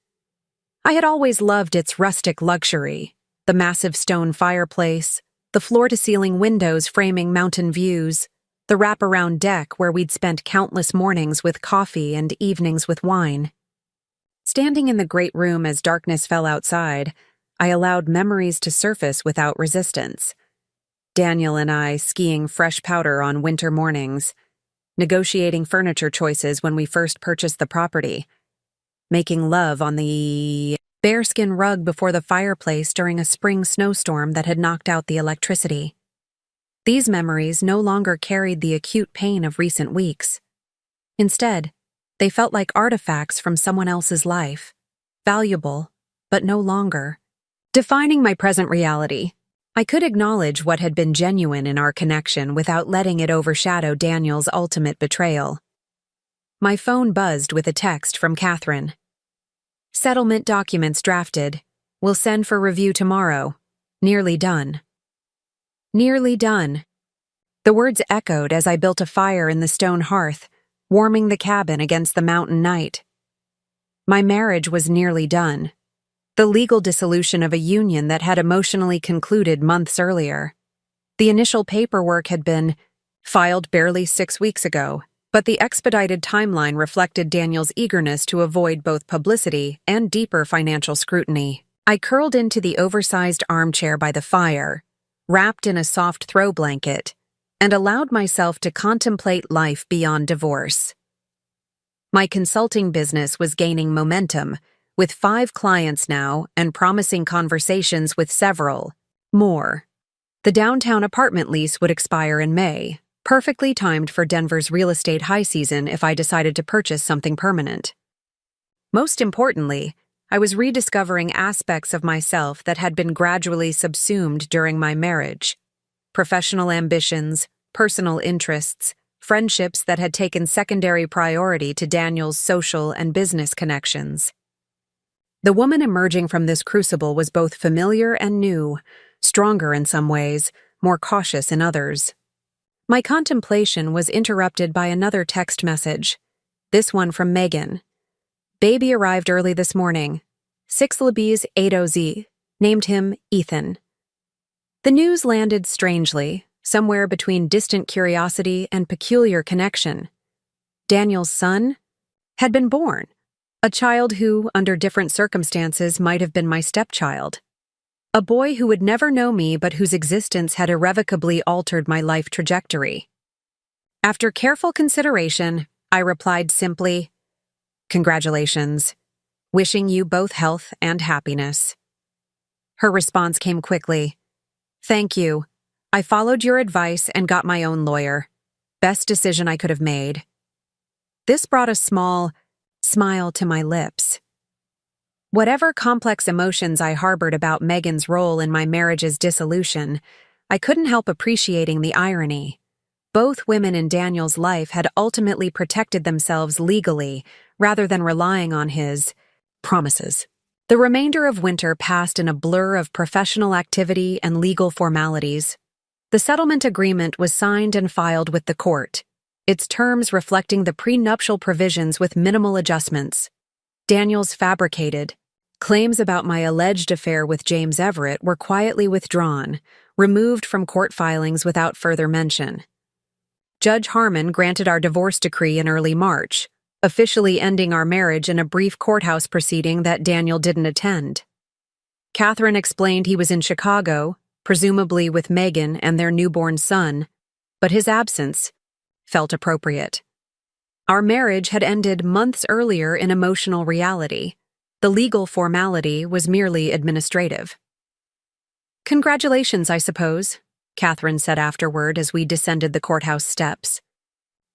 A: I had always loved its rustic luxury, the massive stone fireplace, the floor-to-ceiling windows framing mountain views, the wraparound deck where we'd spent countless mornings with coffee and evenings with wine. Standing in the great room as darkness fell outside, I allowed memories to surface without resistance. Daniel and I skiing fresh powder on winter mornings, negotiating furniture choices when we first purchased the property, making love on the bearskin rug before the fireplace during a spring snowstorm that had knocked out the electricity. These memories no longer carried the acute pain of recent weeks. Instead, they felt like artifacts from someone else's life, valuable, but no longer. Defining my present reality, I could acknowledge what had been genuine in our connection without letting it overshadow Daniel's ultimate betrayal. My phone buzzed with a text from Catherine. Settlement documents drafted. Will send for review tomorrow. Nearly done. Nearly done. The words echoed as I built a fire in the stone hearth, warming the cabin against the mountain night. My marriage was nearly done. The legal dissolution of a union that had emotionally concluded months earlier. The initial paperwork had been filed barely 6 weeks ago, but the expedited timeline reflected Daniel's eagerness to avoid both publicity and deeper financial scrutiny. I curled into the oversized armchair by the fire, wrapped in a soft throw blanket, and allowed myself to contemplate life beyond divorce. My consulting business was gaining momentum, with 5 clients now and promising conversations with several more. The downtown apartment lease would expire in May, perfectly timed for Denver's real estate high season if I decided to purchase something permanent. Most importantly, I was rediscovering aspects of myself that had been gradually subsumed during my marriage. Professional ambitions, personal interests, friendships that had taken secondary priority to Daniel's social and business connections. The woman emerging from this crucible was both familiar and new, stronger in some ways, more cautious in others. My contemplation was interrupted by another text message, this one from Megan. Baby arrived early this morning. 6 Libby's 8OZ, named him Ethan. The news landed strangely, somewhere between distant curiosity and peculiar connection. Daniel's son had been born. A child who, under different circumstances, might have been my stepchild. A boy who would never know me but whose existence had irrevocably altered my life trajectory. After careful consideration, I replied simply, "Congratulations. Wishing you both health and happiness." Her response came quickly. "Thank you. I followed your advice and got my own lawyer. Best decision I could have made." This brought a small smile to my lips. Whatever complex emotions I harbored about Megan's role in my marriage's dissolution, I couldn't help appreciating the irony. Both women in Daniel's life had ultimately protected themselves legally rather than relying on his promises. The remainder of winter passed in a blur of professional activity and legal formalities. The settlement agreement was signed and filed with the court, its terms reflecting the prenuptial provisions with minimal adjustments. Daniel's fabricated claims about my alleged affair with James Everett were quietly withdrawn, removed from court filings without further mention. Judge Harmon granted our divorce decree in early March, officially ending our marriage in a brief courthouse proceeding that Daniel didn't attend. Catherine explained he was in Chicago, presumably with Megan and their newborn son, but his absence felt appropriate. Our marriage had ended months earlier in emotional reality. The legal formality was merely administrative. "Congratulations, I suppose," Catherine said afterward as we descended the courthouse steps.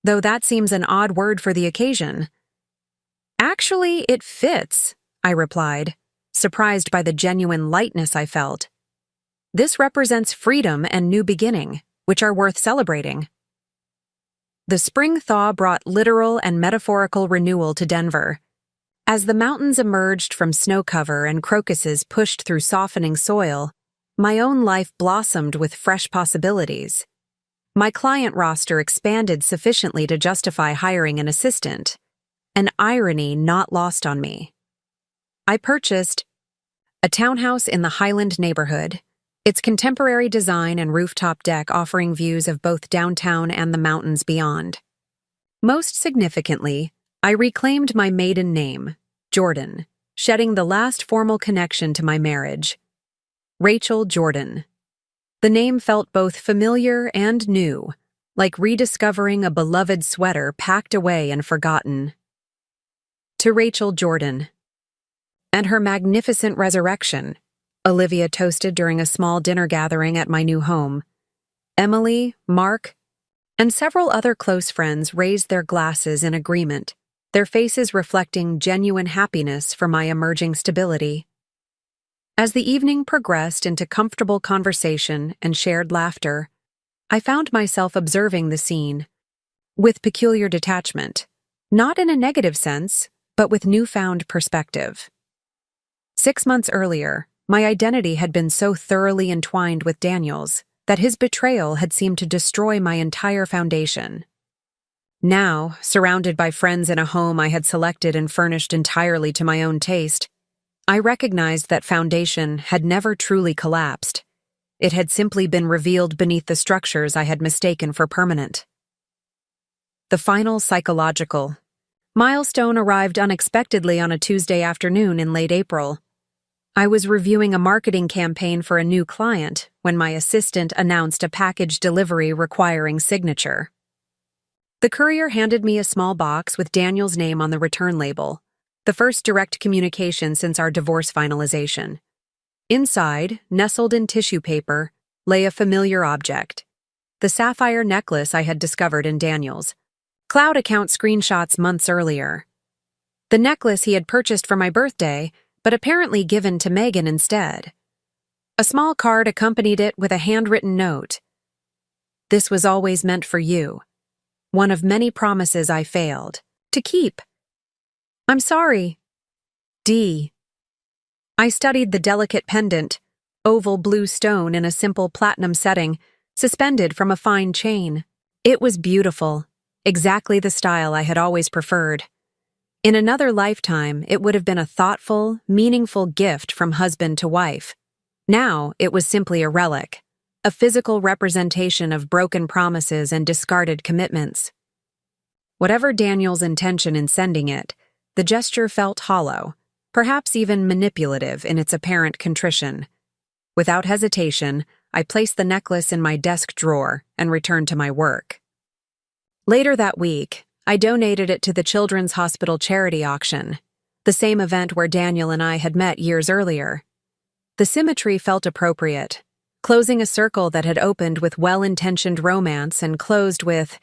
A: "Though that seems an odd word for the occasion." "Actually, it fits," I replied, surprised by the genuine lightness I felt. "This represents freedom and new beginning, which are worth celebrating." The spring thaw brought literal and metaphorical renewal to Denver. As the mountains emerged from snow cover and crocuses pushed through softening soil, my own life blossomed with fresh possibilities. My client roster expanded sufficiently to justify hiring an assistant, an irony not lost on me. I purchased a townhouse in the Highland neighborhood, its contemporary design and rooftop deck offering views of both downtown and the mountains beyond. Most significantly, I reclaimed my maiden name, Jordan, shedding the last formal connection to my marriage. Rachel Jordan. The name felt both familiar and new, like rediscovering a beloved sweater packed away and forgotten. To Rachel Jordan. And her magnificent resurrection, Olivia toasted during a small dinner gathering at my new home. Emily, Mark, and several other close friends raised their glasses in agreement, their faces reflecting genuine happiness for my emerging stability. As the evening progressed into comfortable conversation and shared laughter, I found myself observing the scene with peculiar detachment, not in a negative sense, but with newfound perspective. 6 months earlier, my identity had been so thoroughly entwined with Daniel's that his betrayal had seemed to destroy my entire foundation. Now, surrounded by friends in a home I had selected and furnished entirely to my own taste, I recognized that foundation had never truly collapsed. It had simply been revealed beneath the structures I had mistaken for permanent. The final psychological milestone arrived unexpectedly on a Tuesday afternoon in late April. I was reviewing a marketing campaign for a new client when my assistant announced a package delivery requiring signature. The courier handed me a small box with Daniel's name on the return label, the first direct communication since our divorce finalization. Inside, nestled in tissue paper, lay a familiar object, the sapphire necklace I had discovered in Daniel's cloud account screenshots months earlier. The necklace he had purchased for my birthday, but apparently given to Megan instead. A small card accompanied it with a handwritten note. This was always meant for you. One of many promises I failed to keep. I'm sorry. D. I studied the delicate pendant, oval blue stone in a simple platinum setting, suspended from a fine chain. It was beautiful, exactly the style I had always preferred. In another lifetime, it would have been a thoughtful, meaningful gift from husband to wife. Now, it was simply a relic, a physical representation of broken promises and discarded commitments. Whatever Daniel's intention in sending it, the gesture felt hollow, perhaps even manipulative in its apparent contrition. Without hesitation, I placed the necklace in my desk drawer and returned to my work. Later that week, I donated it to the Children's Hospital charity auction, the same event where Daniel and I had met years earlier. The symmetry felt appropriate, closing a circle that had opened with well-intentioned romance and closed with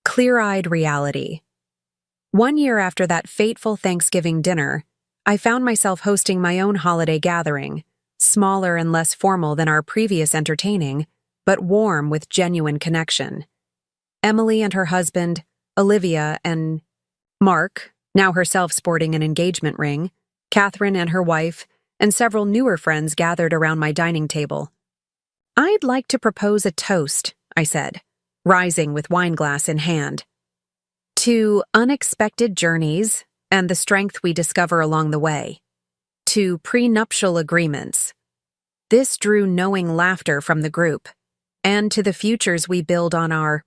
A: clear-eyed reality. 1 year after that fateful Thanksgiving dinner, I found myself hosting my own holiday gathering, smaller and less formal than our previous entertaining, but warm with genuine connection. Emily and her husband, Olivia and Mark, now herself sporting an engagement ring, Catherine and her wife, and several newer friends gathered around my dining table. I'd like to propose a toast, I said, rising with wineglass in hand. To unexpected journeys and the strength we discover along the way. To prenuptial agreements. This drew knowing laughter from the group, and to the futures we build on our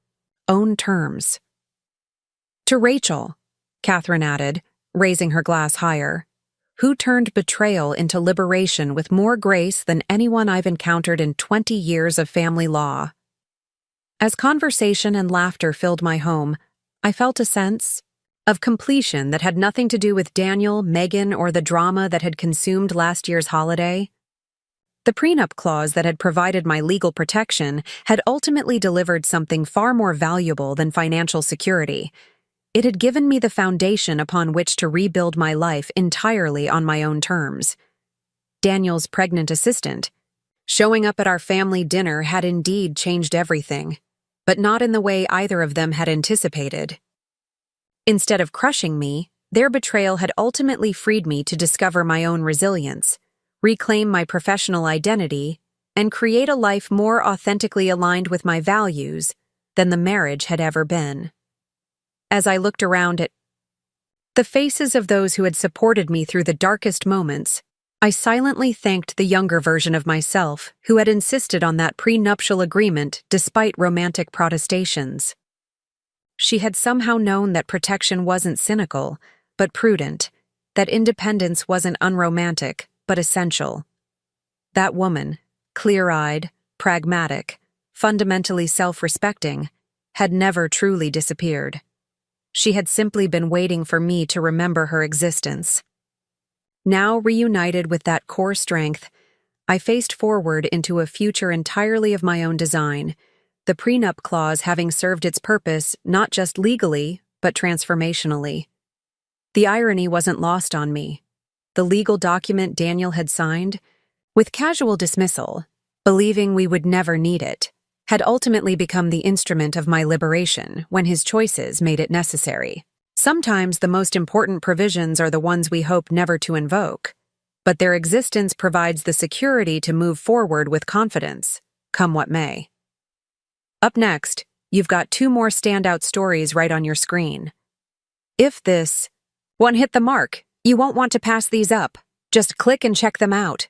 A: own terms. To Rachel, Catherine added, raising her glass higher, who turned betrayal into liberation with more grace than anyone I've encountered in 20 years of family law. As conversation and laughter filled my home, I felt a sense of completion that had nothing to do with Daniel, Megan, or the drama that had consumed last year's holiday. The prenup clause that had provided my legal protection had ultimately delivered something far more valuable than financial security. It had given me the foundation upon which to rebuild my life entirely on my own terms. Daniel's pregnant assistant, showing up at our family dinner, had indeed changed everything, but not in the way either of them had anticipated. Instead of crushing me, their betrayal had ultimately freed me to discover my own resilience, reclaim my professional identity, and create a life more authentically aligned with my values, than the marriage had ever been. As I looked around at the faces of those who had supported me through the darkest moments, I silently thanked the younger version of myself who had insisted on that prenuptial agreement despite romantic protestations. She had somehow known that protection wasn't cynical, but prudent, that independence wasn't unromantic, but essential. That woman, clear-eyed, pragmatic, fundamentally self-respecting, had never truly disappeared. She had simply been waiting for me to remember her existence. Now reunited with that core strength, I faced forward into a future entirely of my own design, the prenup clause having served its purpose not just legally, but transformationally. The irony wasn't lost on me. The legal document Daniel had signed, with casual dismissal, believing we would never need it, had ultimately become the instrument of my liberation when his choices made it necessary. Sometimes the most important provisions are the ones we hope never to invoke, but their existence provides the security to move forward with confidence, come what may. Up next, you've got 2 more standout stories right on your screen. If this one hit the mark, you won't want to pass these up. Just click and check them out.